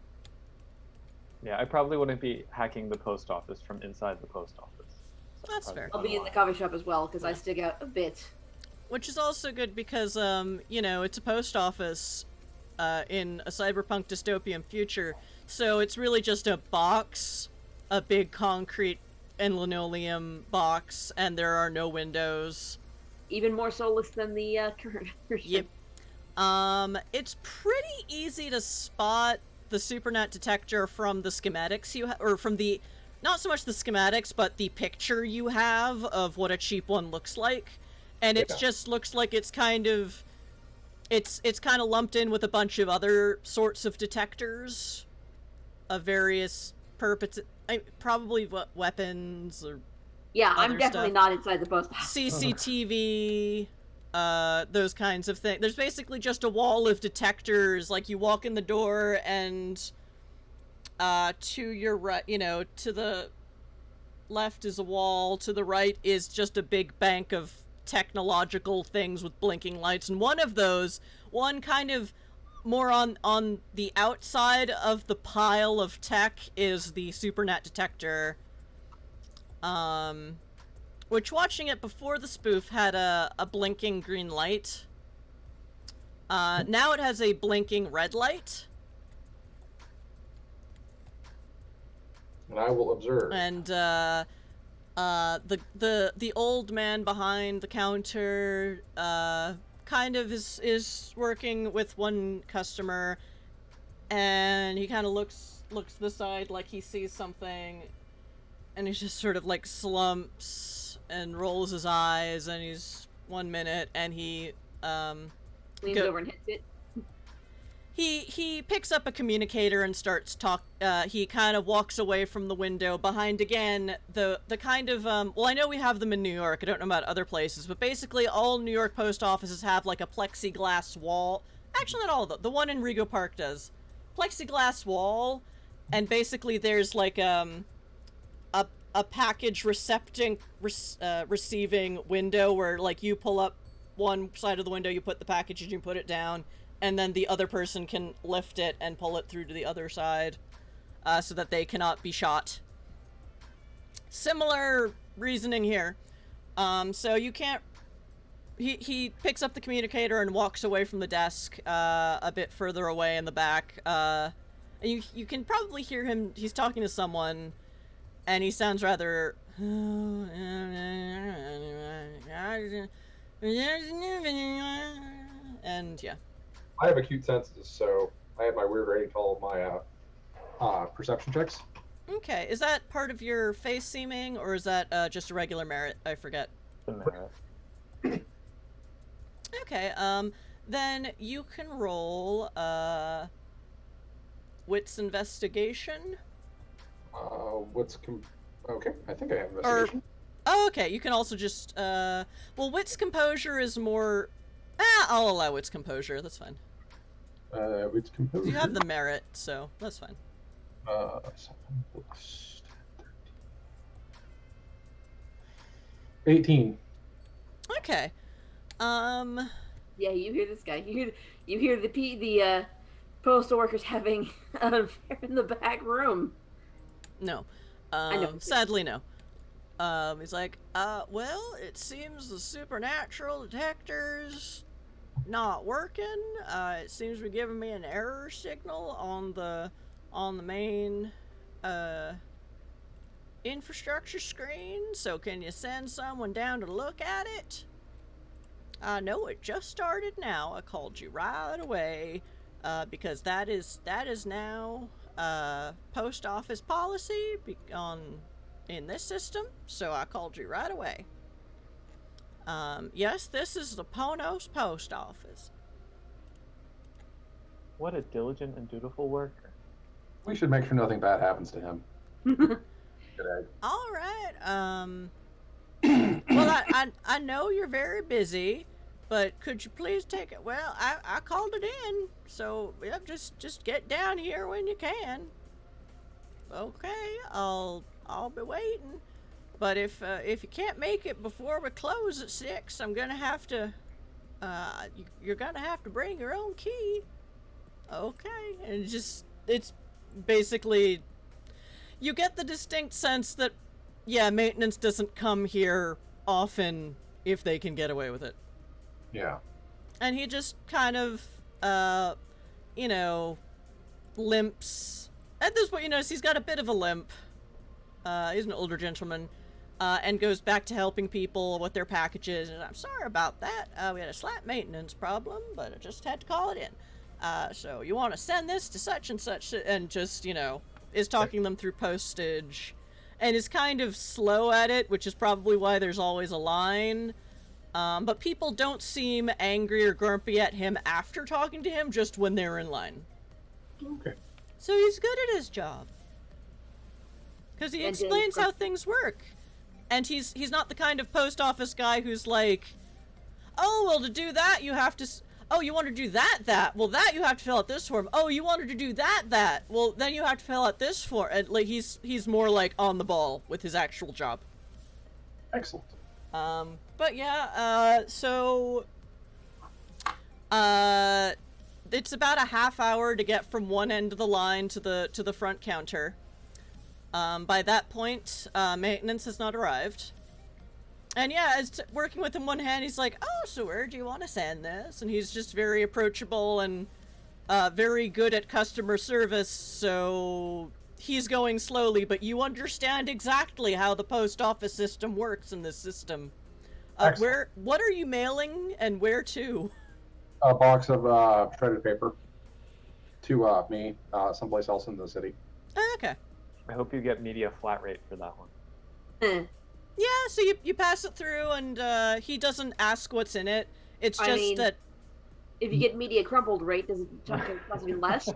C: Yeah, I probably wouldn't be hacking the post office from inside the post office. So
A: That's
C: probably
A: fair.
B: I'll be in the coffee shop as well because I stick out a bit.
A: Which is also good because, it's a post office in a cyberpunk dystopian future, so it's really just a box, a big concrete and linoleum box, and there are no windows.
B: Even more soulless than the current version.
A: Yep. It's pretty easy to spot the Supernat detector from the schematics or from the, not so much the schematics, but the picture you have of what a cheap one looks like. And it just looks like it's kind of lumped in with a bunch of other sorts of detectors of various purposes. Probably weapons or
B: Yeah, I'm
A: other
B: definitely
A: stuff.
B: not inside the post office.
A: CCTV, those kinds of things. There's basically just a wall of detectors. Like, you walk in the door, and to your right, to the left is a wall, to the right is just a big bank of technological things with blinking lights, and one of those, one kind of more on the outside of the pile of tech, is the Supernat detector, which, watching it before the spoof, had a blinking green light. Now it has a blinking red light.
D: And I will observe.
A: And the old man behind the counter kind of is working with one customer, and he kind of looks to the side like he sees something, and he just sort of like slumps and rolls his eyes, and he's 1 minute, and he
B: leans over and hits it.
A: He picks up a communicator and starts he kind of walks away from the window behind, again, the kind of, well, I know we have them in New York, I don't know about other places, but basically all New York post offices have, like, a plexiglass wall. Actually, not all of them. The one in Rego Park does. Plexiglass wall, and basically there's, like, a package receiving window where, like, you pull up one side of the window, you put the package and you put it down, and then the other person can lift it and pull it through to the other side, so that they cannot be shot. Similar reasoning here. So you can't... He picks up the communicator and walks away from the desk, a bit further away in the back. And you can probably hear him, he's talking to someone, and he sounds rather... And, yeah.
D: I have acute senses, so I have my weird rating to all of my perception checks.
A: Okay, is that part of your face seeming, or is that just a regular merit? I forget.
C: The merit.
A: Okay, then you can roll Wits Investigation.
D: Okay, I think I have investigation.
A: Oh, okay, you can also just, well, Wits Composure is more... I'll allow Wits Composure, that's fine.
D: Wits Composure.
A: You have the merit, so that's fine.
D: 7 plus 18.
A: Okay.
B: Yeah, you hear this guy. You hear the postal workers having an affair in the back room.
A: No.
B: I know.
A: Sadly, no. He's like, well, it seems the supernatural detector's not working. It seems to be giving me an error signal on the main, infrastructure screen, so can you send someone down to look at it? I know it just started now. I called you right away, because that is now, post office policy in this system, so I called you right away. Yes, this is the Ponos Post Office.
C: What a diligent and dutiful worker.
D: We should make sure nothing bad happens to him. Good egg.
A: All right. Well, I know you're very busy, but could you please take it? Well, I called it in, so yeah, just get down here when you can. Okay, I'll be waiting. But if you can't make it before we close at 6, I'm gonna have to. You're gonna have to bring your own key. Okay, and it's basically, you get the distinct sense that, yeah, maintenance doesn't come here often if they can get away with it.
D: Yeah.
A: And he just kind of, limps. At this point, you notice he's got a bit of a limp. He's an older gentleman, and goes back to helping people with their packages. And I'm sorry about that. We had a slight maintenance problem, but I just had to call it in. So you want to send this to such and such, and just, is talking them through postage, and is kind of slow at it, which is probably why there's always a line. But people don't seem angry or grumpy at him after talking to him, just when they're in line.
D: Okay.
A: So he's good at his job. Because he explains how things work. And he's not the kind of post office guy who's like, oh, well, to do that, you have to... Oh, you want to do that? Well, that you have to fill out this form. Oh, you wanted to do that? Well, then you have to fill out this form. And, like, he's more, like, on the ball with his actual job.
D: Excellent.
A: But yeah, it's about a half hour to get from one end of the line to the front counter. By that point, maintenance has not arrived. And yeah, as working with him one hand, he's like, oh, so where do you want to send this? And he's just very approachable and very good at customer service, so he's going slowly, but you understand exactly how the post office system works in this system.
D: Excellent.
A: What are you mailing and where to?
D: A box of shredded paper to me, someplace else in the city.
A: Okay.
C: I hope you get media flat rate for that one.
A: Yeah, so you pass it through, and he doesn't ask what's in it. It's just that
B: if you get media crumpled rate, does it cost even less?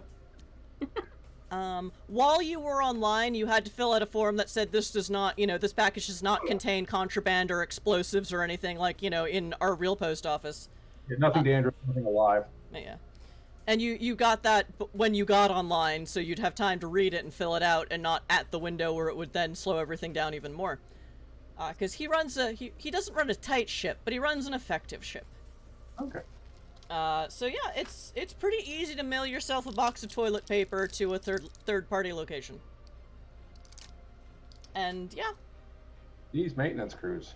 A: while you were online, you had to fill out a form that said this does not, this package does not contain contraband or explosives or anything like, in our real post office.
D: Yeah, nothing dangerous, nothing alive.
A: Yeah. And you got that when you got online, so you'd have time to read it and fill it out, and not at the window where it would then slow everything down even more. Because he runs he doesn't run a tight ship, but he runs an effective ship.
D: Okay.
A: So yeah, it's pretty easy to mail yourself a box of toilet paper to a third party location. And yeah.
D: These maintenance crews.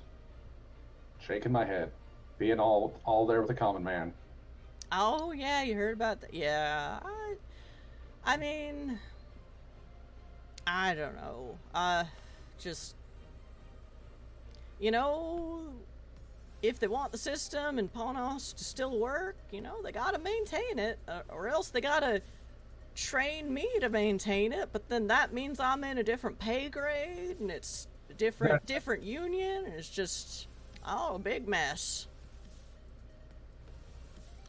D: Shaking my head. Being all there with the common man.
A: Oh yeah, you heard about that? Yeah. I mean, I don't know. Just, if they want the system and Panos to still work, they gotta maintain it, or else they gotta train me to maintain it, but then that means I'm in a different pay grade, and it's a different union, and it's just, a big mess.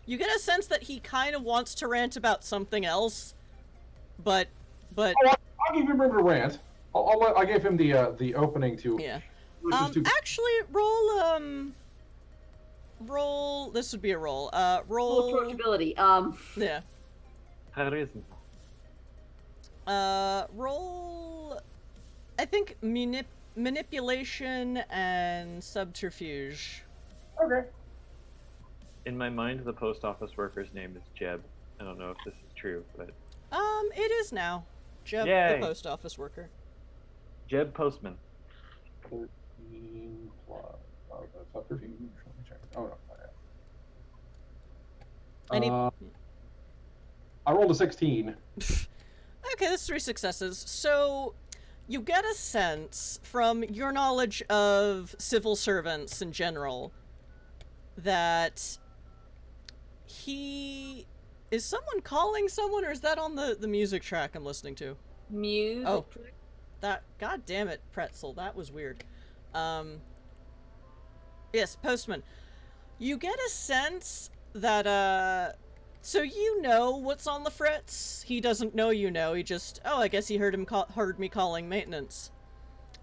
A: You get a sense that he kind of wants to rant about something else, but...
D: Oh, I'll give him room to rant. I gave him the opening to...
A: Yeah. Actually, roll... This would be a roll. Roll...
B: Approachability.
A: Yeah.
C: Charisma.
A: Roll... I think manipulation and subterfuge.
D: Okay.
C: In my mind, the post office worker's name is Jeb. I don't know if this is true, but...
A: It is now. Jeb,
C: Yay.
A: the post office worker.
C: Jeb Postman.
D: 13 plus... Oh, subterfuge? Let me check. Oh, no. I rolled a 16.
A: Okay, that's 3 successes. So, you get a sense from your knowledge of civil servants in general that he... Is someone calling someone, or is that on the music track I'm listening to?
B: Music.
A: Oh, that... God damn it, Pretzel. That was weird. Yes, Postman. You get a sense that, so you know what's on the fritz. He doesn't know you know. He just... Oh, I guess he heard me calling maintenance.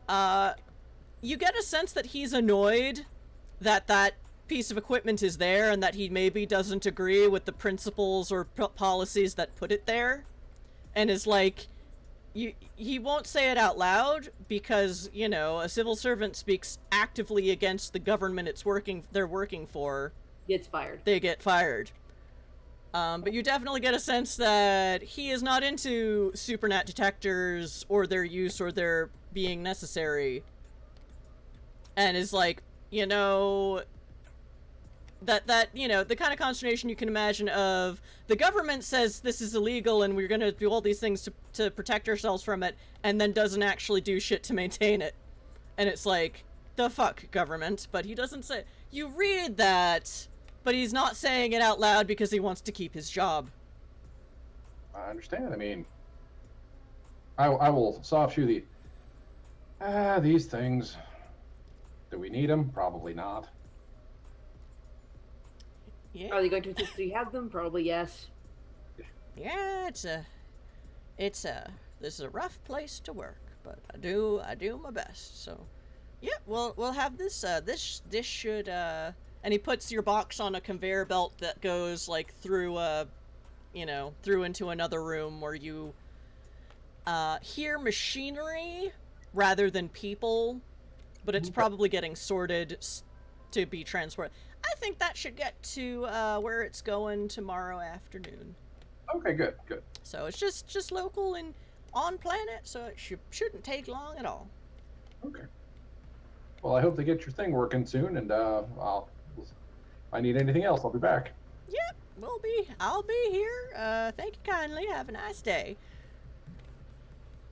A: You get a sense that he's annoyed that piece of equipment is there, and that he maybe doesn't agree with the principles or policies that put it there, and is like, he won't say it out loud because, a civil servant speaks actively against the government they're working for.
B: Gets fired.
A: They get fired. But you definitely get a sense that he is not into Supernat detectors or their use or their being necessary, and is like, that the kind of consternation you can imagine of the government says this is illegal and we're going to do all these things to protect ourselves from it, and then doesn't actually do shit to maintain it. And it's like, the fuck, government? But he doesn't say... You read that, but he's not saying it out loud because he wants to keep his job.
D: I understand. I mean, I will soft shoe these things. Do we need them? Probably not.
A: Yeah.
B: Are they going to insist you have them? Probably yes.
A: Yeah, this is a rough place to work, but I do my best. So, yeah, we'll have this. This should. And he puts your box on a conveyor belt that goes like through through into another room where you hear machinery rather than people, but it's probably getting sorted to be transported. I think that should get to where it's going tomorrow afternoon.
D: Okay, good.
A: So it's just local and on planet, so it shouldn't take long at all.
D: Okay. Well, I hope they get your thing working soon, and if I need anything else, I'll be back.
A: Yep, I'll be here. Thank you kindly. Have a nice day.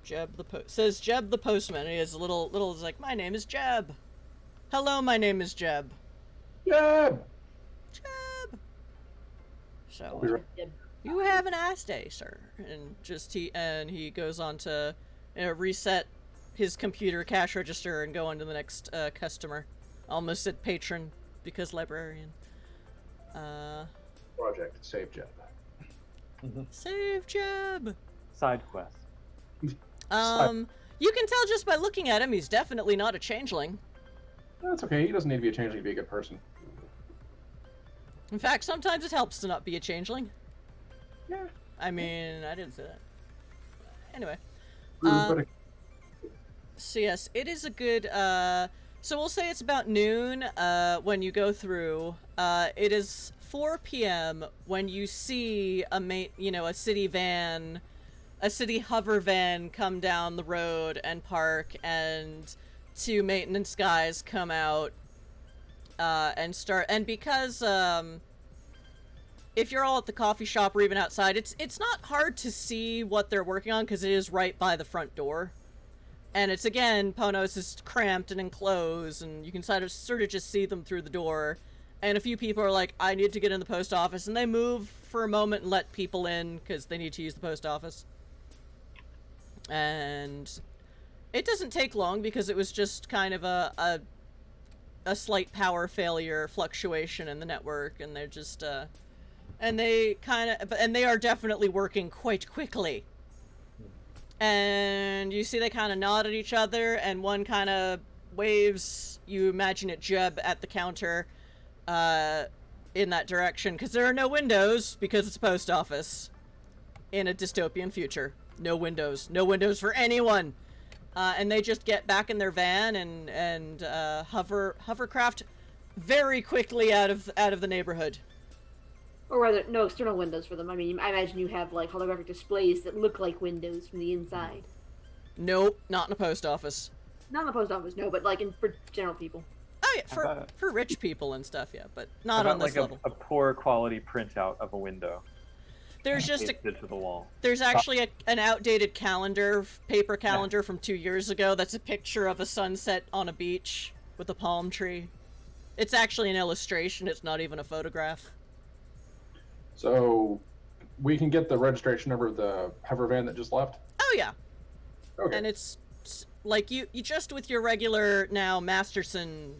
A: Jeb the postman. He has a little like, my name is Jeb. Hello, my name is Jeb.
D: Jeb!
A: Jeb. So,
D: Be right-
A: you have a nice day, sir. And he goes on to reset his computer cash register and go on to the next customer. Almost said patron because librarian.
D: Project Save Jeb.
A: Save Jeb.
C: Side quest.
A: You can tell just by looking at him, he's definitely not a changeling.
D: That's okay. He doesn't need to be a changeling to be a good person.
A: In fact, sometimes it helps to not be a changeling.
D: Yeah.
A: I mean, I didn't say that. Anyway. So yes, it is a good, so we'll say it's about noon, when you go through. It is 4 p.m. when you see a city hover van come down the road and park, and 2 maintenance guys come out, and start, and because, if you're all at the coffee shop or even outside, it's not hard to see what they're working on because it is right by the front door. And it's, again, Ponos is cramped and enclosed, and you can sort of just see them through the door. And a few people are like, I need to get in the post office, and they move for a moment and let people in because they need to use the post office. And it doesn't take long because it was just kind of a slight power failure fluctuation in the network, and they're just, and they are definitely working quite quickly. And you see they kind of nod at each other, and one kind of waves, you imagine it Jeb at the counter, in that direction, because there are no windows, because it's a post office in a dystopian future. No windows for anyone. And they just get back in their van and hovercraft very quickly out of the neighborhood.
B: Or rather, no external windows for them. I mean, I imagine you have, like, holographic displays that look like windows from the inside.
A: Nope, not in a post office.
B: Not in the post office, no, but, like, for general people.
A: Oh, yeah, for rich people and stuff, yeah, but not
C: How
A: on
C: about,
A: this
C: like,
A: level.
C: a poor quality printout of a window.
A: There's just
C: pasted to the wall.
A: There's actually an outdated calendar, paper calendar from 2 years ago that's a picture of a sunset on a beach with a palm tree. It's actually an illustration, it's not even a photograph.
D: So, we can get the registration number of the hover van that just left?
A: Oh, yeah.
D: Okay.
A: And it's, like, you just with your regular, now, Masterson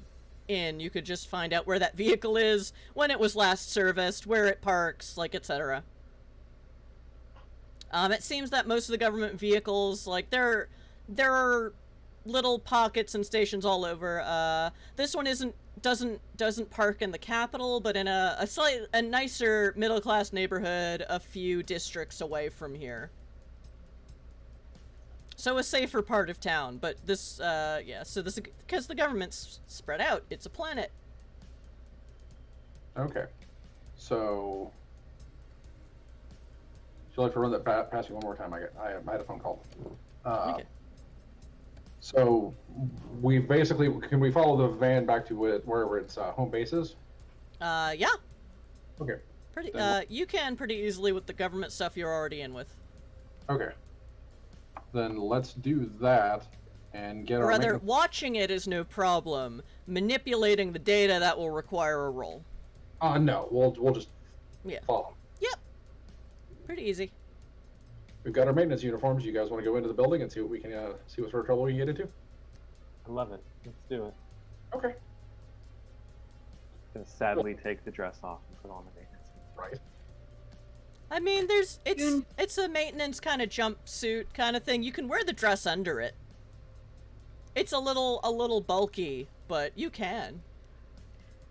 A: in, you could just find out where that vehicle is, when it was last serviced, where it parks, like, etc. It seems that most of the government vehicles, like, there are little pockets and stations all over. This one doesn't park in the capital, but in a nicer middle-class neighborhood a few districts away from here. So a safer part of town, but this, so this, because the government's spread out, it's a planet.
D: Okay. So, you'll have to run that past you one more time. I had a phone call.
A: Okay.
D: So, can we follow the van back to wherever its home base is?
A: Yeah.
D: Okay.
A: You can pretty easily with the government stuff you're already in with.
D: Okay. Then let's do that and get
A: Or
D: our...
A: rather, watching it is no problem. Manipulating the data, that will require a roll.
D: No, we'll just follow.
A: Yep. Pretty easy.
D: We've got our maintenance uniforms. You guys want to go into the building and see what we can see what sort of trouble we can get into?
C: I love it. Let's do it.
D: Okay.
C: Gonna sadly take the dress off and put on the maintenance.
D: Right.
A: I mean, it's a maintenance kind of jumpsuit kind of thing. You can wear the dress under it. It's a little bulky, but you can.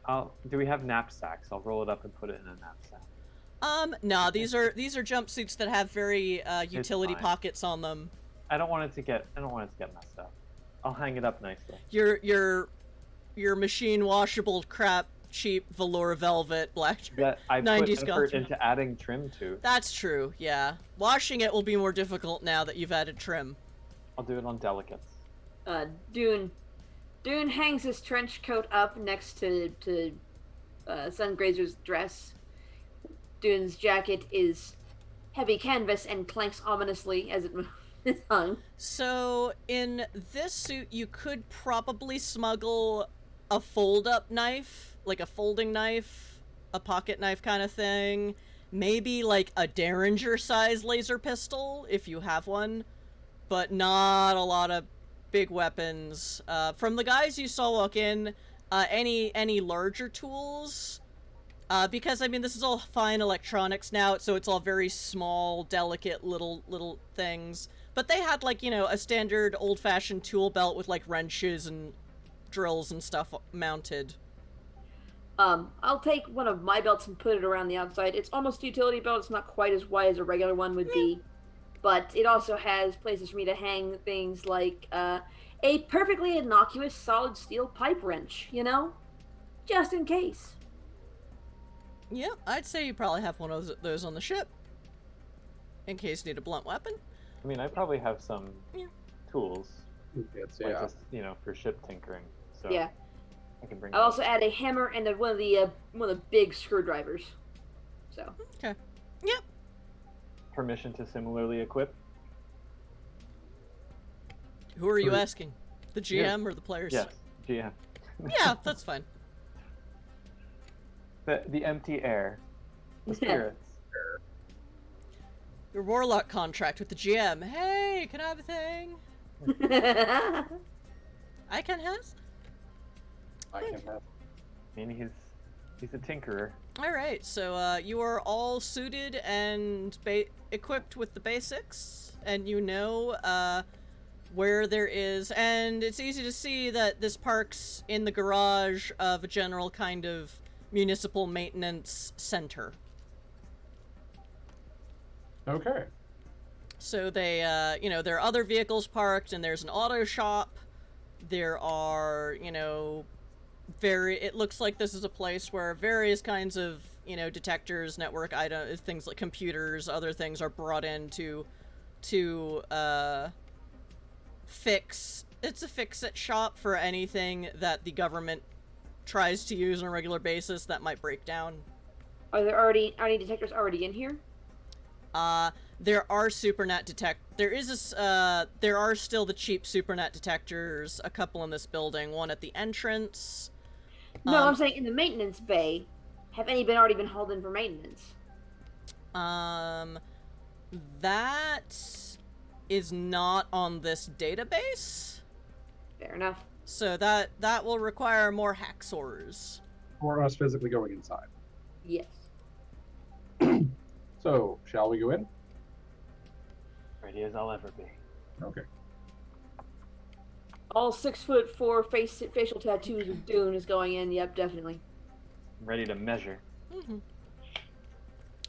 C: Do we have knapsacks? I'll roll it up and put it in a knapsack.
A: No, these are jumpsuits that have very utility pockets on them.
C: I don't want it to get messed up. I'll hang it up nicely.
A: Your machine washable crap cheap velour velvet black
C: that I
A: 90s
C: put effort into adding trim to.
A: That's true, yeah. Washing it will be more difficult now that you've added trim.
C: I'll do it on delicates.
B: Dune hangs his trench coat up next to Sungrazer's dress. Dune's jacket is heavy canvas and clanks ominously as it is hung.
A: So, in this suit, you could probably smuggle a fold-up knife, like a folding knife, a pocket knife kind of thing. Maybe like a Derringer-sized laser pistol, if you have one, but not a lot of big weapons. From the guys you saw walk in, any larger tools? Because, I mean, this is all fine electronics now, so it's all very small, delicate little things. But they had, like, you know, a standard old-fashioned tool belt with, like, wrenches and drills and stuff mounted.
B: I'll take one of my belts and put it around the outside. It's almost a utility belt. It's not quite as wide as a regular one would be. But it also has places for me to hang things like a perfectly innocuous solid steel pipe wrench, you know? Just in case.
A: Yeah, I'd say you probably have one of those on the ship. In case you need a blunt weapon.
C: I mean, I probably have some tools.
D: It's,
C: Like
D: yeah.
C: just, you know, for ship tinkering. So
B: Yeah.
C: I can bring
B: I'll
C: those.
B: also add a hammer and one of the big screwdrivers. So.
A: Okay. Yep.
C: Permission to similarly equip?
A: Who are you asking? The GM or the players?
C: Yes, GM.
A: Yeah, that's fine.
C: The empty air. The spirits.
A: Your warlock contract with the GM. Hey, can I have a thing? I can has?
D: I can have.
C: I mean, he's a tinkerer.
A: Alright, so you are all suited and equipped with the basics, and you know where there is, and it's easy to see that this park's in the garage of a general kind of municipal maintenance center.
D: Okay.
A: So they, you know, there are other vehicles parked, and there's an auto shop. There are, you know, it looks like this is a place where various kinds of, you know, detectors, network items, things like computers, other things are brought in to fix. It's a fix-it shop for anything that the government tries to use on a regular basis that might break down.
B: Are any detectors already in here?
A: There are Supernat there are still the cheap Supernat detectors, a couple in this building, one at the entrance.
B: No, I'm saying in the maintenance bay. Have any already been hauled in for maintenance?
A: That is not on this database.
B: Fair enough.
A: So that will require more hacksaws.
D: Or us physically going inside.
B: Yes.
D: So, shall we go in?
C: Ready as I'll ever be.
D: Okay.
B: All 6'4" facial tattoos of Dune is going in. Yep, definitely.
C: I'm ready to measure.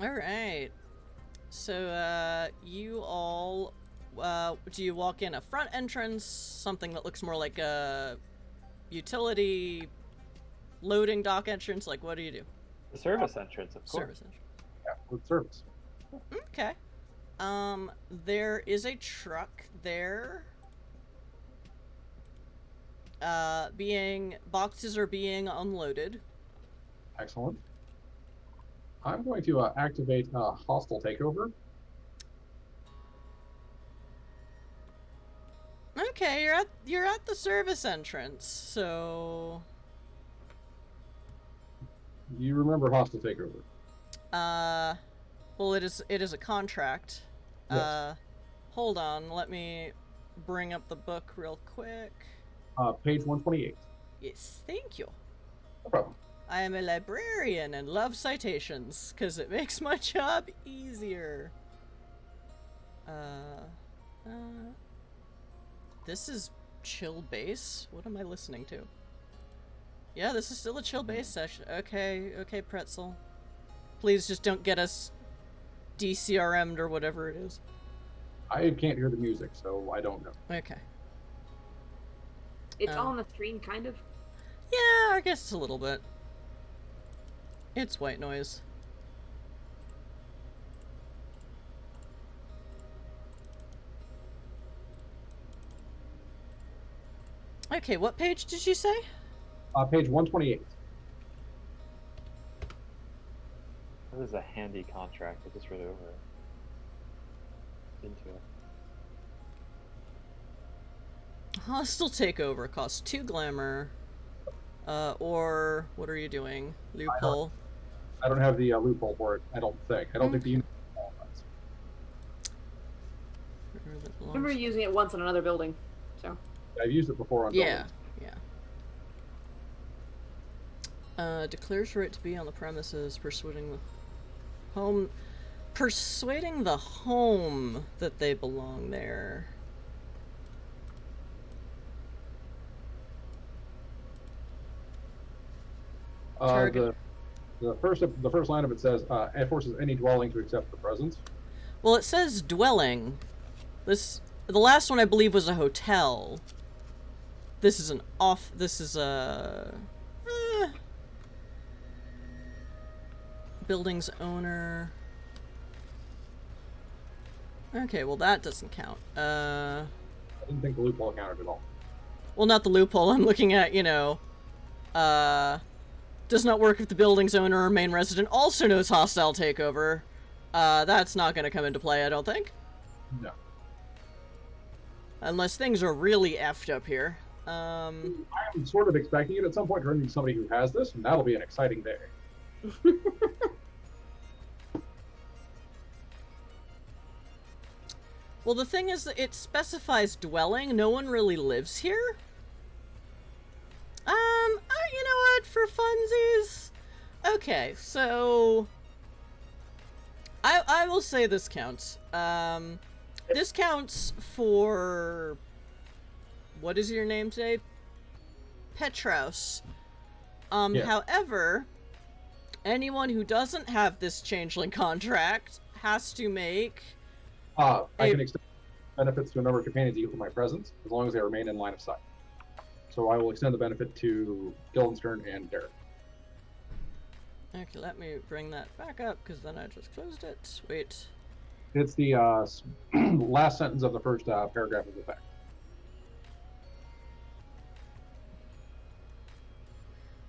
A: All right. So you all, do you walk in a front entrance, something that looks more like a utility loading dock entrance? Like, what do you do?
C: The service entrance, of course.
A: Service entrance.
D: Yeah, with service.
A: Okay. There is a truck there. Boxes are being unloaded.
D: Excellent. I'm going to activate hostile takeover.
A: Okay, you're at the service entrance, so
D: You remember hostile takeover?
A: well, it is a contract.
D: Yes.
A: Hold on, let me bring up the book real quick.
D: Page 128.
A: Yes, thank you.
D: No problem.
A: I am a librarian and love citations, because it makes my job easier. This is chill bass? What am I listening to? Yeah, this is still a chill bass session. Okay, Pretzel. Please just don't get us DCRM'd or whatever it is.
D: I can't hear the music, so I don't know.
A: Okay.
B: It's all on the screen, kind of.
A: Yeah, I guess it's a little bit. It's white noise. Okay, what page did you say?
D: Page 128.
C: This is a handy contract. I just read over into it.
A: Hostile takeover costs 2 glamour. Or what are you doing? Loophole.
D: I don't have the loophole for it. I don't think. I don't think the unit does.
B: I remember using it once on another building, so.
D: I've used it before on
A: Yeah,
D: buildings.
A: yeah. Declares right to be on the premises, persuading the home that they belong there. Target.
D: The first line of it says, enforces any dwelling to accept the presence.
A: Well, it says dwelling. The last one I believe was a hotel. This is a building's owner. Okay, well that doesn't count.
D: I didn't think the loophole counted at all.
A: Well, not the loophole. I'm looking at, does not work if the building's owner or main resident also knows hostile takeover. That's not going to come into play, I don't think.
D: No.
A: Unless things are really effed up here.
D: I'm sort of expecting it at some point to run into somebody who has this, and that'll be an exciting day.
A: Well, the thing is, it specifies dwelling. No one really lives here. You know what? For funsies. Okay, so I will say this counts. This counts for, what is your name today? Petros.
D: Yeah.
A: However, anyone who doesn't have this changeling contract has to make
D: I can extend benefits to a number of companions equal to my presence, as long as they remain in line of sight. So I will extend the benefit to Guildenstern and Derek.
A: Okay, let me bring that back up, because then I just closed it. Wait.
D: It's the last sentence of the first paragraph of the fact.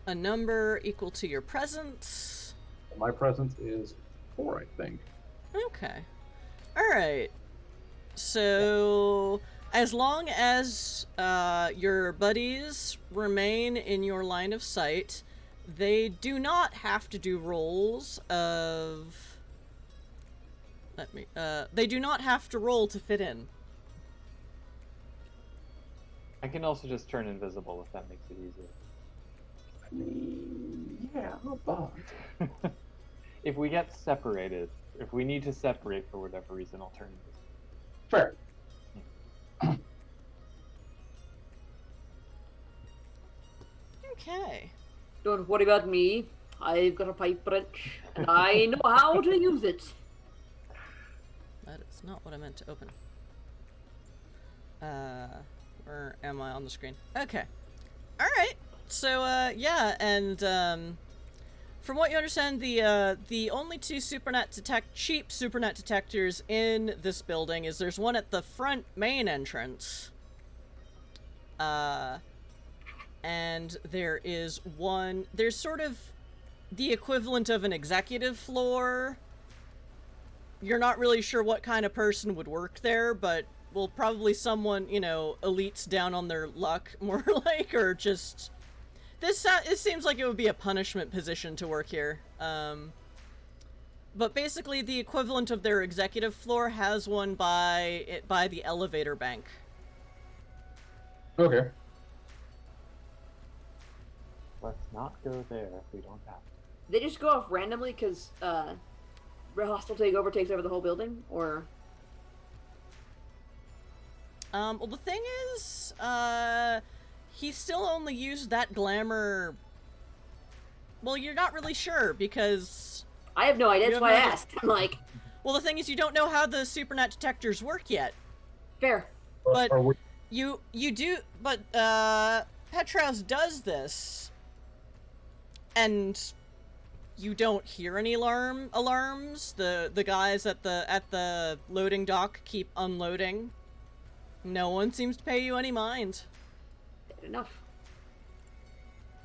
A: A number equal to your presence.
D: My presence is 4, I think.
A: Okay. Alright. So, as long as your buddies remain in your line of sight, they do not have to do rolls of... they do not have to roll to fit in.
C: I can also just turn invisible if that makes it easier.
D: I mean, yeah, but...
C: If we get separated, if we need to separate for whatever reason, I'll turn invisible.
D: Fair.
A: Okay.
B: Don't worry about me. I've got a pipe wrench, and I know how to use it.
A: That is not what I meant to open. Where am I on the screen? Okay. Alright. So, yeah, and, from what you understand, the only two cheap Supernat detectors in this building is there's one at the front main entrance. And there is one, there's sort of the equivalent of an executive floor. You're not really sure what kind of person would work there, but, well, probably someone, elites down on their luck, more like, or just... It seems like it would be a punishment position to work here. But basically, the equivalent of their executive floor has one by the elevator bank.
D: Okay.
C: Let's not go there if we don't have to.
B: They just go off randomly because hostile takeover takes over the whole building, or?
A: Well, the thing is, he still only used that glamour... Well, you're not really sure, because...
B: I have no idea, that's why I asked. I'm like...
A: Well, the thing is, you don't know how the Supernat detectors work yet.
B: Fair.
A: But you do... But, Petros does this, and you don't hear any alarms. The guys at the loading dock keep unloading. No one seems to pay you any mind.
B: Enough.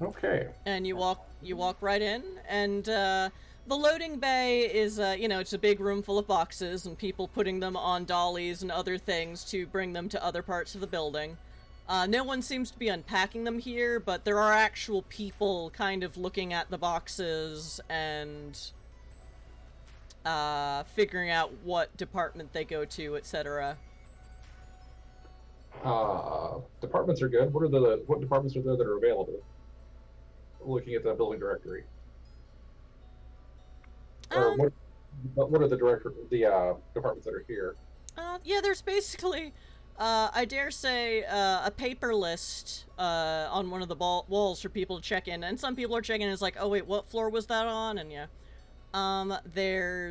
D: Okay.
A: And you walk right in, and the loading bay is it's a big room full of boxes and people putting them on dollies and other things to bring them to other parts of the building. No one seems to be unpacking them here, but there are actual people kind of looking at the boxes and figuring out what department they go to, etc.
D: Departments are good. What departments are there that are available? Looking at the building directory. Or what are the departments that are here?
A: Yeah, there's basically, I dare say, a paper list on one of the walls for people to check in, and some people are checking in. It's like, oh wait, what floor was that on? And yeah, there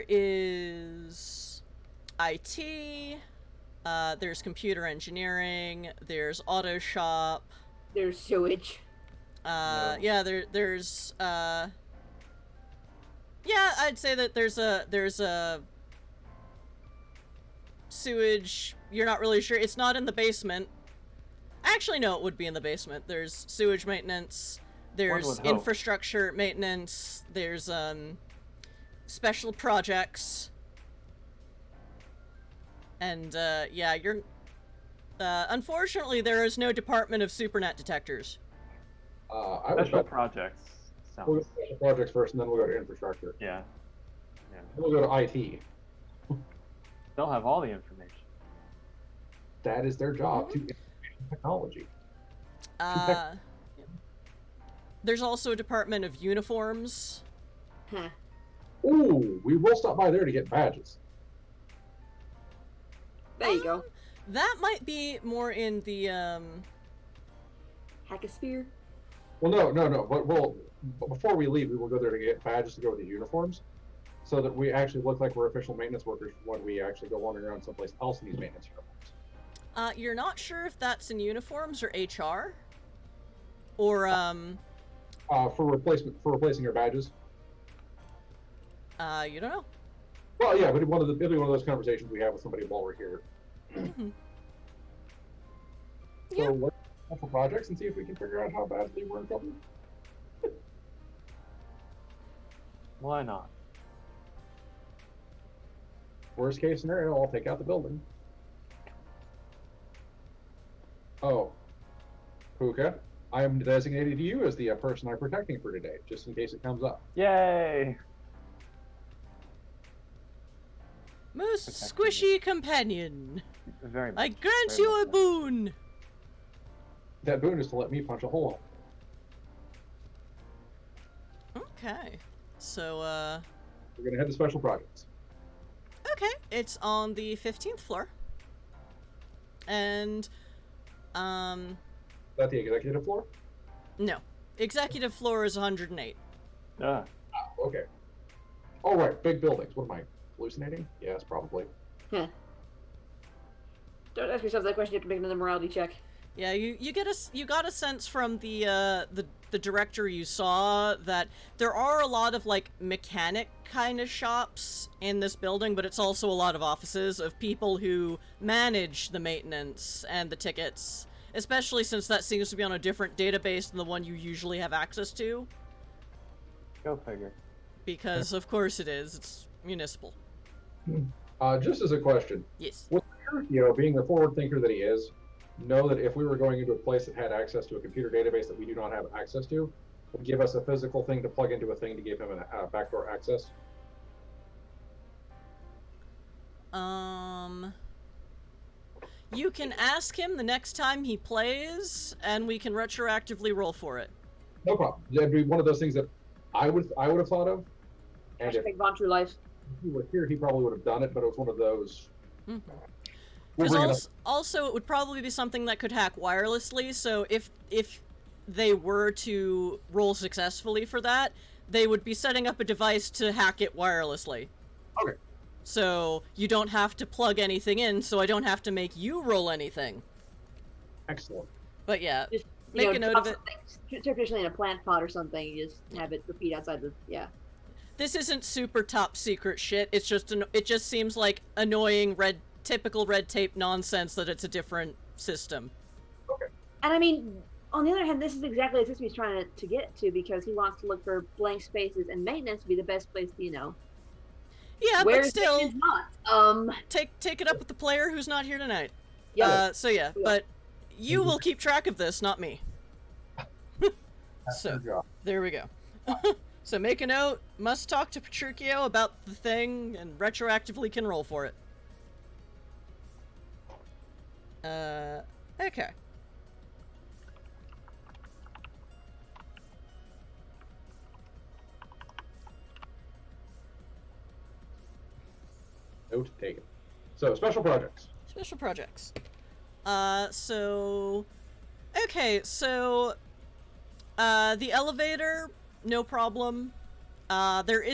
A: is IT. There's computer engineering. There's auto shop.
B: There's sewage.
A: Yeah, there's yeah, I'd say that there's a sewage. You're not really sure. It's not in the basement. Actually, no, it would be in the basement. There's sewage maintenance. There's infrastructure maintenance. There's special projects. And yeah, you're unfortunately there is no department of Supernat detectors.
C: Special projects.
D: We'll go to special projects first, and then we'll go to infrastructure.
C: Yeah.
D: We'll go to IT.
C: They'll have all the information.
D: That is their job, to technology.
A: There's also a department of uniforms.
B: Huh.
D: Ooh, we will stop by there to get badges.
B: There you go.
A: That might be more in the
B: Hackosphere?
D: Well, no. But before we leave, we will go there to get badges to go with the uniforms, so that we actually look like we're official maintenance workers when we actually go wandering around someplace else in these maintenance uniforms.
A: You're not sure if that's in uniforms or HR? Or,
D: for replacing your badges?
A: You don't know.
D: Well, yeah, but it'll be one of those conversations we have with somebody while we're here.
A: Mm-hmm.
D: So let's go for projects and see if we can figure out how badly we're in trouble.
C: Why not?
D: Worst case scenario, I'll take out the building. Oh, Puka, I am designating you as the person I'm protecting for today, just in case it comes up.
C: Yay!
A: Most squishy companion,
C: Very much.
A: I grant
C: Very
A: you a
C: much.
A: boon.
D: That boon is to let me punch a hole.
A: Okay, so
D: We're gonna head to special projects.
A: okay, it's on the 15th floor, and
D: Is that the executive floor?
A: no, executive floor is 108.
C: Ah,
D: Okay. All right, big buildings. What am I hallucinating? Yes, probably.
B: Huh. Don't ask yourself that question. You have to make another morality check.
A: Yeah, you got a sense from the director you saw that there are a lot of like mechanic kind of shops in this building, but it's also a lot of offices of people who manage the maintenance and the tickets, especially since that seems to be on a different database than the one you usually have access to.
C: go figure.
A: Because of course it is. It's municipal.
D: Just as a question,
A: Yes.
D: would Sergio, being the forward thinker that he is, know that if we were going into a place that had access to a computer database that we do not have access to, would give us a physical thing to plug into a thing to give him a backdoor access?
A: You can ask him the next time he plays, and we can retroactively roll for it.
D: No problem. That'd be one of those things that I would have thought of. And if
B: Hashtag Von True Life.
D: he were here, he probably would have done it, but it was one of those.
A: Mhm.
D: We'll
A: Because
D: bring it up.
A: also, it would probably be something that could hack wirelessly, so if they were to roll successfully for that, they would be setting up a device to hack it wirelessly.
D: Okay.
A: So you don't have to plug anything in, so I don't have to make you roll anything.
D: Excellent.
A: But yeah,
B: Just
A: make a note of it.
B: Traditionally in a plant pot or something, you just have it repeat outside the
A: This isn't super top secret shit, it's just it just seems like annoying typical red tape nonsense that it's a different system.
B: And I mean, on the other hand, this is exactly the system he's trying to get to, because he wants to look for blank spaces, and maintenance would be the best place to,
A: Yeah,
B: Where
A: but still,
B: is not?
A: take it up with the player who's not here tonight.
B: Yeah.
A: So yeah, but you will keep track of this, not me.
D: That's
A: So,
D: your job.
A: there we go. So make a note, must talk to Petruchio about the thing, and retroactively can roll for it. Okay.
D: Note taken. So, special projects.
A: Special projects. Okay, so, the elevator, no problem. There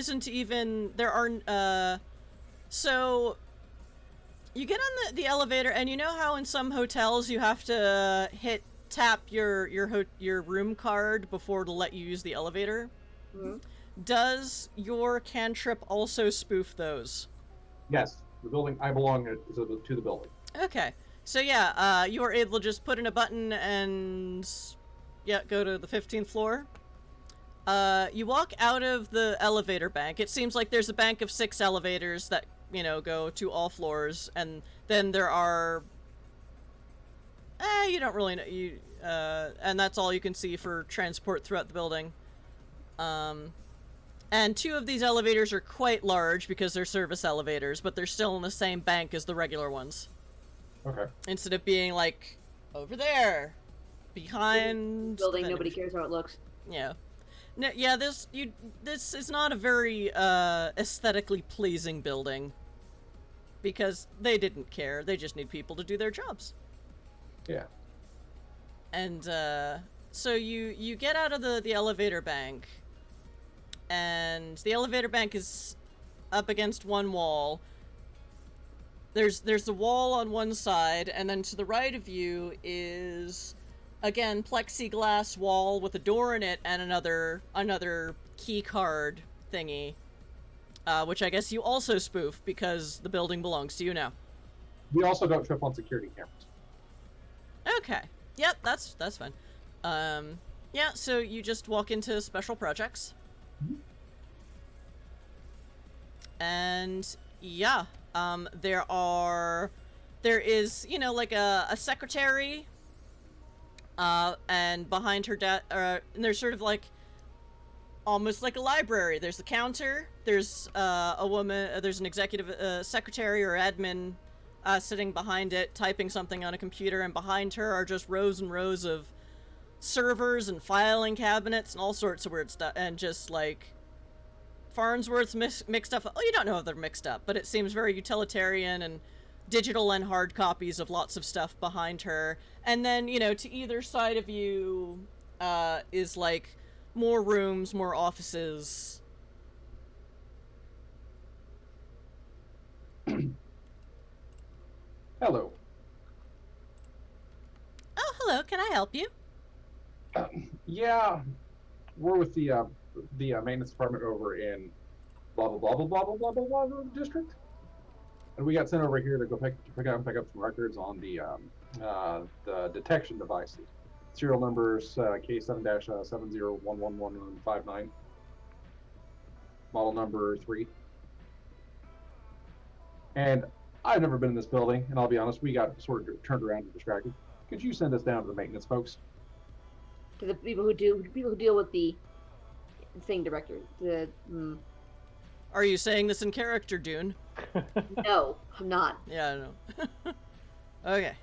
A: are, so, you get on the elevator, and you know how in some hotels you have to tap your room card before to let you use the elevator?
B: Mm-hmm.
A: Does your cantrip also spoof those?
D: Yes, the building. I belong to the building.
A: Okay. So yeah, you are able to just put in a button and go to the 15th floor. You walk out of the elevator bank. It seems like there's a bank of 6 elevators that, go to all floors, and then there are you don't really know, and that's all you can see for transport throughout the building. And 2 of these elevators are quite large because they're service elevators, but they're still in the same bank as the regular ones.
D: Okay.
A: Instead of being like over there, behind
B: Building,
A: the
B: nobody cares how it looks.
A: Yeah. No, yeah, this is not a very aesthetically pleasing building, because they didn't care. They just need people to do their jobs.
D: Yeah.
A: And so you get out of the elevator bank, and the elevator bank is up against one wall. There's the wall on one side, and then to the right of you is, again, plexiglass wall with a door in it and another key card thingy, which I guess you also spoof because the building belongs to you now.
D: We also don't trip on security cameras.
A: Okay. Yep, that's fine. Yeah, so you just walk into special projects.
D: Mm-hmm.
A: And yeah, there is, like a secretary, and behind her and there's sort of like, almost like a library. There's the counter, there's a woman, there's an executive secretary or admin sitting behind it, typing something on a computer, and behind her are just rows and rows of servers and filing cabinets and all sorts of weird stuff, and just like Farnsworth's mixed up. Oh, you don't know if they're mixed up, but it seems very utilitarian, and digital and hard copies of lots of stuff behind her. And then, to either side of you is like more rooms, more offices.
D: Hello.
A: Oh, hello. Can I help you?
D: Yeah, we're with the maintenance department over in blah blah blah blah blah blah blah blah blah district, and we got sent over here to go pick up some records on the detection devices, serial numbers K7-70111159, model number 3. And I've never been in this building, and I'll be honest, we got sort of turned around and distracted. Could you send us down to the maintenance folks?
B: To the people who deal with the thing director.
A: Are you saying this in character, Dune?
B: No, I'm not.
A: Yeah, I know. Okay.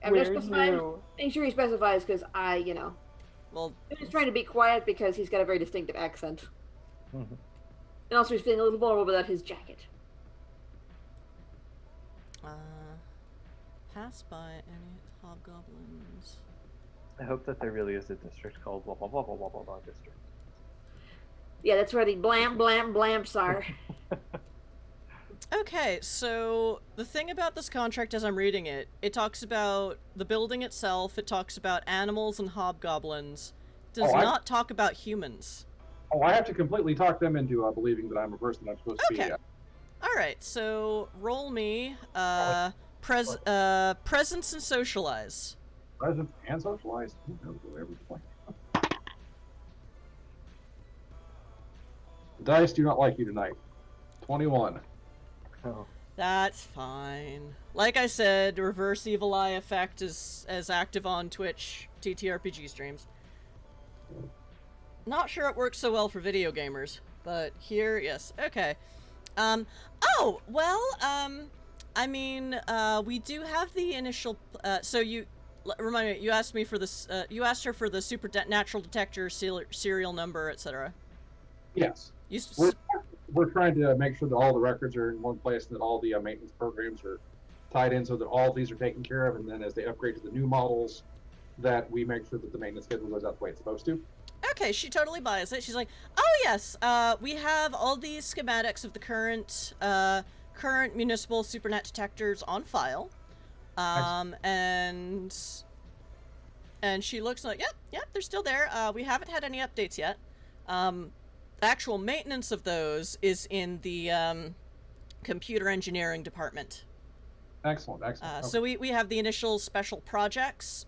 B: I'm just specifying. Make sure he specifies, because
A: Well,
B: I'm just trying to be quiet because he's got a very distinctive accent.
C: Mhm.
B: And also he's feeling a little vulnerable without his jacket.
A: Pass by any hobgoblins.
C: I hope that there really is a district called blah blah blah blah blah blah blah district.
B: Yeah, that's where the blamps are.
A: Okay, so the thing about this contract as I'm reading it, it talks about the building itself, it talks about animals and hobgoblins. It does not talk about humans.
D: Oh, I have to completely talk them into believing that I'm a person I'm supposed to be.
A: Alright, so roll me presence and socialize.
D: Presence and socialize? Who knows what every point. The dice do not like you tonight. 21.
C: Oh.
A: That's fine. Like I said, reverse evil eye effect is as active on Twitch TTRPG streams. Not sure it works so well for video gamers, but here, yes. Okay. Oh, well, I mean, we do have the initial, so remind me, you asked me for this, you asked her for the supernatural detector, serial number, etc.
D: Yes. We're trying to make sure that all the records are in one place and that all the maintenance programs are tied in so that all of these are taken care of, and then as they upgrade to the new models, that we make sure that the maintenance schedule goes out the way it's supposed to.
A: Okay, she totally buys it. She's like, oh yes, we have all these schematics of the current municipal Supernat detectors on file. And she looks like, yep, they're still there. We haven't had any updates yet. Actual maintenance of those is in the computer engineering department.
D: Excellent. Okay.
A: So we have the initial special projects,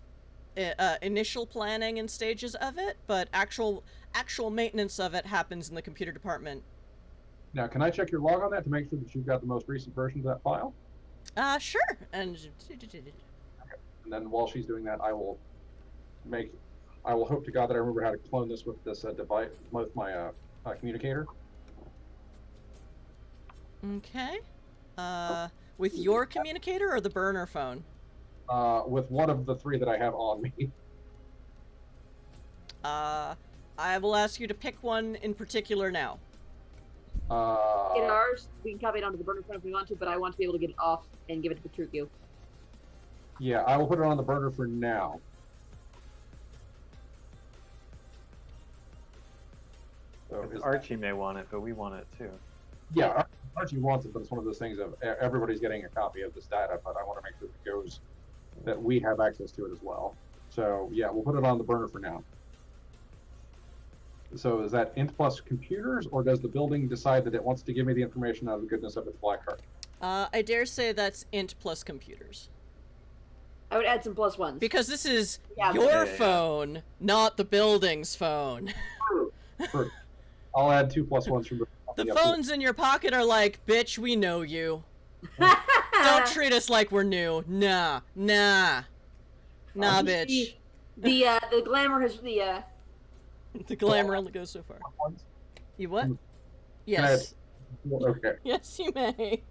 A: initial planning and stages of it, but actual maintenance of it happens in the computer department.
D: Now, can I check your log on that to make sure that you've got the most recent version of that file?
A: Sure. And Okay. With your communicator or the burner phone?
D: With one of the three that I have on me.
A: I will ask you to pick one in particular now.
B: In ours, we can copy it onto the burner phone if we want to, but I want to be able to get it off and give it to Petruchio.
D: Yeah, I will put it on the burner for now. So
C: Archie may want it, but we want it too.
D: Yeah, Archie wants it, but it's one of those things of everybody's getting a copy of this data, but I want to make sure it goes, that we have access to it as well. So yeah, we'll put it on the burner for now. So is that int plus computers, or does the building decide that it wants to give me the information out of the goodness of its black heart?
A: I dare say that's int plus computers.
B: I would add some plus ones.
A: Because this is your phone, not the building's phone.
D: True. I'll add 2 plus 1s from
A: the phones in your pocket are like, bitch, we know you. Don't treat us like we're new. Nah, bitch.
B: The glamour has the
A: glamour only goes so far. You what? Yes.
D: Okay.
A: Yes, you may.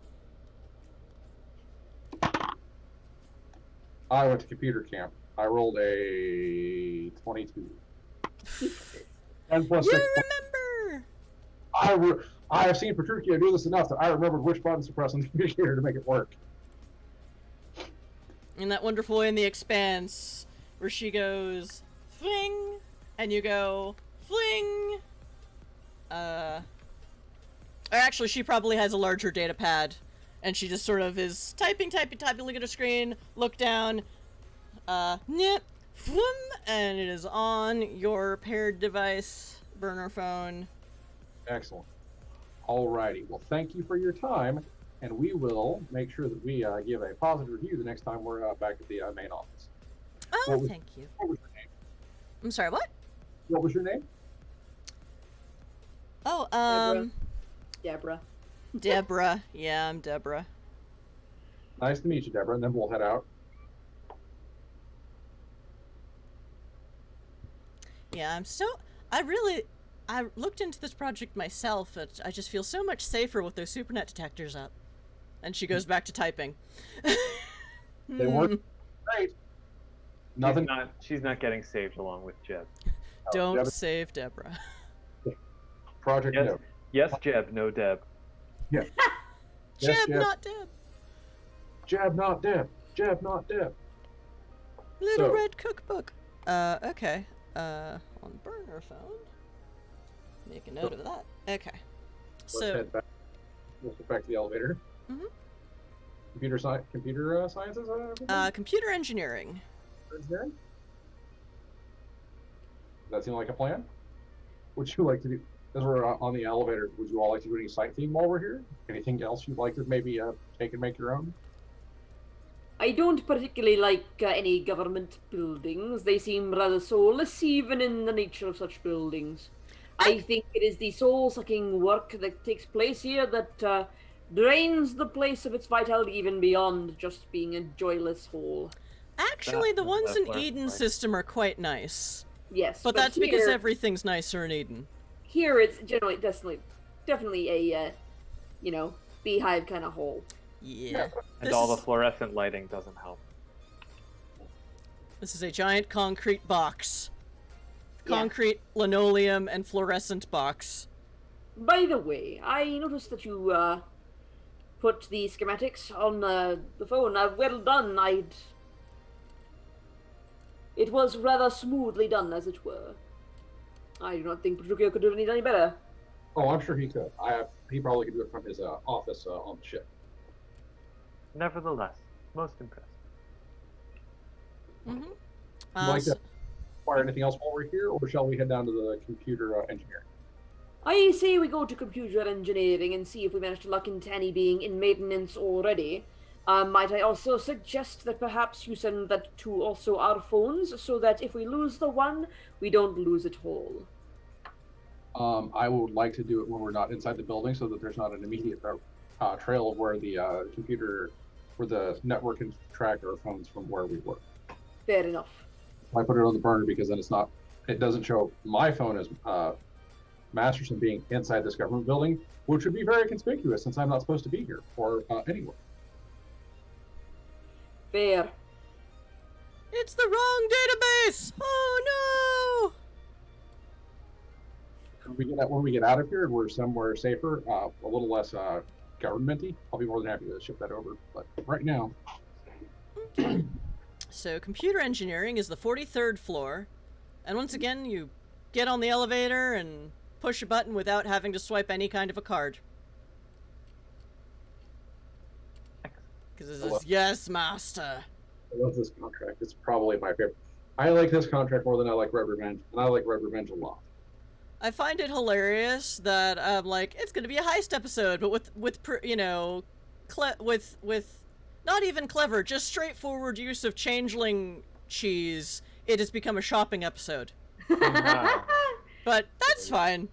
D: I went to computer camp. I rolled a 22. 10 plus 6.
A: Remember!
D: I have seen Petruchio do this enough that I remembered which buttons to press on the computer to make it work.
A: In that wonderful way in the Expanse, where she goes, fling, and you go, fling. Or actually, she probably has a larger data pad, and she just sort of is typing, look at her screen, look down, nip, floom, and it is on your paired device, burner phone.
D: Excellent. Alrighty. Well, thank you for your time, and we will make sure that we give a positive review the next time we're back at the main office.
A: Oh, thank you.
D: What was your name?
A: I'm sorry, what?
D: What was your name?
A: Oh,
B: Deborah.
A: Deborah. Yeah, I'm Deborah.
D: Nice to meet you, Deborah, and then we'll head out.
A: Yeah, I looked into this project myself, but I just feel so much safer with those Supernat detectors up. And she goes back to typing.
D: They work great. Nothing.
C: She's not getting saved along with Jeb.
A: Don't
D: Jeb.
A: save Deborah.
D: Project
C: Yes,
D: no.
C: yes, Jeb, no Deb.
D: Yeah.
A: Jeb,
D: Yes, Jeb.
A: not Deb.
D: Jeb, not Deb. Jeb, not Deb.
A: Little
D: So-
A: red cookbook. Okay. On burner phone. Make a note of that. Okay.
D: Let's
A: So,
D: head back. Let's get back to the elevator.
A: Mhm.
D: Computer sciences.
A: computer engineering.
D: Engineering? Does that seem like a plan? Would you like to do, as we're on the elevator, would you all like to do any sightseeing while we're here? Anything else you'd like to maybe take and make your own?
B: I don't particularly like any government buildings. They seem rather soulless, even in the nature of such buildings. I think it is the soul-sucking work that takes place here that drains the place of its vitality even beyond just being a joyless hole.
A: Actually, the ones in
C: That's
A: Eden
C: right.
A: system are quite nice.
B: Yes,
A: But that's because
B: here,
A: everything's nicer in Eden.
B: here it's generally definitely a beehive kind of hole.
A: Yeah.
C: And all the fluorescent lighting doesn't help.
A: This is a giant concrete box.
B: Yeah.
A: Concrete, linoleum, and fluorescent box.
B: By the way, I noticed that you put the schematics on the phone. Well done. It was rather smoothly done, as it were. I do not think Petruchio could do it any better.
D: Oh, I'm sure he could. He probably could do it from his office on the ship.
C: Nevertheless, most impressed.
A: Mm-hmm.
D: Would you like to acquire anything else while we're here, or shall we head down to the computer engineering?
B: I say we go to computer engineering and see if we manage to luck into any being in maintenance already. Might I also suggest that perhaps you send that to also our phones, so that if we lose the one, we don't lose it all.
D: I would like to do it when we're not inside the building, so that there's not an immediate trail of where the network can track our phones from where we were.
B: Fair enough.
D: I put it on the burner because then it doesn't show my phone as Masterson being inside this government building, which would be very conspicuous since I'm not supposed to be here or anywhere.
B: Fair.
A: It's the wrong database! Oh
D: When we get out of here, we're somewhere safer, a little less governmenty. I'll be more than happy to ship that over. But right now,
A: no! So, computer engineering is the 43rd floor. And once again, you get on the elevator and push a button without having to swipe any kind of a card. Because this is, yes, master.
D: I love this contract. It's probably my favorite. I like this contract more than I like Red Revenge, and I like Red Revenge a lot.
A: I find it hilarious that it's gonna be a heist episode, but with not even clever, just straightforward use of changeling cheese, it has become a shopping episode. But that's fine.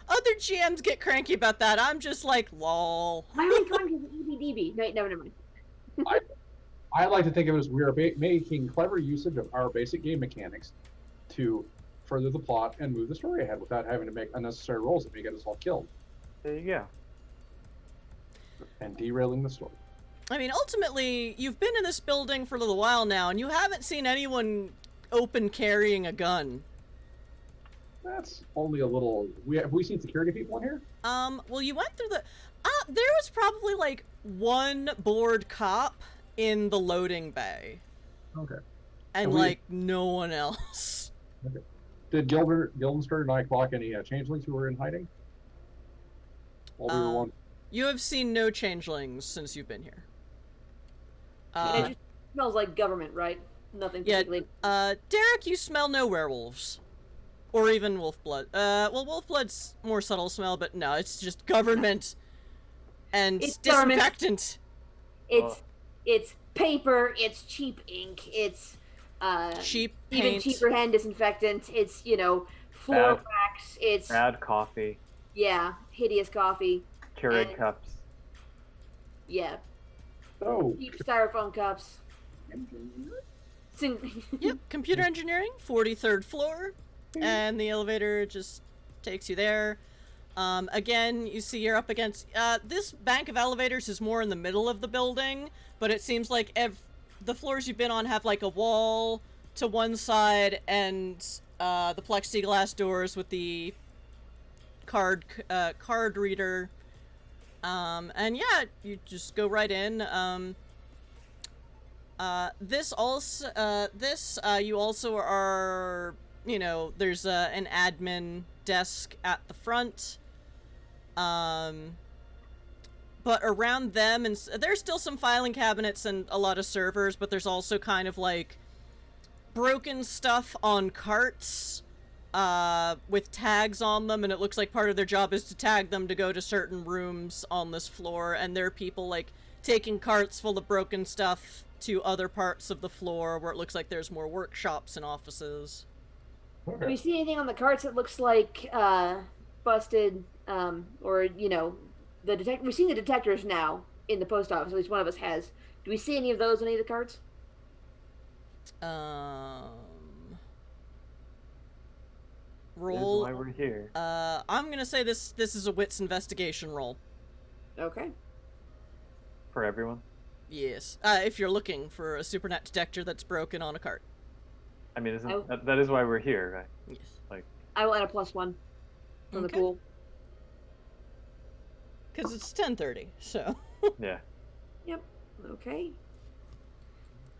A: Other GMs get cranky about that. I'm just like, lol.
B: My only comment is EBDB. No, never mind.
D: I like to think of it as we are making clever usage of our basic game mechanics to further the plot and move the story ahead without having to make unnecessary rolls that may get us all killed.
C: There you go.
D: And derailing the story.
A: I mean, ultimately, you've been in this building for a little while now, and you haven't seen anyone open carrying a gun.
D: That's only a little... Have we seen security people in here?
A: Well, you went through the... there was probably, like, one bored cop in the loading bay.
D: Okay.
A: And, like, no one else.
D: Okay. Did Guildenstern and I clock any changelings who were in hiding? While we were on...
A: You have seen no changelings since you've been here.
B: It just smells like government, right? Nothing particularly.
A: Derek, you smell no werewolves. Or even wolf blood. Well, wolf blood's more subtle smell, but no, it's just government and
B: It's
A: disinfectant.
B: It's paper, it's cheap ink, it's
A: Cheap
B: even
A: paint.
B: cheaper hand disinfectant, it's, floor wax, it's
C: Bad coffee.
B: hideous coffee.
C: Keurig
B: And-
C: cups.
B: Yeah.
D: Oh,
B: Cheap styrofoam cups.
A: Yep, computer engineering, 43rd floor, and the elevator just takes you there. Again, you see you're up against... this bank of elevators is more in the middle of the building, but it seems like the floors you've been on have, like, a wall to one side and the plexiglass doors with the card reader. And yeah, you just go right in. You also are, there's an admin desk at the front. But around them, and there's still some filing cabinets and a lot of servers, but there's also kind of like broken stuff on carts with tags on them, and it looks like part of their job is to tag them to go to certain rooms on this floor, and there are people like taking carts full of broken stuff to other parts of the floor where it looks like there's more workshops and offices.
B: Do we see anything on the carts that looks like busted, or the detect? We've seen the detectors now in the post office. At least one of us has. Do we see any of those on any of the carts?
A: Roll.
C: That's why we're here.
A: I'm gonna say this is a wits investigation roll.
B: Okay.
C: For everyone.
A: Yes. If you're looking for a Supernat detector that's broken on a cart.
C: I mean, that is why we're here, right?
A: Yes.
C: Like,
B: I will add a +1 from the pool.
A: Because it's 10:30, so.
C: yeah.
B: Yep. Okay.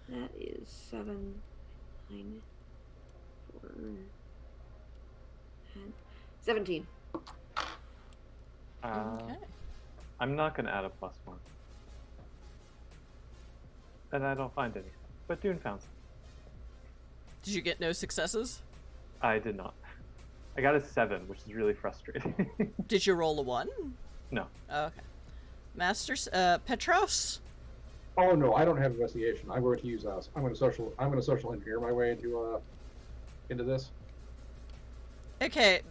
B: That is 7, 9, 4, 10, 17.
A: Okay.
C: I'm not going to add a +1. And I don't find any. But Dune found some.
A: Did you get no successes?
C: I did not. I got a 7, which is really frustrating.
A: Did you roll a 1?
C: No.
A: Oh, okay. Masters, Petros?
D: Oh no, I don't have investigation. I'm going to use I'm going to social engineer my way into this.
A: Okay,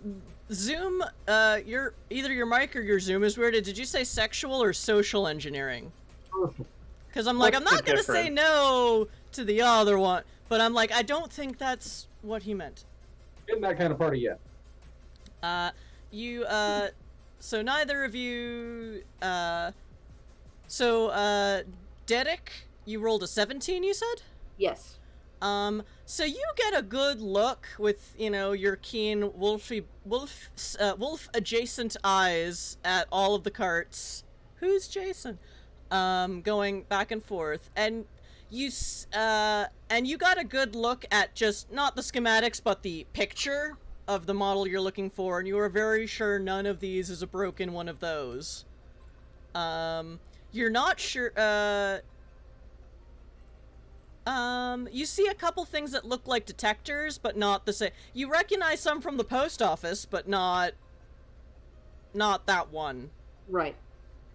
A: Zoom, either your mic or your Zoom is weird. Did you say sexual or social engineering? Because I'm like, I'm not going to say no to the other one, but I'm like, I don't think that's what he meant.
D: In that kind of party yet.
A: So neither of you, Derek, you rolled a 17, you said?
B: Yes.
A: So you get a good look with, your keen wolf adjacent eyes at all of the carts. Who's Jason? Going back and forth, and you got a good look at just not the schematics, but the picture of the model you're looking for, and you are very sure none of these is a broken one of those. You're not sure. You see a couple things that look like detectors, but not the same. You recognize some from the post office, but not that one.
B: Right.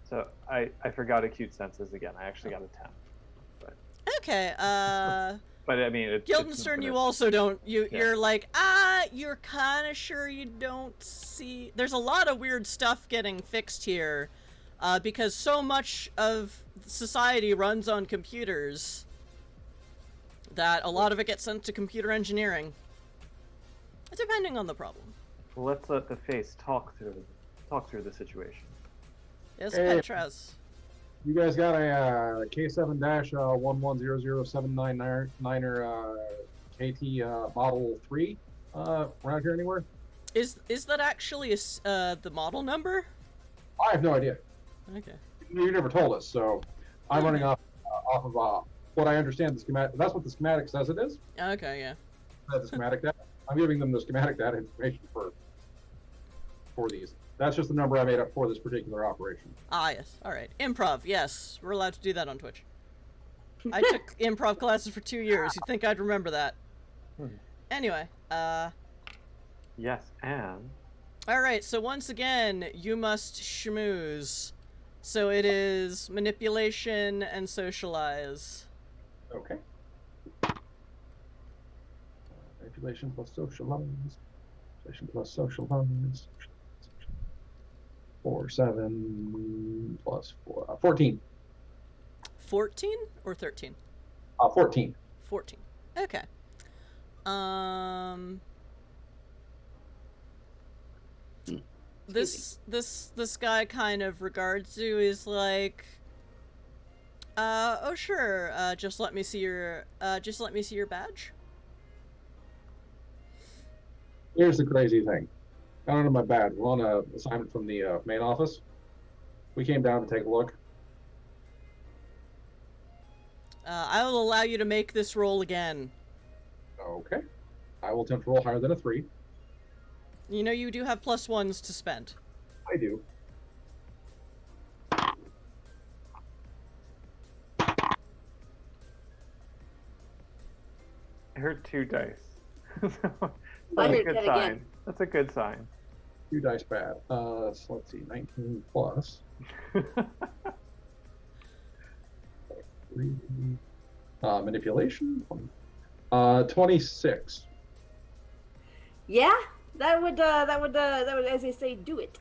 C: So I forgot acute senses again. I actually got a 10. But...
A: Okay,
C: But I mean,
A: Guildenstern, you also don't, you're like, you're kind of sure you don't see, there's a lot of weird stuff getting fixed here, because so much of society runs on computers that a lot of it gets sent to computer engineering, depending on the problem.
C: Well, let's let the face talk through the situation.
A: Yes,
D: Hey.
A: Petras.
D: You guys got a K7-1107999er KT Model 3 around here anywhere?
A: Is that actually the model number?
D: I have no idea.
A: Okay.
D: You never told us, so I'm running off of what I understand the schematic. That's what the schematic says it is.
A: Okay, yeah.
D: That's the schematic data. I'm giving them the schematic data information for these. That's just the number I made up for this particular operation.
A: Ah, yes. All right. Improv. Yes, we're allowed to do that on Twitch. I took improv classes for 2 years. You'd think I'd remember that. Anyway,
C: Yes, and...
A: all right, so once again, you must schmooze. So it is manipulation and socialize.
D: Okay. Manipulation plus socialize. Manipulation plus socialize. 4, 7 plus 4, 14.
A: 14 or 13?
D: 14.
A: 14. Okay. This guy kind of regards you. Is like, oh sure. Just let me see your badge.
D: Here's the crazy thing. I don't know my badge. We're on an assignment from the main office. We came down to take a look.
A: I will allow you to make this roll again.
D: Okay. I will attempt to roll higher than a 3.
A: You know you do have +1s to spend.
D: I do.
C: I heard 2 dice. That's
B: I
C: a
B: heard
C: good
B: 10
C: sign.
B: again.
C: That's a good sign.
D: 2 dice bad. So let's see. 19 plus 3. Manipulation. 26.
B: Yeah, that would, as they say, do it.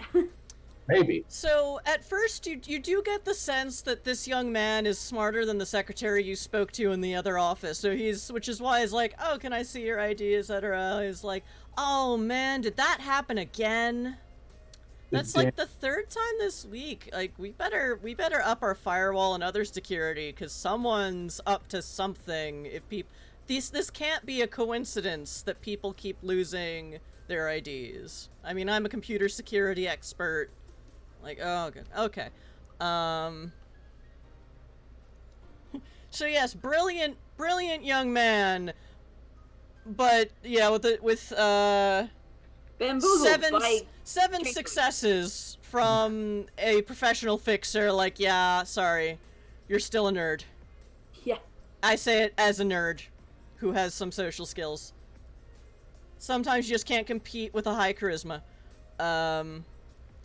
D: Maybe.
A: So, at first, you do get the sense that this young man is smarter than the secretary you spoke to in the other office. So which is why he's like, oh, can I see your ID, etc. He's like, oh man, did that happen again? That's like the third time this week. Like, we better up our firewall and other security, because someone's up to something. If people, this can't be a coincidence that people keep losing their IDs. I mean, I'm a computer security expert. Like, oh, good. Okay. So yes, brilliant young man. But yeah, with
B: Bamboozled by
A: seven successes from a professional fixer. Like, yeah, sorry, you're still a nerd.
B: Yeah.
A: I say it as a nerd who has some social skills. Sometimes you just can't compete with a high charisma.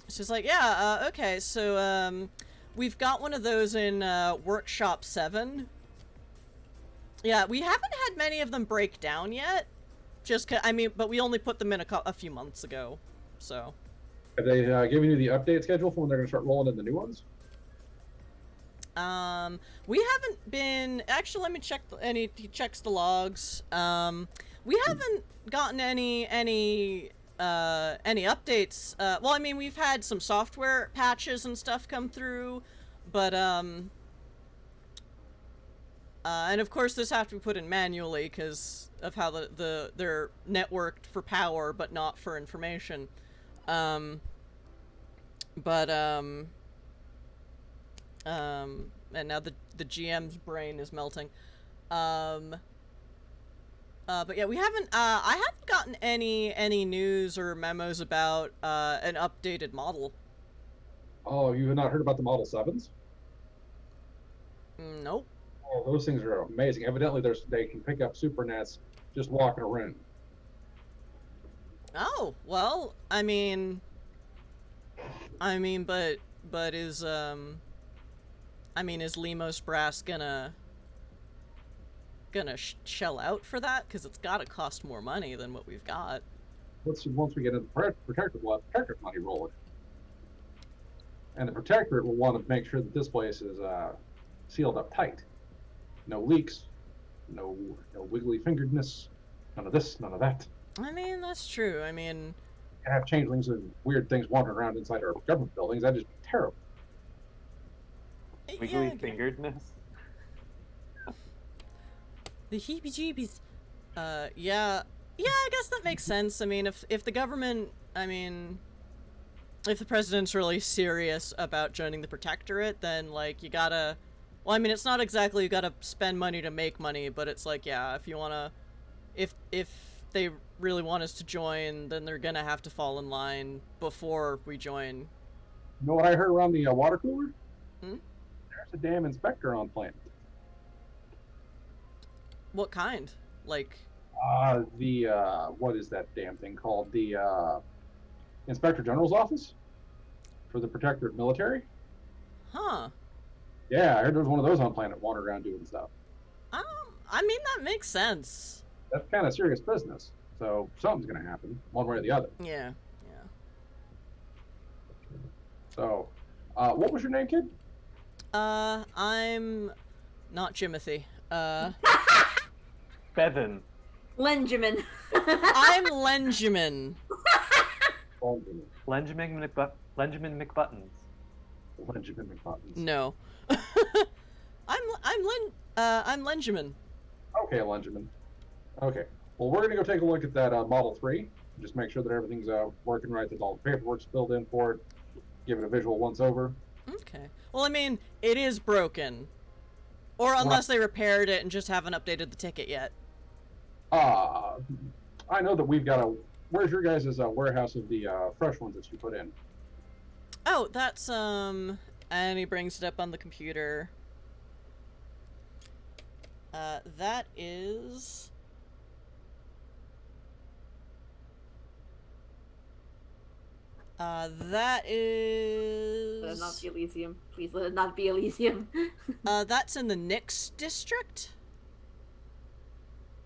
A: It's just like, yeah, okay, so, we've got one of those in, Workshop 7. Yeah, we haven't had many of them break down yet. But we only put them in a few months ago, so.
D: Have they given you the update schedule for when they're going to start rolling in the new ones?
A: We haven't been... Actually, let me check he checks the logs. We haven't gotten any updates. Well, I mean, we've had some software patches and stuff come through, but, and of course this have to be put in manually because of how they're networked for power, but not for information. And now the GM's brain is melting. But yeah, we haven't, I haven't gotten any news or memos about, an updated model.
D: Oh, you have not heard about the Model 7s?
A: Nope.
D: Oh, those things are amazing. Evidently, they can pick up Supernats just walking around.
A: Oh, well, I mean, but is Limos Brass gonna shell out for that? Because it's gotta cost more money than what we've got.
D: Once we get into the Protectorate, we'll have Protectorate money rolling. And the Protectorate will want to make sure that this place is sealed up tight. No leaks, no wiggly fingeredness, none of this, none of that.
A: I mean, that's true. I mean,
D: You have changelings and weird things wandering around inside our government buildings. That'd just be terrible.
C: Wiggly fingeredness.
A: The heebie-jeebies. Yeah, I guess that makes sense. I mean, if the government, if the president's really serious about joining the Protectorate, then, like, you gotta... Well, I mean, it's not exactly you gotta spend money to make money, but it's like, yeah, if you wanna... If they really want us to join, then they're gonna have to fall in line before we join.
D: You know what I heard around the water cooler?
A: Hmm?
D: There's a damn inspector on planet.
A: What kind? Like...
D: what is that damn thing called? The, Inspector General's office? For the Protectorate military?
A: Huh.
D: Yeah, I heard there was one of those on planet wandering around doing stuff.
A: I mean, that makes sense.
D: That's kind of serious business. So something's going to happen, one way or the other.
A: Yeah.
D: So, what was your name, kid?
A: I'm not Jimothy.
C: Bevan.
B: Lenjamin.
A: I'm Lenjamin.
C: Lenjamin McButtons.
D: Benjamin McButtons.
A: No. I'm Lenjamin.
D: Okay, Lenjamin. Okay. Well, we're gonna go take a look at that Model 3. Just make sure that everything's working right, that all the paperwork's filled in for it. Give it a visual once over.
A: Okay. Well, I mean, it is broken. Or unless they repaired it and just haven't updated the ticket yet.
D: I know that we've got a... Where's your guys' warehouse of the fresh ones that you put in?
A: Oh, that's, and he brings it up on the computer. That is... that is...
B: Let it not be Elysium. Please let it not be Elysium.
A: That's in the Nix district.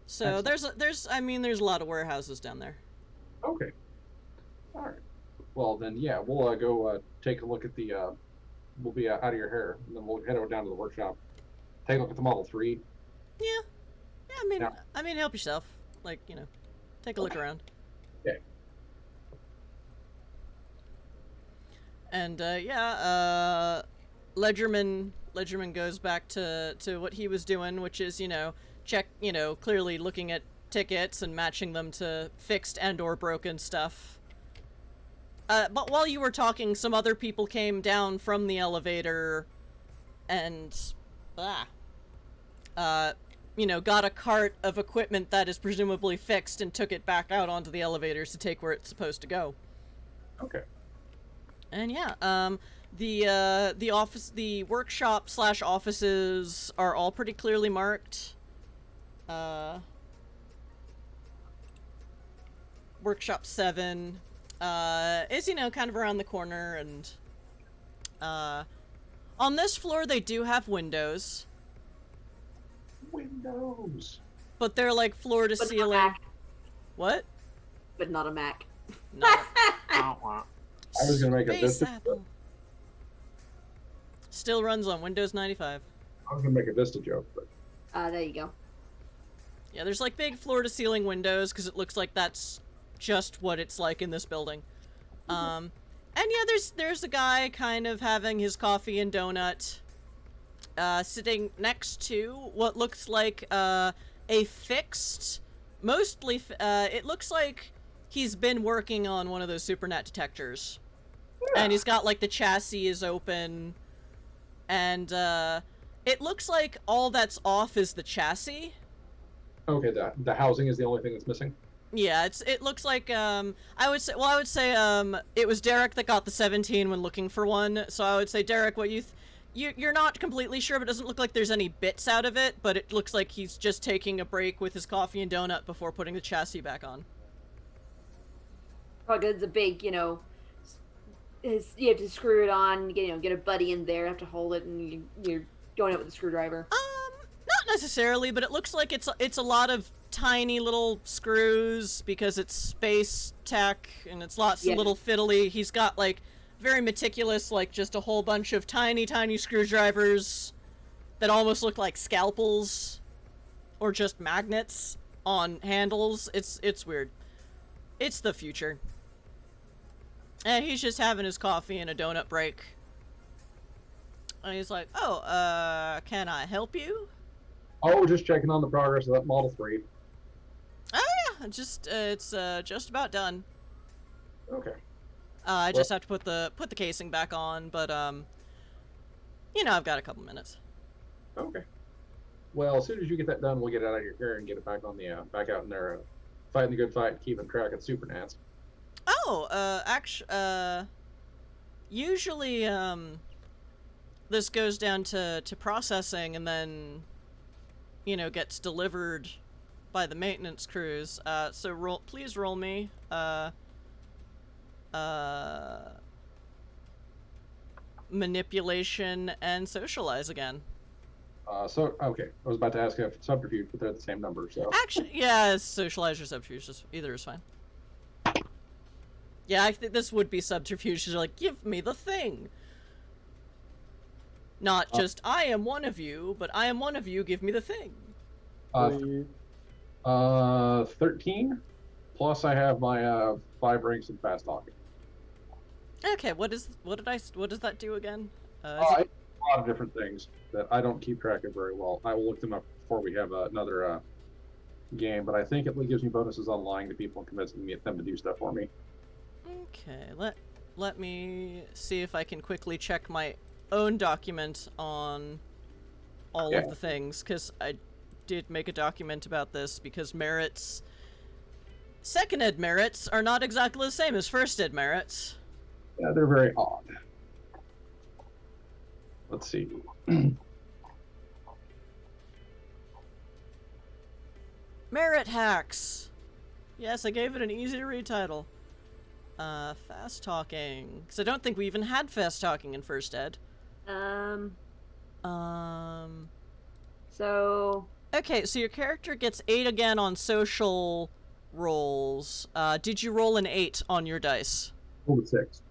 A: So there's a lot of warehouses down there.
D: Okay. All right. Well, then, yeah, we'll go take a look at the. We'll be out of your hair, and then we'll head over down to the workshop. Take a look at the Model 3.
A: Yeah. Yeah,
D: Yeah.
A: I mean, help yourself. Like, take a look around.
D: Okay.
A: And, Ledgerman goes back to what he was doing, which is, clearly looking at tickets and matching them to fixed and or broken stuff. But while you were talking, some other people came down from the elevator and, got a cart of equipment that is presumably fixed and took it back out onto the elevators to take where it's supposed to go.
D: Okay.
A: And the workshop / offices are all pretty clearly marked. Workshop 7 is, kind of around the corner, and on this floor they do have windows.
D: Windows.
A: But they're like floor to
B: But not a
A: ceiling.
B: Mac.
A: What?
B: But not a Mac.
A: No.
D: I was gonna make a
A: Space
D: Vista.
A: Apple. Still runs on Windows 95.
D: I was gonna make a Vista joke, but
B: There you go.
A: Yeah, there's like big floor to ceiling windows because it looks like that's just what it's like in this building. And yeah, there's a guy kind of having his coffee and donut, sitting next to what looks like a fixed, mostly it looks like he's been working on one of those Supernat detectors, and he's got like the chassis is open, and it looks like all that's off is the chassis.
D: okay, the housing is the only thing that's missing.
A: Yeah, it looks like I would say it was Derek that got the 17 when looking for one. So I would say, Derek, what you're not completely sure, but it doesn't look like there's any bits out of it, but it looks like he's just taking a break with his coffee and donut before putting the chassis back on.
B: Probably it's a big, you have to screw it on, get a buddy in there, have to hold it, and you're going out with a screwdriver.
A: Not necessarily, but it looks like it's a lot of tiny little screws because it's space tech and it's lots of little fiddly. He's got like very meticulous, like just a whole bunch of tiny screwdrivers that almost look like scalpels or just magnets on handles. It's weird. It's the future. And he's just having his coffee and a donut break. And he's like, "Oh, can I help you?"
D: Oh, just checking on the progress of that Model 3.
A: Oh yeah, it's just about done.
D: Okay.
A: I just have to put the casing back on, but I've got a couple minutes.
D: Okay. Well, as soon as you get that done, we'll get it out of your hair and get it back on the back out in there, fighting the good fight, keeping track of Supernats.
A: Oh, usually this goes down to processing and then gets delivered by the maintenance crews. So please roll me manipulation and socialize again.
D: Okay, I was about to ask if subterfuge, but they're the same number, so.
A: Actually, yeah, socialize or subterfuge, either is fine. Yeah, I think this would be subterfuge. They're like, give me the thing. Not just, I am one of you, but I am one of you, give me the thing.
D: 13, plus I have my 5 ranks in fast talking.
A: Okay, what does that do again?
D: A lot of different things that I don't keep track of very well. I will look them up before we have another game, but I think it gives me bonuses on lying to people and convincing them to do stuff for me.
A: Okay, let me see if I can quickly check my own document on all of the things, because I did make a document about this, because merits, second ed merits, are not exactly the same as first ed merits.
D: Yeah, they're very odd. Let's see.
A: Merit hacks. Yes, I gave it an easy to read title. Fast talking. Because I don't think we even had fast talking in first ed.
B: So...
A: Okay, so your character gets 8 again on social rolls. Did you roll an 8 on your dice?
D: Rolled a 6.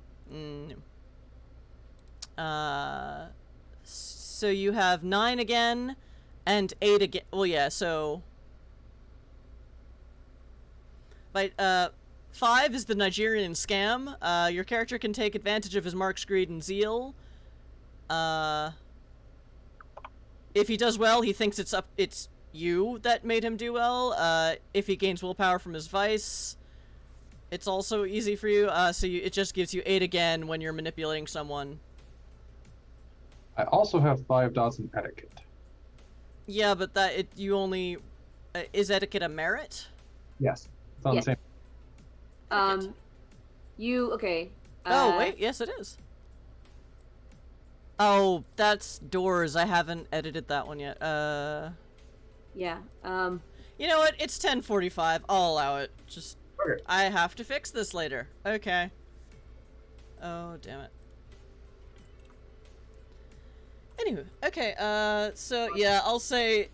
A: So you have 9 again, and 8 again. Well, yeah, so... But, 5 is the Nigerian scam. Your character can take advantage of his mark's greed and zeal. If he does well, he thinks it's you that made him do well. If he gains willpower from his vice, it's also easy for you. It just gives you 8 again when you're manipulating someone.
D: I also have 5 dots in etiquette.
A: Yeah, but you only... is etiquette a merit?
D: Yes. It's on the same.
B: Okay.
A: Oh, wait, yes it is. Oh, that's doors. I haven't edited that one yet.
B: Yeah,
A: You know what? It's 10:45. I'll allow it. Just...
D: Okay.
A: I have to fix this later. Okay. Oh, damn it. Anywho, okay, so, yeah, I'll say...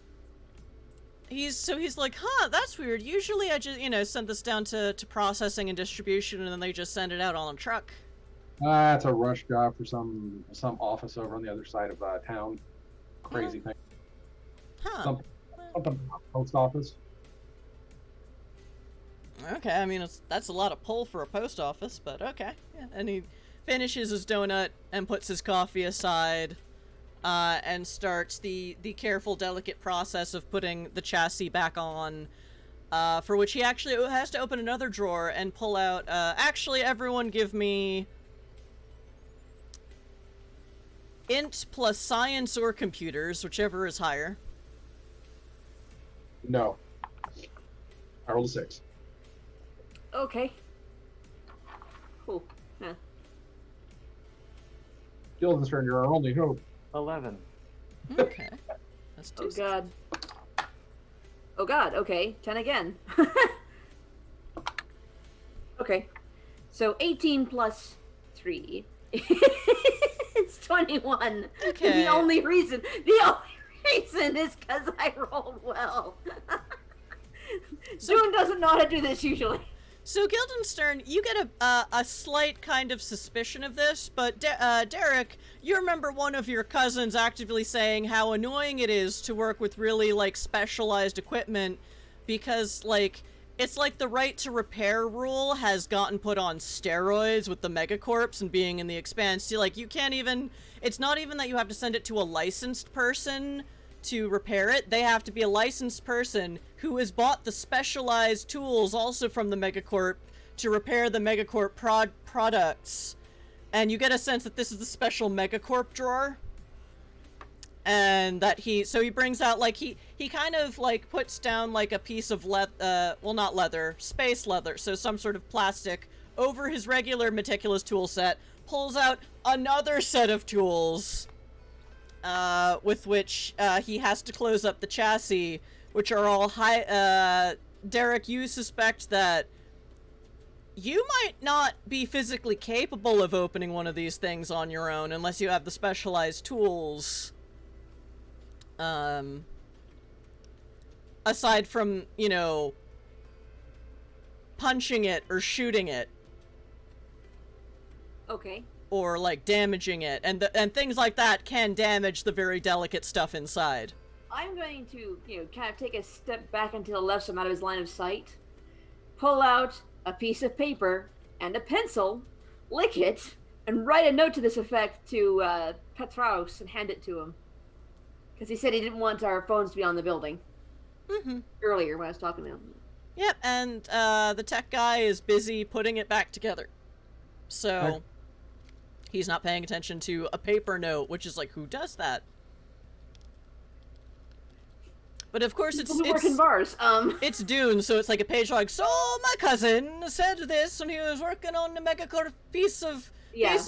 A: He's like, huh, that's weird. Usually I just, send this down to processing and distribution, and then they just send it out on a truck.
D: It's a rush job for some office over on the other side of town. Crazy thing.
A: Huh.
D: Something post office.
A: Okay, I mean, that's a lot of pull for a post office, but okay. Yeah. And he finishes his donut and puts his coffee aside, and starts the careful, delicate process of putting the chassis back on, for which he actually has to open another drawer and pull out, actually, everyone give me int plus science or computers, whichever is higher.
D: No. I rolled a 6.
B: okay. Cool. Huh.
D: Guildenstern, you're our only hope.
C: 11.
A: Okay. That's
B: Oh
A: decent.
B: god. Oh god, okay. 10 again. Okay. So 18 plus 3. It's 21.
A: Okay.
B: The only reason is because I rolled well. June doesn't know how to do this usually.
A: So, Guildenstern, you get a slight kind of suspicion of this, but Derek, you remember one of your cousins actively saying how annoying it is to work with really, specialized equipment because, it's like the right to repair rule has gotten put on steroids with the megacorps and being in the Expanse. You can't even... It's not even that you have to send it to a licensed person to repair it. They have to be a licensed person who has bought the specialized tools also from the megacorp to repair the megacorp products. And you get a sense that this is the special megacorp drawer. And that he brings out, he kind of, puts down, a piece of well, not leather, space leather, so some sort of plastic, over his regular meticulous tool set, pulls out another set of tools, with which, he has to close up the chassis, which are all high, Derek, you suspect that you might not be physically capable of opening one of these things on your own unless you have the specialized tools. Aside from, punching it or shooting it.
B: Okay.
A: Or, damaging it. And things like that can damage the very delicate stuff inside.
B: I'm going to, kind of take a step back into the left so I'm out of his line of sight. Pull out a piece of paper and a pencil, lick it, and write a note to this effect to Petraus and hand it to him. Because he said he didn't want our phones to be on the building.
A: Mm-hmm.
B: Earlier when I was talking to him.
A: Yep, and the tech guy is busy putting it back together. So, he's not paying attention to a paper note, which is who does that? But of course it's
B: work in bars.
A: It's Dune, so it's a page so my cousin said this when he was working on the megacorp piece of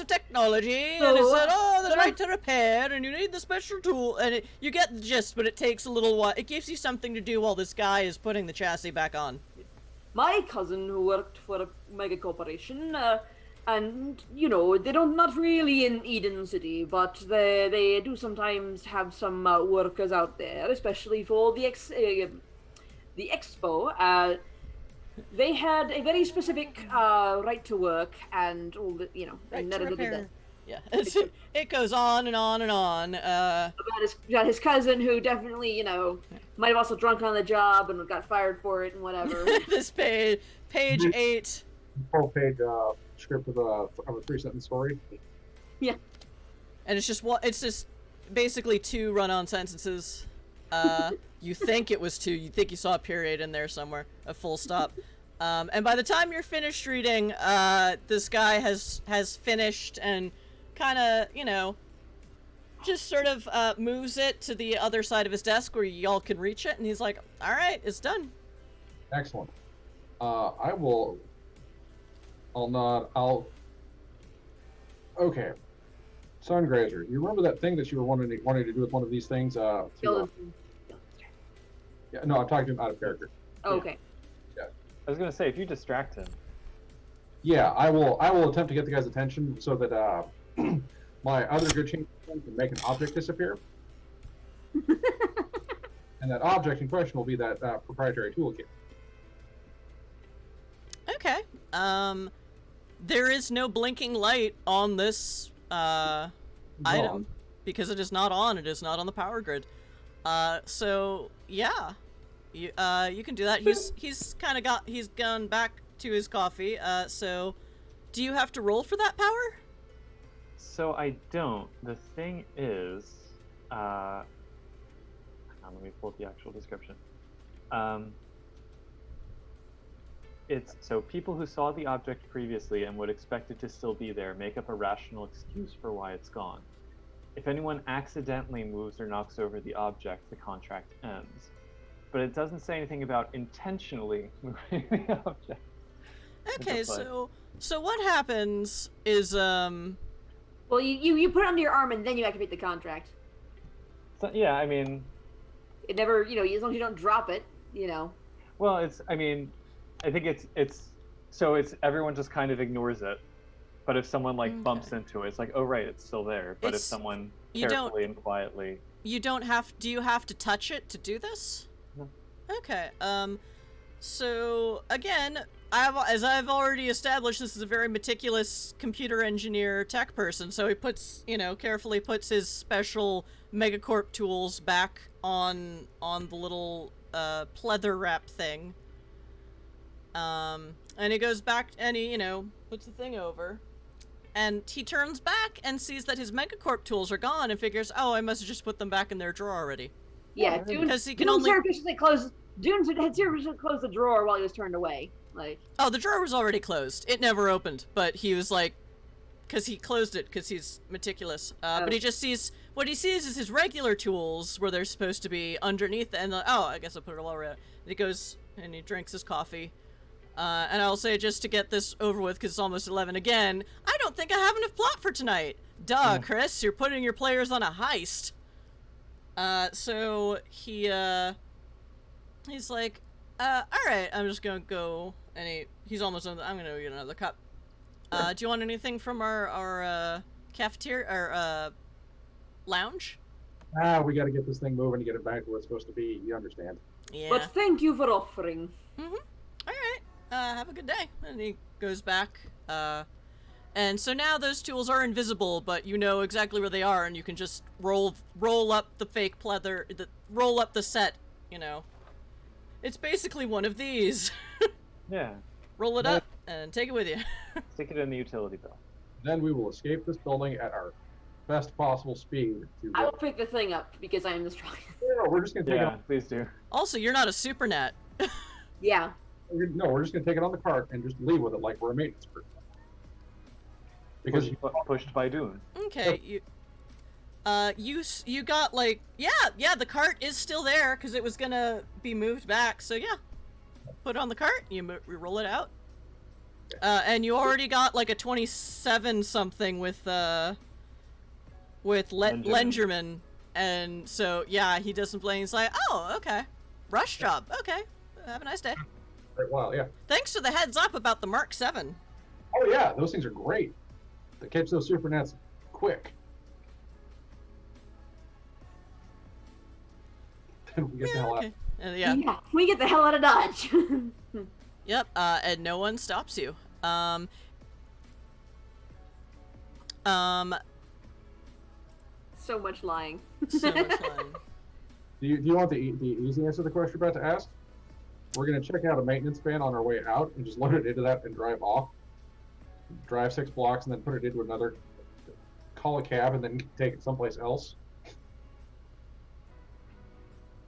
A: technology, and it said, the right to repair, and you need the special tool, and you get the gist, but it takes a little while. It gives you something to do while this guy is putting the chassis back on.
B: My cousin who worked for a mega corporation, and, they don't, not really in Eden City, but they do sometimes have some workers out there, especially for the expo. They had a very specific right to work and all the,
A: Right
B: and
A: to
B: none of the
A: repair. Yeah, it goes on and on and on.
B: about his cousin who definitely, might have also drunk on the job and got fired for it and whatever.
A: This page 8.
D: Full-page script of a 3-sentence story.
B: Yeah.
A: And it's just basically 2 run-on sentences. You think it was 2. You think you saw a period in there somewhere, a full stop. And by the time you're finished reading, this guy has finished and kind of, just sort of moves it to the other side of his desk where y'all can reach it, and he's like, all right, it's done.
D: Excellent. I'll nod. Okay. Sungrazer, you remember that thing that you were wanting to do with one of these things? Yeah, no, I'm talking to him out of character.
B: Oh, okay.
D: Yeah.
C: I was gonna say, if you distract him.
D: Yeah, I will attempt to get the guy's attention so that my other good change can make an object disappear. And that object in question will be that proprietary toolkit.
A: Okay. There is no blinking light on this item because it is not on. It is not on the power grid. So yeah, you can do that. He's gone back to his coffee. So do you have to roll for that power?
C: So I don't. The thing is, hang on, let me pull up the actual description. It's so people who saw the object previously and would expect it to still be there make up a rational excuse for why it's gone. If anyone accidentally moves or knocks over the object, the contract ends. But it doesn't say anything about intentionally moving the object.
A: Okay, so what happens is
B: Well, you put it under your arm and then you activate the contract.
C: So, yeah, I mean,
B: It never, as long as you don't drop it,
C: well, I think it's everyone just kind of ignores it. But if someone bumps into it, it's like, oh right, it's still there. But if someone carefully and quietly,
A: do you have to touch it to do this?
C: No.
A: Okay. So again, as I've already established, this is a very meticulous computer engineer tech person. So he carefully puts his special megacorp tools back on the little pleather wrap thing. And he goes back and he, puts the thing over. And he turns back and sees that his megacorp tools are gone and figures, oh, I must have just put them back in their drawer already.
B: Yeah,
A: because he can
B: Dune
A: only
B: had seriously closed the drawer while he was turned away.
A: Oh, the drawer was already closed. It never opened, but he was because he closed it because he's meticulous. But he just sees what he sees is his regular tools where they're supposed to be underneath, and I guess I'll put it all around. And he goes and he drinks his coffee. And I'll say, just to get this over with, because it's almost 11 again, I don't think I have enough plot for tonight. Duh, Chris, you're putting your players on a heist. So he's like, alright, I'm just gonna go, and he's almost done, I'm gonna go get another cup. Do you want anything from our cafeteria, or, lounge?
D: We gotta get this thing moving to get it back to where it's supposed to be, you understand.
A: Yeah.
B: But thank you for offering.
A: Mm-hmm. Alright. Have a good day. And he goes back. And so now those tools are invisible, but you know exactly where they are, and you can just roll up the fake pleather, roll up the set, It's basically one of these.
C: yeah,
A: Roll it up and take it with you.
C: stick it in the utility belt.
D: Then we will escape this building at our best possible speed.
B: I will pick the thing up because I am the strongest.
D: No, we're just gonna take it.
C: Yeah, please do.
A: Also, you're not a Supernat.
B: Yeah.
D: No, we're just gonna take it on the cart and just leave with it like we're a maintenance crew. Because
C: Pushed by Dune.
A: Okay, you got the cart is still there because it was gonna be moved back. So yeah, put it on the cart. You roll it out, and you already got a 27 something with Lengerman, and so yeah, he doesn't blame. He's like, oh, okay, rush job. Okay, have a nice day.
D: Right, well, yeah.
A: Thanks for the heads up about the Mark 7.
D: Oh yeah, those things are great. They catch those Supernats quick. Then we get the hell out.
A: Yeah.
B: We get the hell out of Dodge.
A: Yep, and no one stops you.
B: So much lying.
A: So much lying.
D: Do you want the easy answer to the question you're about to ask? We're going to check out a maintenance van on our way out and just load it into that and drive off. Drive 6 blocks and then put it into another. Call a cab and then take it someplace else.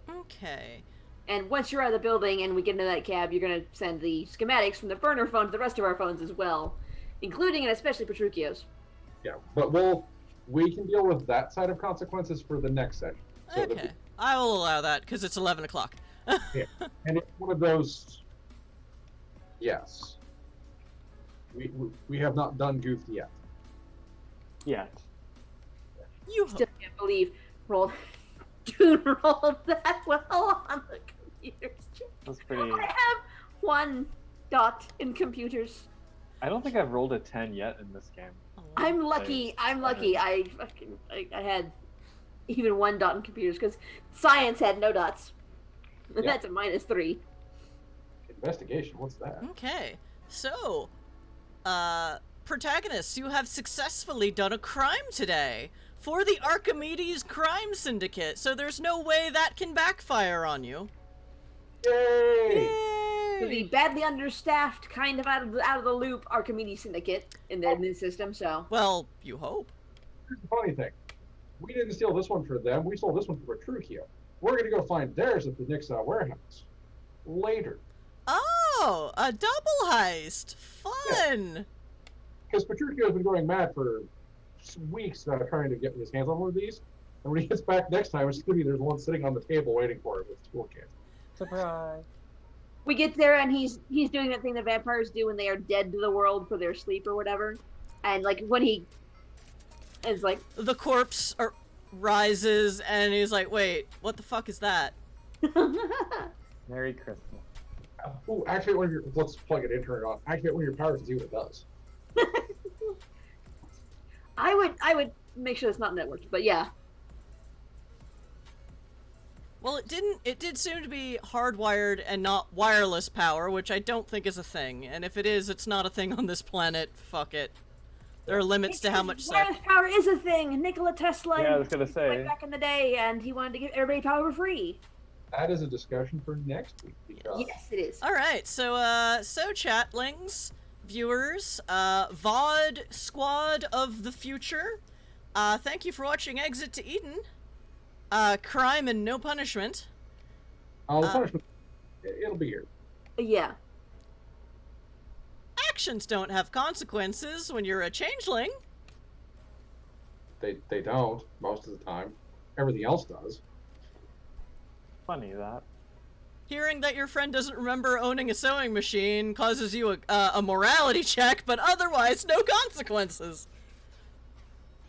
A: Okay.
B: And once you're out of the building and we get into that cab, you're going to send the schematics from the burner phone to the rest of our phones as well, including and especially Petruchio's.
D: Yeah, but we can deal with that side of consequences for the next session. So
A: Okay. I will allow that, because it's 11 o'clock.
D: Yeah. And it's one of those. Yes. We have not done goofed yet.
C: Yet.
A: You
B: Still can't believe Dune rolled that well on the computers.
C: That's pretty.
B: I have 1 dot in computers.
C: I don't think I've rolled a 10 yet in this game.
B: I'm lucky. I had even 1 dot in computers because science had no dots. And
D: Yeah.
B: that's a -3.
D: Investigation, what's that?
A: Okay. So, protagonists, you have successfully done a crime today for the Archimedes Crime Syndicate, so there's no way that can backfire on you.
D: Yay!
B: So the badly understaffed, kind of out of the loop Archimedes Syndicate in the system. So
A: Well, you hope.
D: Here's the funny thing. We didn't steal this one for them. We sold this one for Petruchio. We're going to go find theirs at the Nixon warehouse. Later.
A: Oh, a double heist. Fun.
D: Because Petruchio's been going mad for weeks trying to get his hands on one of these. And when he gets back next time, it's going to be there's one sitting on the table waiting for him with toolkit.
C: Surprise.
B: we get there and he's doing that thing that vampires do when they are dead to the world for their sleep or whatever. And like when he is like
A: The corpse rises and he's like, wait, what the fuck is that?
C: Merry Christmas.
D: Oh, actually, let's plug it in, turn it on. Activate one of your powers and see what it does.
B: I would make sure it's not networked, but yeah.
A: Well, it did seem to be hardwired and not wireless power, which I don't think is a thing. And if it is, it's not a thing on this planet. Fuck it. There are limits to how much
B: wireless power is a thing. Nikola Tesla
C: Yeah, I was gonna say.
B: back in the day, and he wanted to give everybody power for free.
D: That is a discussion for next week. Because
B: Yes, it is.
A: All right, so chatlings, viewers, VOD squad of the future, thank you for watching Exit to Eden. Crime and no punishment.
D: the punishment, it'll be here.
B: Yeah.
A: Actions don't have consequences when you're a changeling.
D: They don't most of the time. Everything else does.
C: Funny that.
A: Hearing that your friend doesn't remember owning a sewing machine causes you a morality check, but otherwise no consequences.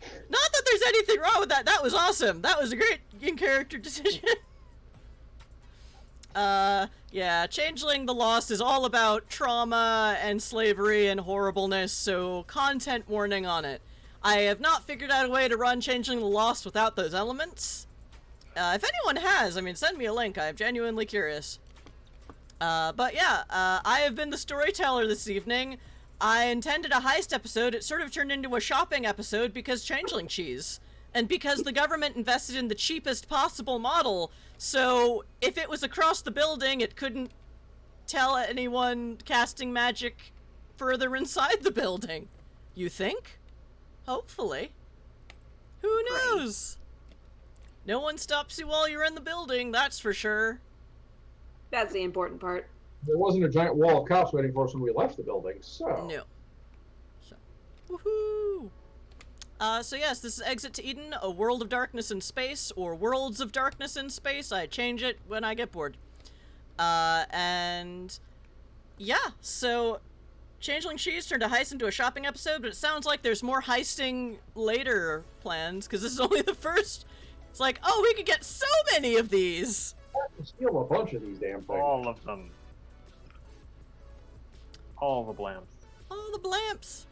A: Not that there's anything wrong with that. That was awesome. That was a great in-character decision. Yeah, Changeling the Lost is all about trauma and slavery and horribleness, so content warning on it. I have not figured out a way to run Changeling the Lost without those elements. If anyone has, I mean, send me a link. I'm genuinely curious. But yeah, I have been the storyteller this evening. I intended a heist episode. It sort of turned into a shopping episode because Changeling cheese. And because the government invested in the cheapest possible model, so if it was across the building, it couldn't tell anyone casting magic further inside the building. You think? Hopefully. Who knows? No one stops you while you're in the building, that's for sure.
B: That's the important part.
D: There wasn't a giant wall of cops waiting for us when we left the building, so.
A: No. So, woohoo! So yes, this is Exit to Eden, a world of darkness in space, or worlds of darkness in space. I change it when I get bored. And yeah, so Changeling Cheese turned a heist into a shopping episode, but it sounds like there's more heisting later plans, because this is only the first. It's like, oh, we could get so many of these!
D: Steal a bunch of these damn things.
C: All of them. All the blamps.
A: Oh, the blamps!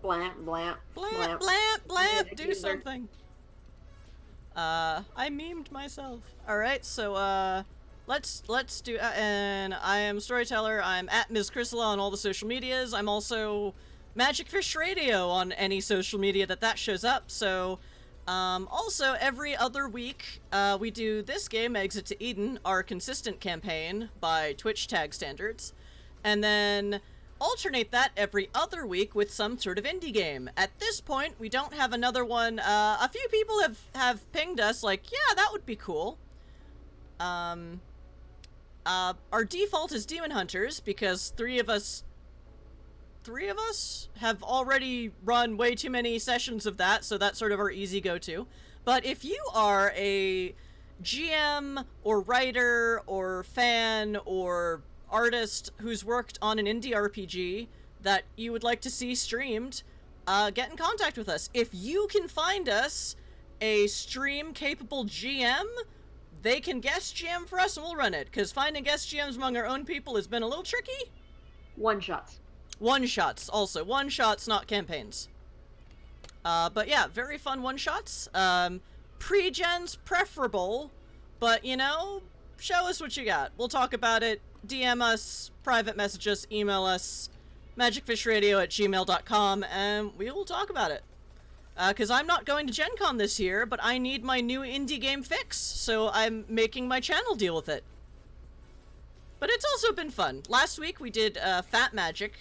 B: Blamp, blamp,
A: Blamp,
B: blamp.
A: blamp, blamp,
B: Yeah,
A: do
B: keyword.
A: something. I memed myself. Alright, so, let's do. And I am Storyteller. I'm at Ms. Chrysala on all the social medias. I'm also Magic Fish Radio on any social media that shows up. So, also every other week, we do this game, Exit to Eden, our consistent campaign by Twitch tag standards, and then alternate that every other week with some sort of indie game. At this point, we don't have another one. A few people have pinged us like, yeah, that would be cool. Our default is Demon Hunters because three of us have already run way too many sessions of that, so that's sort of our easy go-to. But if you are a GM or writer or fan or artist who's worked on an indie RPG that you would like to see streamed, get in contact with us. If you can find us a stream-capable GM, they can guest GM for us and we'll run it, because finding guest GMs among our own people has been a little tricky.
B: One-shots.
A: One-shots, also. One-shots, not campaigns. But yeah, very fun one-shots. Pre-gens preferable, but, you know, show us what you got. We'll talk about it. DM us, private message us, email us, magicfishradio@gmail.com, and we will talk about it. Because I'm not going to Gen Con this year, but I need my new indie game fix, so I'm making my channel deal with it. But it's also been fun. Last week we did Fat Magic,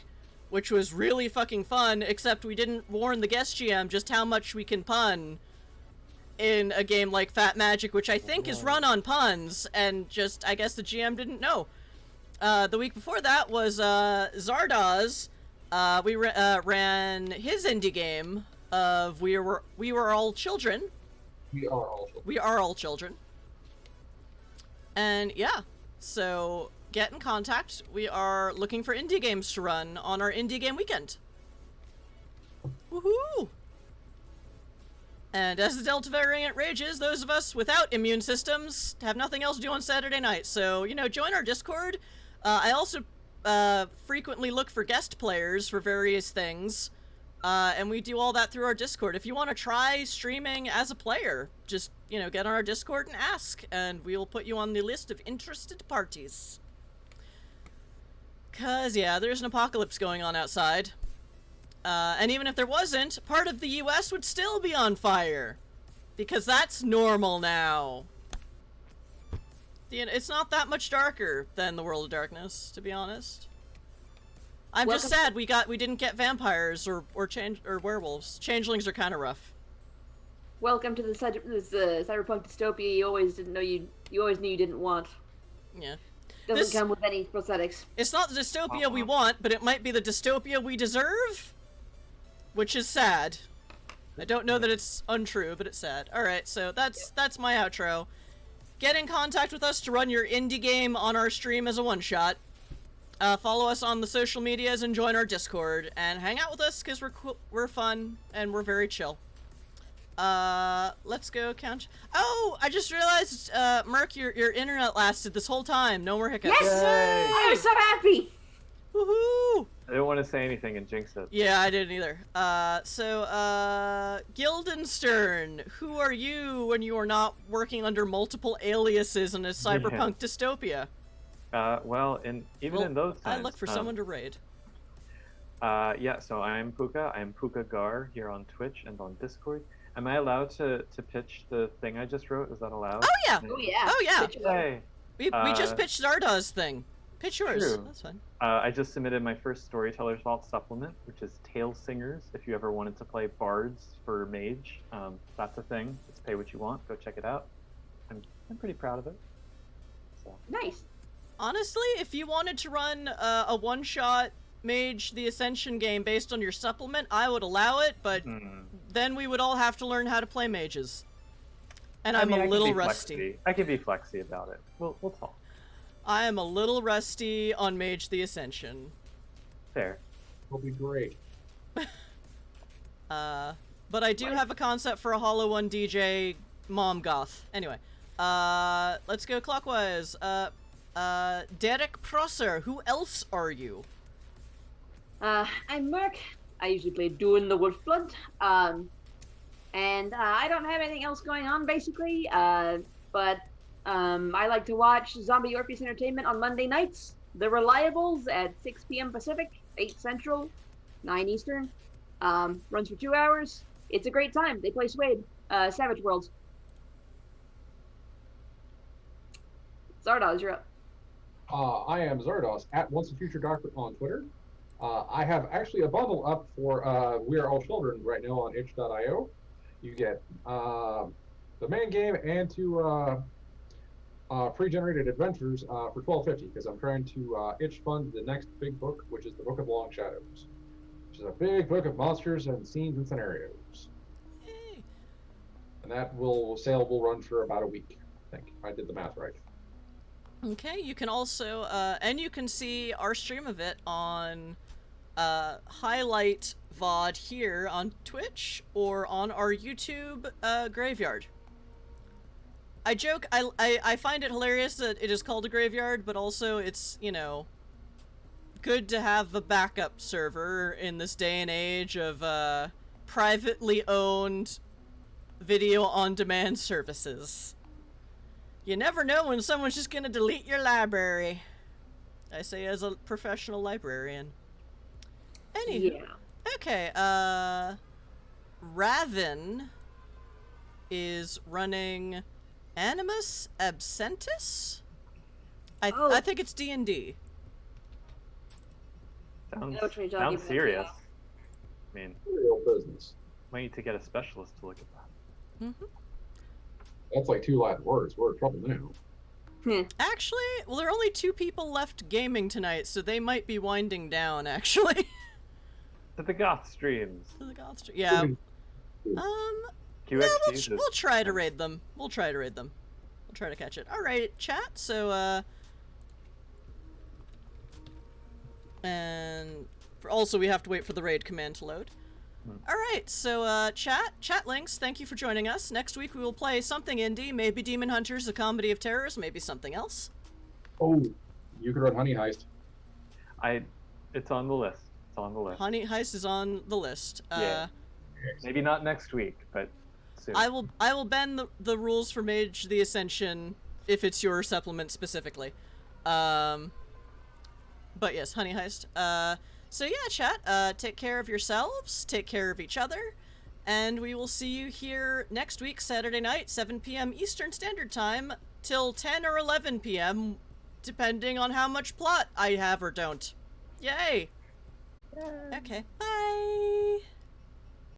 A: which was really fucking fun, except we didn't warn the guest GM just how much we can pun in a game like Fat Magic, which I think is run on puns, and just, I guess the GM didn't know. The week before that was Zardoz. We ran his indie game of We Were All Children.
D: We are all children.
A: We are all children. And yeah, so get in contact. We are looking for indie games to run on our indie game weekend. Woohoo! And as the Delta variant rages, those of us without immune systems have nothing else to do on Saturday night. So, you know, join our Discord. I also frequently look for guest players for various things. And we do all that through our Discord. If you want to try streaming as a player, just, you know, get on our Discord and ask, and we'll put you on the list of interested parties. 'Cause, yeah, there's an apocalypse going on outside. And even if there wasn't, part of the US would still be on fire. Because that's normal now. It's not that much darker than the World of Darkness, to be honest. I'm just sad we didn't get vampires or werewolves. Changelings are kind of rough.
B: Welcome to this cyberpunk dystopia you always knew you didn't want.
A: Yeah.
B: Doesn't come with any prosthetics.
A: It's not the dystopia we want, but it might be the dystopia we deserve, which is sad. I don't know that it's untrue, but it's sad. All right, so that's my outro. Get in contact with us to run your indie game on our stream as a one-shot. Follow us on the social medias and join our Discord and hang out with us because we're fun and we're very chill. Let's go count. Oh, I just realized, Merc, your internet lasted this whole time. No more hiccups.
B: Yes! Yay! I was so happy!
A: Woohoo!
C: I didn't want to say anything and jinx it.
A: Yeah, I didn't either. Guildenstern, who are you when you are not working under multiple aliases in a cyberpunk dystopia?
C: Well, in those times,
A: I look for someone to raid.
C: Yeah, so I'm Puka. I'm Puka Gar here on Twitch and on Discord. Am I allowed to pitch the thing I just wrote? Is that allowed?
A: Oh yeah!
B: Oh yeah!
A: Oh yeah!
C: Hey.
A: We just pitched Zardaw's thing. Pitch yours.
C: True.
A: That's fine.
C: I just submitted my first Storyteller's Vault supplement, which is Tale Singers. If you ever wanted to play bards for Mage, that's a thing. It's pay what you want. Go check it out. I'm pretty proud of it. So.
B: Nice.
A: Honestly, if you wanted to run a one-shot Mage the Ascension game based on your supplement, I would allow it, but then we would all have to learn how to play mages. And I'm a little rusty.
C: I can be flexy about it. We'll talk.
A: I am a little rusty on Mage the Ascension.
C: Fair.
D: Will be great.
A: But I do have a concept for a Hollow 1 DJ mom goth. Anyway, let's go clockwise. Derek Prosser, who else are you?
B: I'm Merc. I usually play Idun the Wolfblood. And I don't have anything else going on, basically. But I like to watch Zombie Orpheus Entertainment on Monday nights. The Reliables at 6 p.m. Pacific, 8 Central, 9 Eastern. Runs for 2 hours. It's a great time. They play Suede, Savage Worlds. Zardoz, you're up.
D: I am Zardos at Once a Future Doctor on Twitter. I have actually a bundle up for We Are All Children right now on itch.io. You get the main game and 2 pre-generated adventures for $12.50 because I'm trying to itch fund the next big book, which is the Book of Long Shadows, which is a big book of monsters and scenes and scenarios.
A: Yay.
D: And that sale will run for about a week, I think, if I did the math right.
A: Okay, you can also, and you can see our stream of it on highlight VOD here on Twitch or on our YouTube graveyard. I joke, I find it hilarious that it is called a graveyard, but also it's, you know, good to have a backup server in this day and age of privately owned video on demand services. You never know when someone's just gonna delete your library. I say as a professional librarian. Anywho.
B: Yeah.
A: Okay, Raven is running Animus Absentis? I think it's D&D.
C: Sounds serious. I mean,
D: Real business.
C: might need to get a specialist to look at that.
A: Mm-hmm.
D: That's like 2 Latin words. We're in trouble now.
A: Actually, well, there are only 2 people left gaming tonight, so they might be winding down, actually.
C: To the goth streams.
A: To the goth stream. Yeah.
C: QXT
A: We'll try to raid them. We'll try to catch it. Alright, chat, so, and also we have to wait for the raid command to load. Alright, so, chat links, thank you for joining us. Next week we will play something indie, maybe Demon Hunters, A Comedy of Terrors, maybe something else.
D: Oh, you could run Honey Heist.
C: It's on the list. It's on the list.
A: Honey Heist is on the list.
C: Yeah. Maybe not next week, but soon.
A: I will bend the rules for Mage the Ascension if it's your supplement specifically. But yes, Honey Heist. So yeah, chat, take care of yourselves, take care of each other, and we will see you here next week, Saturday night, 7 p.m. Eastern Standard Time, till 10 or 11 p.m., depending on how much plot I have or don't. Yay! Okay, bye!